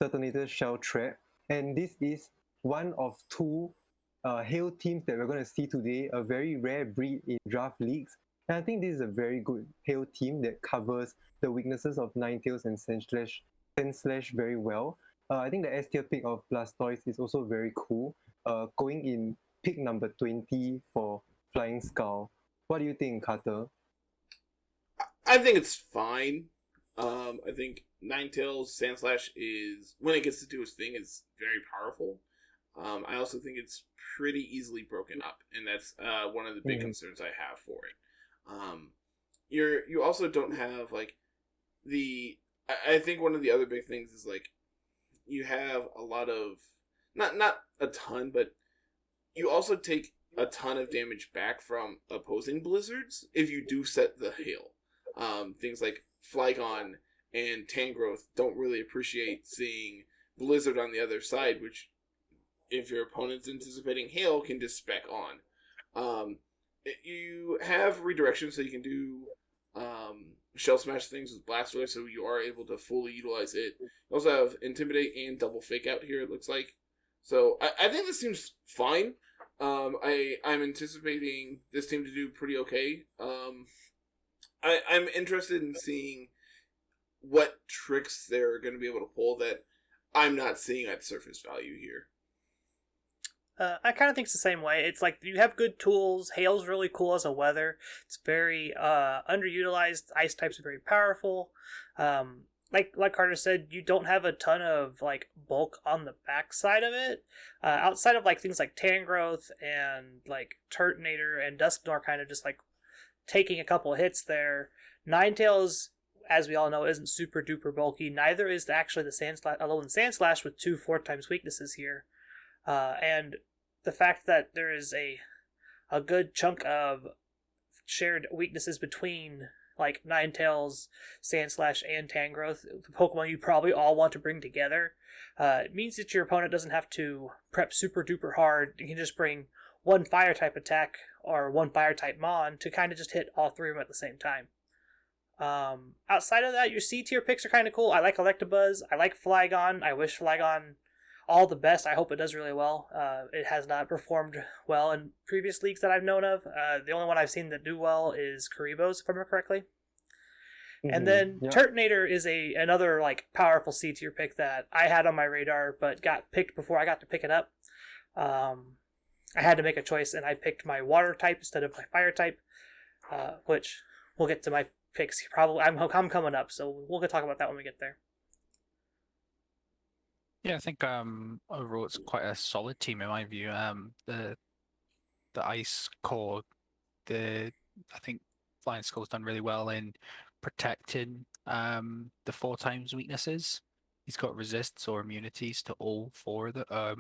Turtonator's Shell Trap. And this is one of two Hail teams that we're going to see today, a very rare breed in draft leagues. And I think this is a very good Hail team that covers the weaknesses of Ninetales and Sandslash very well. I think the S tier pick of Blastoise is also very cool, going in pick number 20 for Flying Skull. What do you think, Carter? I think it's fine. I think Ninetales Sandslash is, when it gets to do its thing, is very powerful. I also think it's pretty easily broken up, and that's one of the big concerns I have for it. You also don't have like I think one of the other big things is like you have a lot of not a ton, but you also take a ton of damage back from opposing blizzards if you do set the hail. Things like Flygon and Tangrowth don't really appreciate seeing blizzard on the other side, which if your opponent's anticipating hail can just spec on. You have redirection, so you can do shell smash things with Blastoise, so you are able to fully utilize it. You also have Intimidate and Double Fake Out here, it looks like. So I think this seems fine. I'm anticipating this team to do pretty okay. I'm interested in seeing what tricks they're going to be able to pull that I'm not seeing at surface value here. I kind of think it's the same way. It's like you have good tools. Hail's really cool as a weather. It's very underutilized. Ice types are very powerful. Like Carter said, you don't have a ton of like bulk on the backside of it. Outside of like things like Tangrowth and like Turtonator and Dusknoir kind of just like taking a couple of hits there. Ninetales, as we all know, isn't super duper bulky. Neither is actually the Sandslash with 2 4x weaknesses here. And the fact that there is a good chunk of shared weaknesses between like Ninetales, Sandslash, and Tangrowth, the Pokemon you probably all want to bring together, it means that your opponent doesn't have to prep super duper hard. You can just bring one fire type attack or one fire type Mon to kind of just hit all three of them at the same time. Outside of that, your C tier picks are kind of cool. I like Electabuzz. I like Flygon. I wish Flygon all the best. I hope it does really well. It has not performed well in previous leagues that I've known of. The only one I've seen that do well is Karibo's, if I remember correctly. And then Turtonator is another like powerful C tier pick that I had on my radar, but got picked before I got to pick it up. I had to make a choice, and I picked my water type instead of my fire type, which we'll get to my picks. Probably I'm coming up, so we'll talk about that when we get there. Yeah, I think overall it's quite a solid team in my view. The ice core, I think Flying Skull's done really well in protecting the 4x weaknesses. He's got resists or immunities to all 4 of the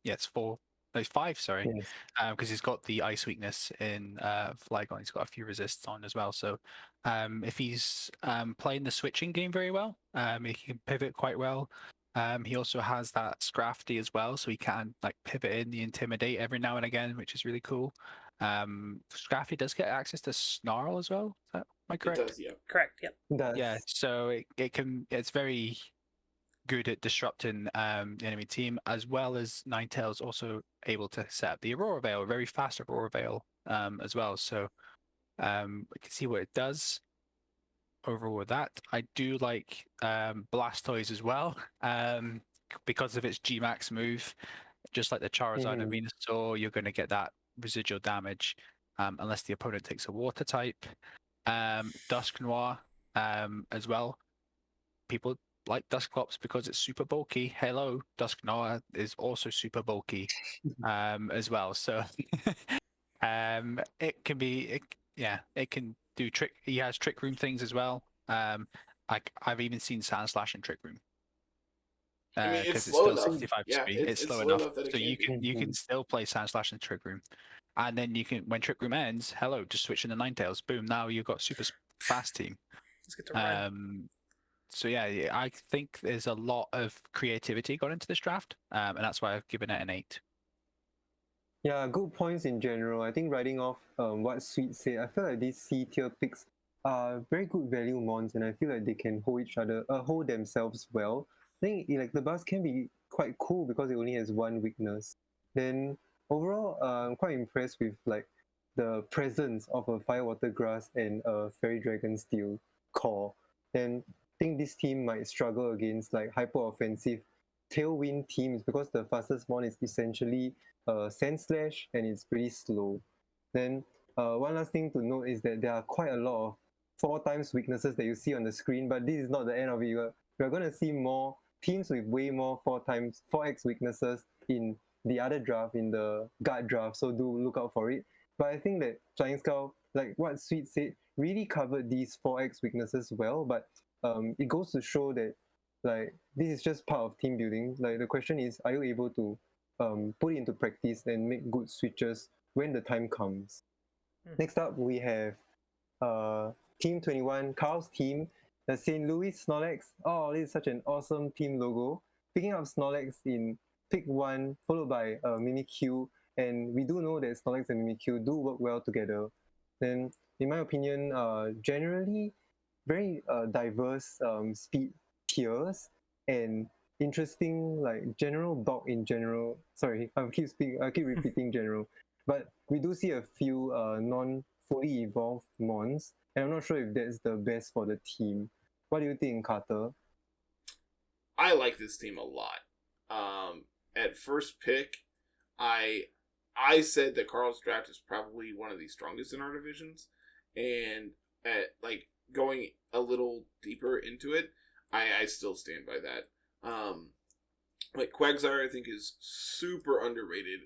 yeah, it's 4. No, it's 5, sorry. Yes. Because he's got the ice weakness in Flygon. He's got a few resists on as well. So if he's playing the switching game very well, he can pivot quite well. He also has that Scrafty as well, so he can like pivot in the Intimidate every now and again, which is really cool. Scrafty does get access to Snarl as well. Am I It correct? does, yeah. Correct. Yep. Yeah, so it's very good at disrupting the enemy team, as well as Ninetales also able to set up the Aurora Veil, a very fast Aurora Veil as well. So we can see what it does. Overall with that, I do like Blastoise as well, because of its G-Max move. Just like the Charizard and Venusaur, you're going to get that residual damage unless the opponent takes a water type. Dusknoir as well. People like Dusclops because it's super bulky. Hello, Dusknoir is also super bulky as well. So it can be, it can do trick. He has Trick Room things as well. I've even seen Sand Slash in Trick Room. I mean, it's Because slow still enough. 65 Yeah, speed. it's Slow slow enough. enough that it So you can can you can still play Sand Slash in Trick Room, and then you can, when Trick Room ends, hello, just switch in the Ninetales. Boom! Now you've got super fast team. Let's get to run. So yeah, I think there's a lot of creativity gone into this draft, and that's why I've given it an 8. Yeah, good points in general. I think riding off what Sweet said, I feel like these C tier picks are very good value mons, and I feel like they can hold themselves well. I think Electabuzz can be quite cool because it only has one weakness. Then overall, I'm quite impressed with like the presence of a Firewater Grass and a Fairy Dragon Steel core. Then I think this team might struggle against like hyper offensive Tailwind teams because the fastest mon is essentially Sand Slash and it's pretty slow. Then one last thing to note is that there are quite a lot of 4x weaknesses that you see on the screen, but this is not the end of it. We're going to see more teams with way more 4x weaknesses in the other draft, in the guard draft, so do look out for it. But I think that Flying Skull, like what Sweet said, really covered these 4x weaknesses well, but it goes to show that like this is just part of team building. Like the question is, are you able to put it into practice and make good switches when the time comes? Next up, we have Team 21, Carl's team, the St. Louis Snorlax. Oh, this is such an awesome team logo. Picking up Snorlax in pick 1, followed by Mimikyu, and we do know that Snorlax and Mimikyu do work well together. Then, in my opinion, generally very diverse speed tiers and interesting like general bulk in general. Sorry, I keep repeating general, but we do see a few non-fully evolved mons, and I'm not sure if that's the best for the team. What do you think, Carter? I like this team a lot. At first pick, I said that Carl's draft is probably one of the strongest in our divisions, and at like going a little deeper into it, I still stand by that. Like Quagsire, I think is super underrated.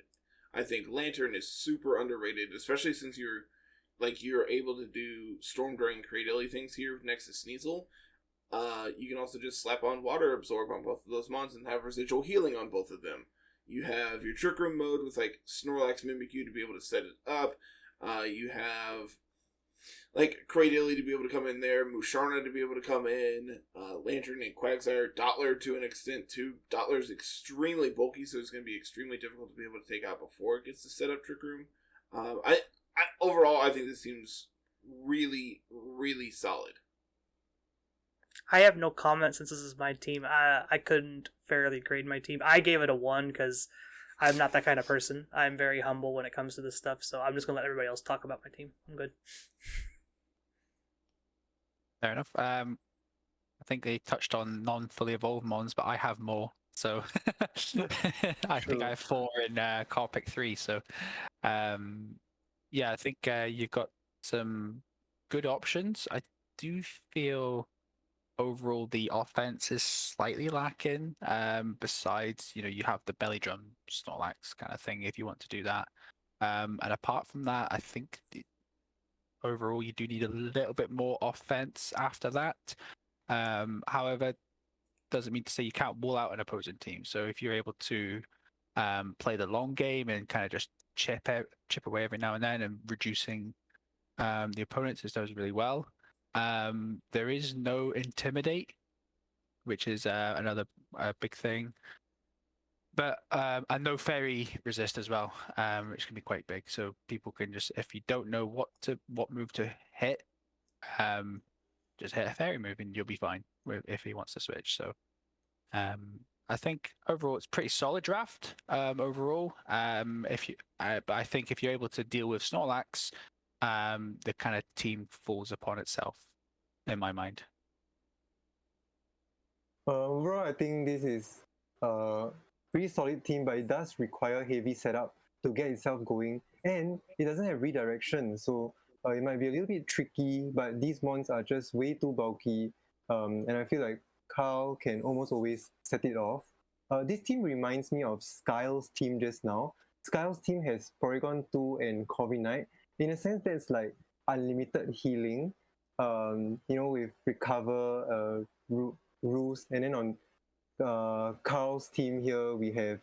I think Lantern is super underrated, especially since you're able to do Storm Drain Cradily things here next to Sneasel. You can also just slap on Water Absorb on both of those mons and have residual healing on both of them. You have your Trick Room mode with like Snorlax Mimikyu to be able to set it up. You have like Cradily to be able to come in there, Musharna to be able to come in, Lantern and Quagsire, Dottler to an extent too. Dottler's extremely bulky, so it's going to be extremely difficult to be able to take out before it gets to set up Trick Room. Overall, I think this seems really, really solid. I have no comment since this is my team. I couldn't fairly grade my team. I gave it a 1 because I'm not that kind of person. I'm very humble when it comes to this stuff, so I'm just going to let everybody else talk about my team. I'm good. Fair enough. I think they touched on non-fully evolved mons, but I have more. So I think I have 4 in Carl pick 3. So yeah, I think you've got some good options. I do feel overall the offense is slightly lacking. Besides, you have the belly drum Snorlax kind of thing if you want to do that. And apart from that, I think overall you do need a little bit more offense after that. However, doesn't mean to say you can't wall out an opposing team. So if you're able to play the long game and kind of just chip away every now and then and reducing the opponents, it does really well. There is no intimidate, which is another big thing. But and no fairy resist as well, which can be quite big. So people can just, if you don't know what move to hit, just hit a fairy move and you'll be fine if he wants to switch. So I think overall it's pretty solid draft. Overall, but I think if you're able to deal with Snorlax, the kind of team falls upon itself, in my mind. Overall, I think this is pretty solid team, but it does require heavy setup to get itself going, and it doesn't have redirection, so it might be a little bit tricky, but these mons are just way too bulky, and I feel like Carl can almost always set it off. This team reminds me of Skyle's team just now. Skyle's team has Porygon 2 and Corviknight. In a sense, that's like unlimited healing, with Recover, Roost, and then on Carl's team here we have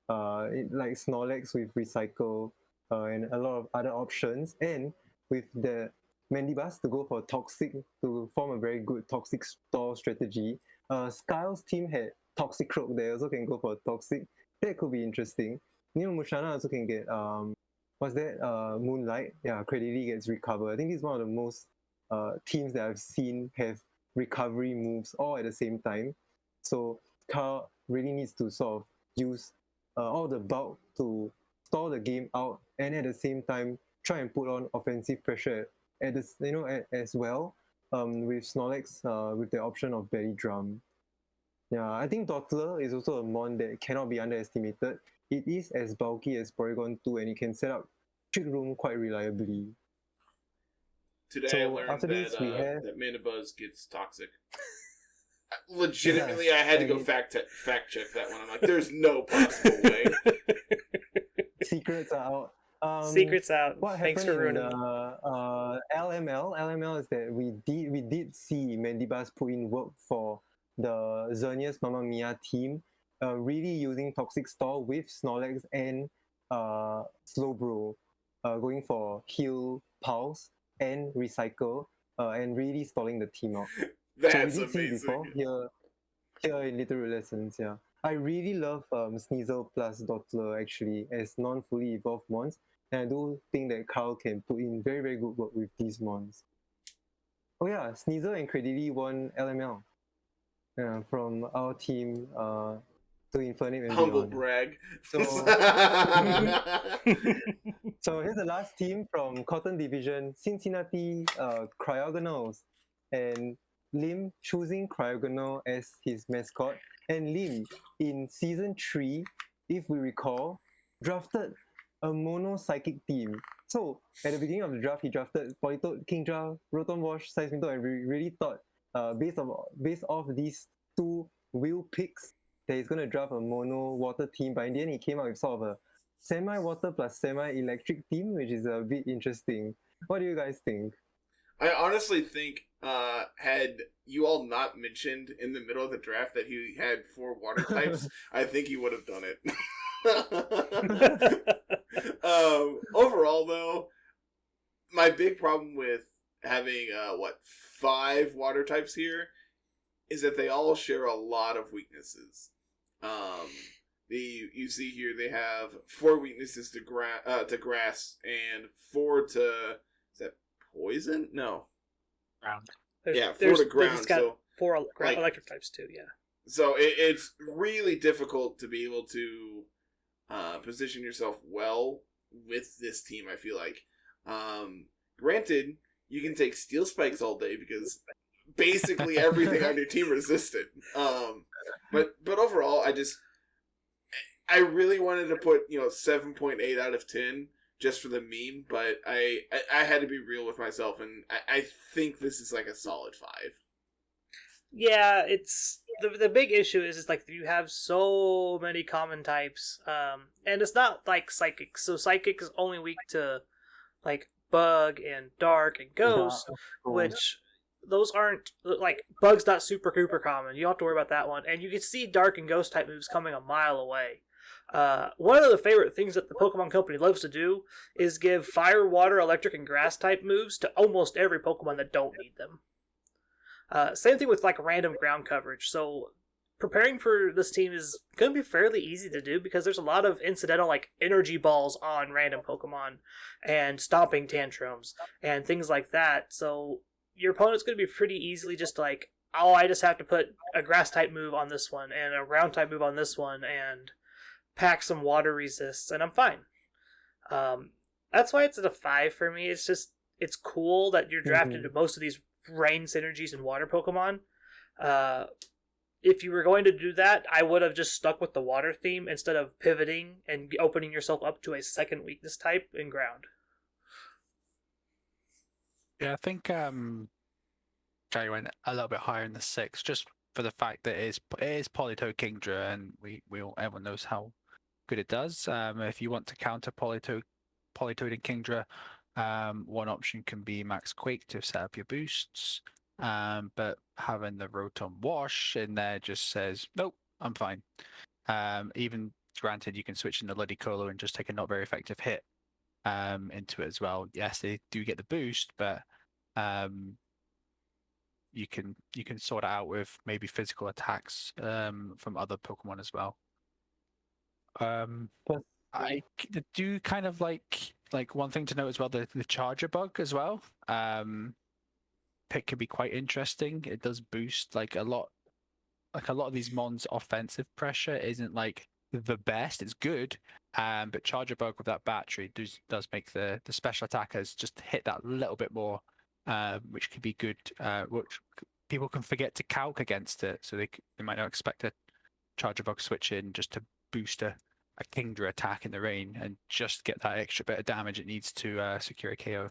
like Snorlax with Recycle and a lot of other options, and with the Mandibuzz to go for Toxic to form a very good Toxic store strategy. Skyle's team had Toxic Croak there, also can go for Toxic. That could be interesting. Mushana also can get Moonlight. Yeah, Credily gets Recover. I think it's one of the most teams that I've seen have recovery moves all at the same time. So Carl really needs to sort of use all the bulk to stall the game out, and at the same time try and put on offensive pressure as well. With Snorlax with the option of Belly Drum. Yeah, I think Dottler is also a mon that cannot be underestimated. It is as bulky as Porygon 2 and it can set up Trick Room quite reliably. Today I learned that Mandibuzz gets Toxic. Legitimately, I had to go fact check that one. I'm like, there's no possible way. Secrets are out. Secrets out. What Thanks for ruining it. LML is that we did see Mandibuzz put in work for the Xerneas Mamma Mia team, really using Toxic Stall with Snorlax and Slowbro, going for Heal, Pulse, and Recycle, and really stalling the team out. That's so we did amazing. See before here in Littleroot Lessons, yeah. I really love Sneasel plus Dottler actually as non-fully evolved mons, and I do think that Carl can put in very, very good work with these mons. Oh yeah, Sneasel and Credily won LML from our team to Infernape and Humble beyond. brag. So, so here's the last team from Cotton Division, Cincinnati Cryogonals, and Lim choosing Cryogonal as his mascot. And Lim, in Season 3, if we recall, drafted a mono psychic team. So, at the beginning of the draft, he drafted Politoed, Kingdra, Rotom Wash, Seismitoad, and we really thought, based off these two wheel picks, that he's going to draft a mono water team. But in the end, he came out with sort of a semi-water plus semi-electric team, which is a bit interesting. What do you guys think? I honestly think, had you all not mentioned in the middle of the draft that he had 4 water types, I think he would have done it. Overall, though, my big problem with having 5 water types here is that they all share a lot of weaknesses. You see here they have 4 weaknesses to grass and 4 to, is that poison? No. Ground. 4 to ground. It's got so 4 electric types too. Yeah. So it's really difficult to be able to position yourself well with this team, I feel like. Granted, you can take Steel Spikes all day because basically everything on your team resisted. But overall, I really wanted to put 7.8 out of 10 just for the meme, but I had to be real with myself, and I think this is like a solid 5. Yeah, it's the big issue is like you have so many common types, and it's not like Psychic. So Psychic is only weak to like Bug and Dark and Ghost, Cool. which those aren't like Bug's not super duper common. You don't have to worry about that one, and you can see Dark and Ghost type moves coming a mile away. One of the favorite things that the Pokemon Company loves to do is give Fire, Water, Electric, and Grass type moves to almost every Pokemon that don't need them. Same thing with like random ground coverage. So preparing for this team is going to be fairly easy to do because there's a lot of incidental like energy balls on random Pokemon and stomping tantrums and things like that. So your opponent's going to be pretty easily just like, oh, I just have to put a grass type move on this one and a ground type move on this one and pack some water resists and I'm fine. That's why it's at a 5 for me. It's just, it's cool that you're drafted to most of these rain synergies and water Pokemon. If you were going to do that, I would have just stuck with the water theme instead of pivoting and opening yourself up to a second weakness type in ground. Yeah, I think Jerry went a little bit higher in the 6, just for the fact that it is Politoed Kingdra, and everyone knows how good it does. If you want to counter Politoed and Kingdra, one option can be Max Quake to set up your boosts. But having the Rotom Wash in there just says, nope, I'm fine. Even granted, you can switch in the Ludicolo and just take a not very effective hit into it as well. Yes, they do get the boost, but you can sort it out with maybe physical attacks from other Pokemon as well. I do kind of like one thing to note as well, the Charger Bug as well. Pick can be quite interesting. It does boost like a lot of these mons' offensive pressure isn't like the best. It's good, but Charger Bug with that battery does make the special attackers just hit that little bit more, which could be good. Which people can forget to calc against it, so they might not expect a Charger Bug switch in just to boost a Kingdra attack in the rain and just get that extra bit of damage it needs to secure a KO.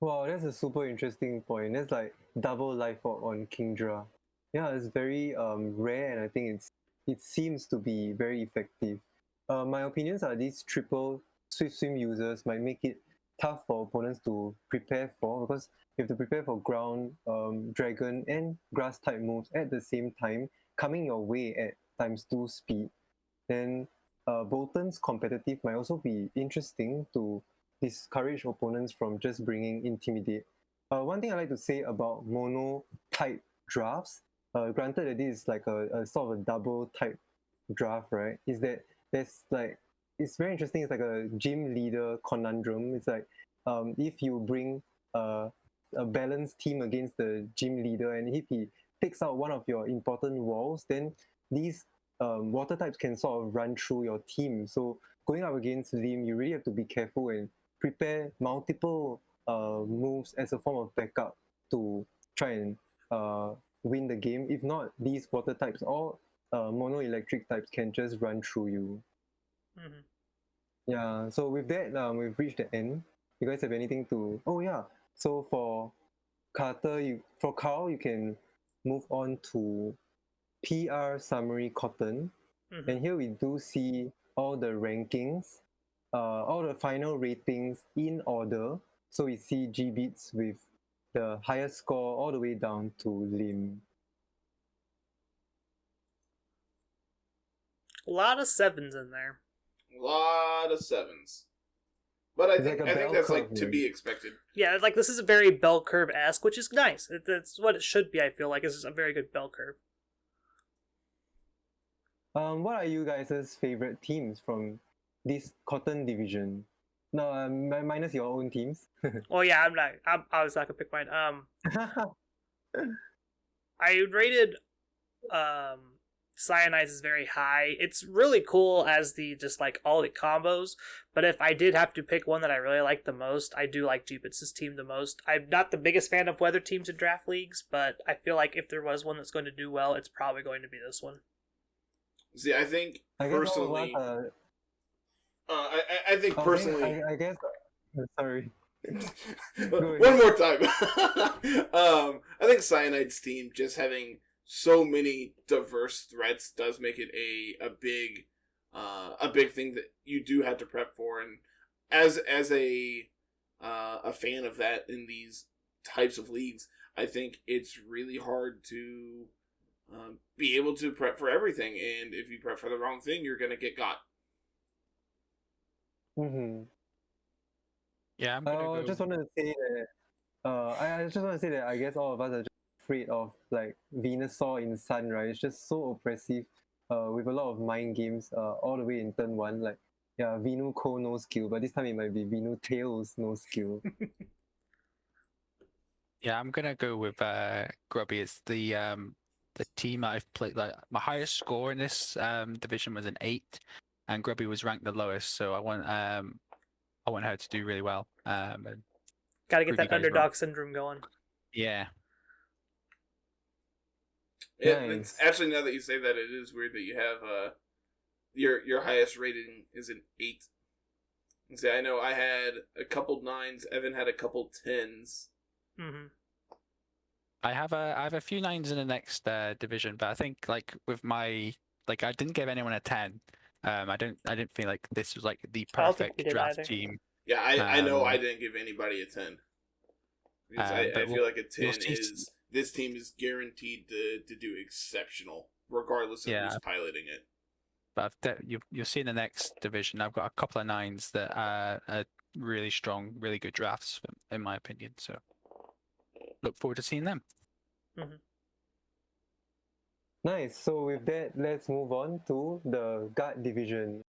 Wow, that's a super interesting point. That's like double life orb on Kingdra. Yeah, it's very rare, and I think it seems to be very effective. My opinions are these triple Swift Swim users might make it tough for opponents to prepare for, because you have to prepare for ground, dragon, and grass type moves at the same time, coming your way at ×2 speed. Then Bolton's competitive might also be interesting to discourage opponents from just bringing Intimidate. One thing I like to say about mono type drafts, granted that this is like a sort of a double type draft, right? Is that there's like, it's very interesting. It's like a gym leader conundrum. It's like if you bring a balanced team against the gym leader, and if he takes out one of your important walls, then these water types can sort of run through your team. So going up against Lim, you really have to be careful and prepare multiple moves as a form of backup to try and win the game. If not, these water types or mono electric types can just run through you. Mm-hmm. Yeah, so with that, we've reached the end. You guys have anything to... Oh yeah, so for Carl, you can move on to PR Summary Cotton. Mm-hmm. And here we do see all the rankings, all the final ratings in order. So we see G-Beats with the highest score all the way down to Lim. A lot of 7s in there. A lot of 7s. But I think that's like to be expected. Yeah, like this is a very bell curve-esque, which is nice. That's what it should be, I feel like. This is a very good bell curve. What are you guys' favorite teams from this Cotton division? No, minus your own teams. Oh yeah, I was not gonna pick mine. I rated Cyanides is very high. It's really cool as the just like all the combos, but if I did have to pick one that I really like the most, I do like G-Bits' team the most. I'm not the biggest fan of weather teams in draft leagues, but I feel like if there was one that's going to do well, it's probably going to be this one. See, I think personally, I think personally, I guess. Sorry. One more time. I think Cyanide's team just having so many diverse threats does make it a big thing that you do have to prep for, and as a fan of that in these types of leagues, I think it's really hard to be able to prep for everything, and if you prep for the wrong thing, you're gonna get got. Mm-hmm. Yeah, I'm gonna I go. just wanted to say that. I just want to say that I guess all of us are just afraid of like Venusaur in Sun, right? It's just so oppressive. With a lot of mind games. All the way in turn one, like yeah, Venu Ko no skill, but this time it might be Venu Tails no skill. Yeah, I'm gonna go with Grubby. It's the team I've played. Like my highest score in this division was an 8, and Grubby was ranked the lowest. So I want her to do really well. And Got to get prove you that guys wrong. underdog syndrome going. Yeah. It's Nice. actually, now that you say that, it is weird that you have your highest rating is an 8. And say, I know I had a couple 9s. Evan had a couple 10s. Mm-hmm. I have a few 9s in the next division, but I think like with my I didn't give anyone a 10. I didn't feel like this was like the I don't think we perfect did draft either. team. Yeah, I know I didn't give anybody a 10. Because I but feel like a 10 we'll see. is, this team is guaranteed to do exceptional, regardless of Yeah. who's piloting it. But you'll see in the next division, I've got a couple of 9s that are really strong, really good drafts, in my opinion. So look forward to seeing them. Nice. So with that, let's move on to the guard division.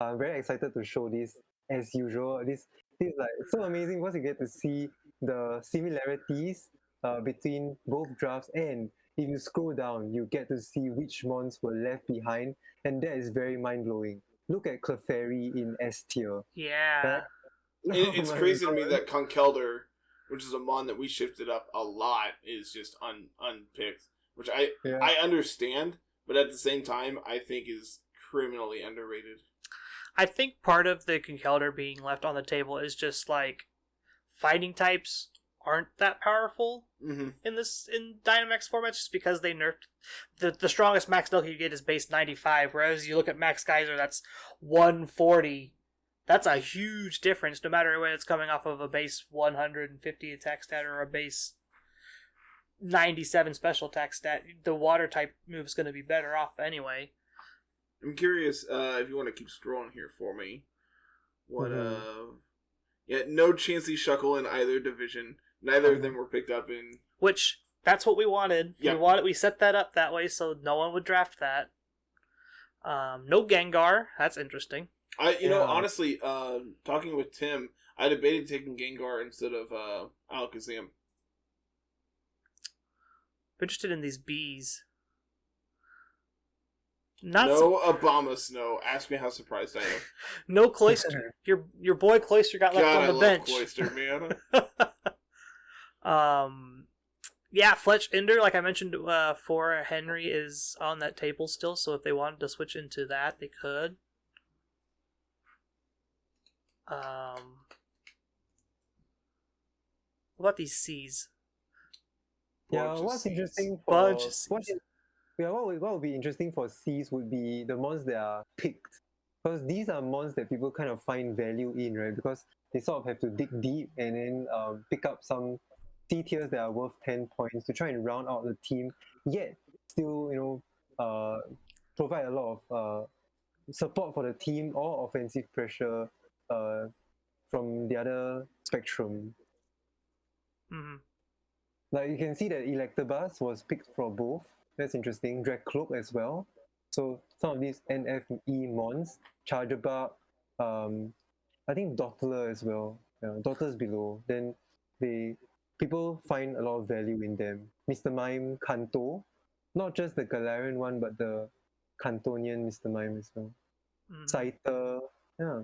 I'm very excited to show this as usual. This is like so amazing because you get to see the similarities between both drafts, and if you scroll down, you get to see which mons were left behind, and that is very mind blowing. Look at Clefairy in S tier. Yeah. It's Oh my crazy to me God. that Conkelder, which is a mon that we shifted up a lot, is just unpicked. Which Yeah. I understand, but at the same time, I think is criminally underrated. I think part of the Conkeldurr being left on the table is just like fighting types aren't that powerful Mm-hmm. in Dynamax formats, just because they nerfed the strongest max Milk you get is base 95, whereas you look at Max Geyser, that's 140. That's a huge difference, no matter whether it's coming off of a base 150 attack stat or a base 97 special attack stat. The water type move is going to be better off anyway. I'm curious if you want to keep scrolling here for me. What yeah, no Chansey Shuckle in either division. Neither of them were picked up in. Which, that's what we wanted. Yeah. We set that up that way so no one would draft that. No Gengar. That's interesting. Honestly, talking with Tim, I debated taking Gengar instead of Alakazam. I'm interested in these bees. No Obama Snow. Ask me how surprised I am. No Cloyster. Your boy Cloyster got left God, on the I love bench. Cloyster, man. Yeah, Fletch Ender, like I mentioned, for Henry is on that table still, so if they wanted to switch into that, they could. What about these C's? Yeah, what's interesting for Bunch of Cs. what would be interesting for C's would be the mons that are picked, because these are mons that people kind of find value in, right? Because they sort of have to dig deep and then pick up some C tiers that are worth 10 points to try and round out the team, yet still provide a lot of support for the team or offensive pressure from the other spectrum. Mm-hmm. Like you can see that Electabuzz was picked for both. That's interesting. Dragcloak as well. So some of these NFE mons, Charjabug, I think Dottler as well. Yeah, Dottler's below. Then people find a lot of value in them. Mr. Mime, Kanto, not just the Galarian one, but the Cantonian Mr. Mime as well. Scyther, yeah.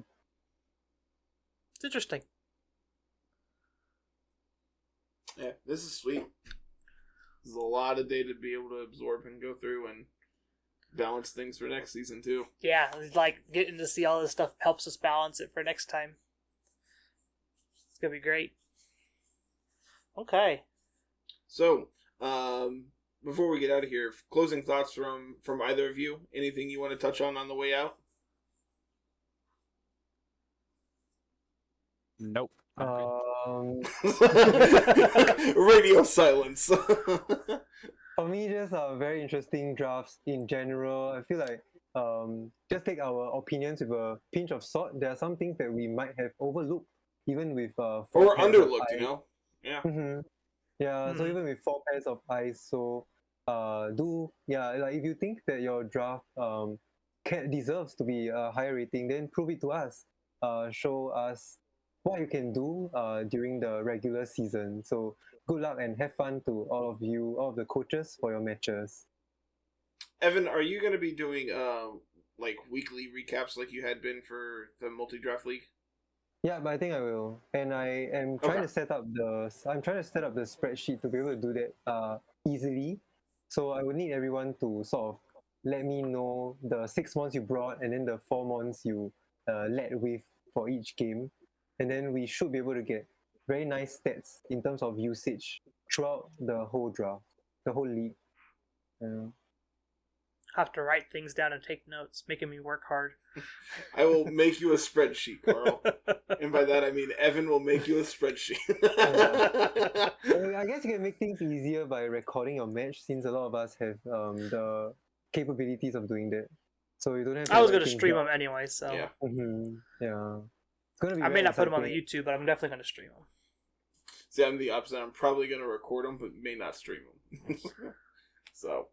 It's interesting. Yeah, this is sweet. This is a lot of data to be able to absorb and go through and balance things for next season too. Yeah, like getting to see all this stuff helps us balance it for next time. It's gonna be great. Okay. So, before we get out of here, closing thoughts from either of you. Anything you want to touch on the way out? Nope. I'm good. Radio silence. For me, just very interesting drafts in general. I feel like just take our opinions with a pinch of salt. There are some things that we might have overlooked, even with four or pairs of underlooked, you eyes. know? Yeah. Yeah, so Mhm. even with 4 pairs of eyes, so like if you think that your draft deserves to be a higher rating, then prove it to us. Show us what you can do during the regular season. So good luck and have fun to all of you, all of the coaches for your matches. Evan, are you going to be doing like weekly recaps like you had been for the multi-draft league? Yeah, but I think I will, and I am trying to set up the. I'm trying to set up the spreadsheet to be able to do that easily. So I would need everyone to sort of let me know the 6 months you brought, and then the 4 months you led with for each game, and then we should be able to get very nice stats in terms of usage throughout the whole draft, the whole league. Yeah. Have to write things down and take notes, making me work hard. I will make you a spreadsheet, Carl. And by that I mean Evan will make you a spreadsheet. I guess you can make things easier by recording your match, since a lot of us have the capabilities of doing that. So you don't have to I was write going to things stream down. them anyway, so Yeah. Yeah. It's gonna be I may very not put them on the exciting. YouTube, but I'm definitely going to stream them. See, I'm the opposite. I'm probably going to record them, but may not stream them. So,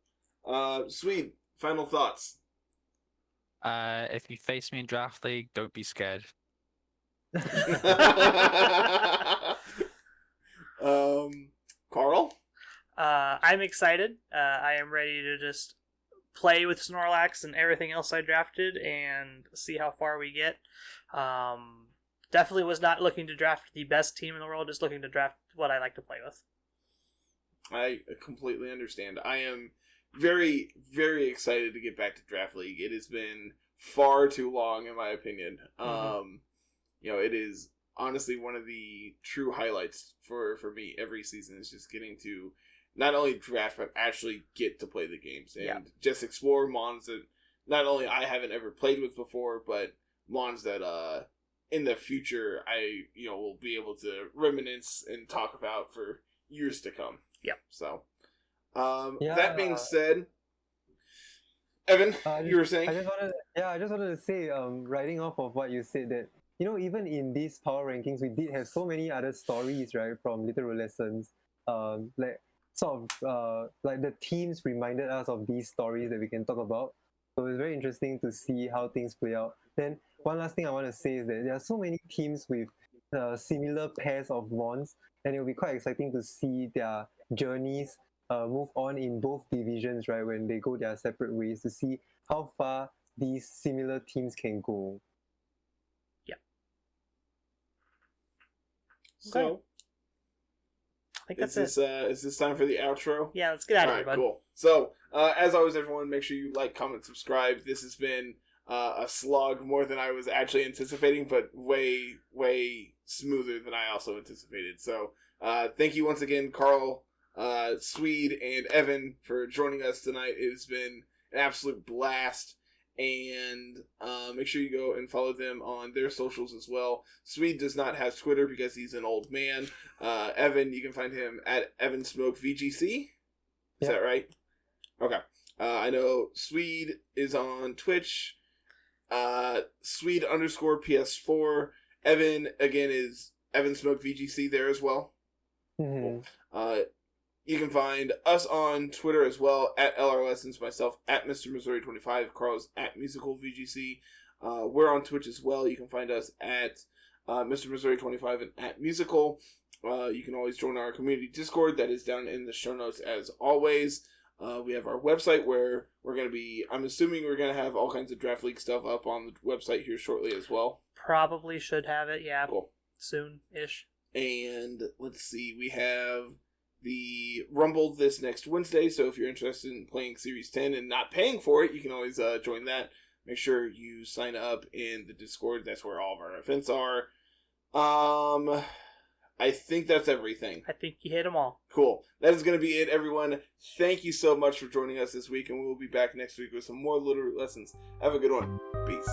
Swede, final thoughts. If you face me in draft league, don't be scared. Carl? I'm excited. I am ready to just play with Snorlax and everything else I drafted and see how far we get. Definitely was not looking to draft the best team in the world, just looking to draft what I like to play with. I completely understand. I am very, very excited to get back to Draft League. It has been far too long, in my opinion. It is honestly one of the true highlights for me every season is just getting to not only draft, but actually get to play the games and just explore mons that not only I haven't ever played with before, but mons that in the future I will be able to reminisce and talk about for years to come. Yep. So, that being said, Evan, you were saying? I just wanted to say, riding off of what you said, that even in these power rankings, we did have so many other stories, right, from Littleroot lessons. Like the teams reminded us of these stories that we can talk about. So it's very interesting to see how things play out. Then one last thing I want to say is that there are so many teams with similar pairs of mons, and it'll be quite exciting to see their journeys move on in both divisions, right, when they go their separate ways, to see how far these similar teams can go. Yeah. So, I think that's it. Is this time for the outro? Yeah, let's get out of here, bud. Cool. So, as always, everyone, make sure you like, comment, subscribe. This has been a slog more than I was actually anticipating, but way, way smoother than I also anticipated. So, thank you once again, Carl, Swede, and Evan for joining us tonight. It has been an absolute blast. And make sure you go and follow them on their socials as well. Swede does not have Twitter because he's an old man. Evan, you can find him at EvanSmokeVGC. Is that right? Okay. I know Swede is on Twitch. Swede_PS4. Evan, again, is EvanSmokeVGC there as well. Mm-hmm. Cool. You can find us on Twitter as well, at LR Lessons, myself at Mr. Missouri25, Carl's at MusicalVGC. We're on Twitch as well. You can find us at Mr. Missouri25 and at Musical. You can always join our community Discord. That is down in the show notes as always. We have our website where we're going to be, I'm assuming we're going to have all kinds of Draft League stuff up on the website here shortly as well. Probably should have it, yeah. Cool. Soon-ish. And let's see, we have the Rumble this next Wednesday, so if you're interested in playing Series 10 and not paying for it, you can always join that. Make sure you sign up in the Discord. That's where all of our events are. I think that's everything. I think you hit them all. Cool. That is going to be it, everyone. Thank you so much for joining us this week, and we will be back next week with some more Littleroot lessons. Have a good one. Peace.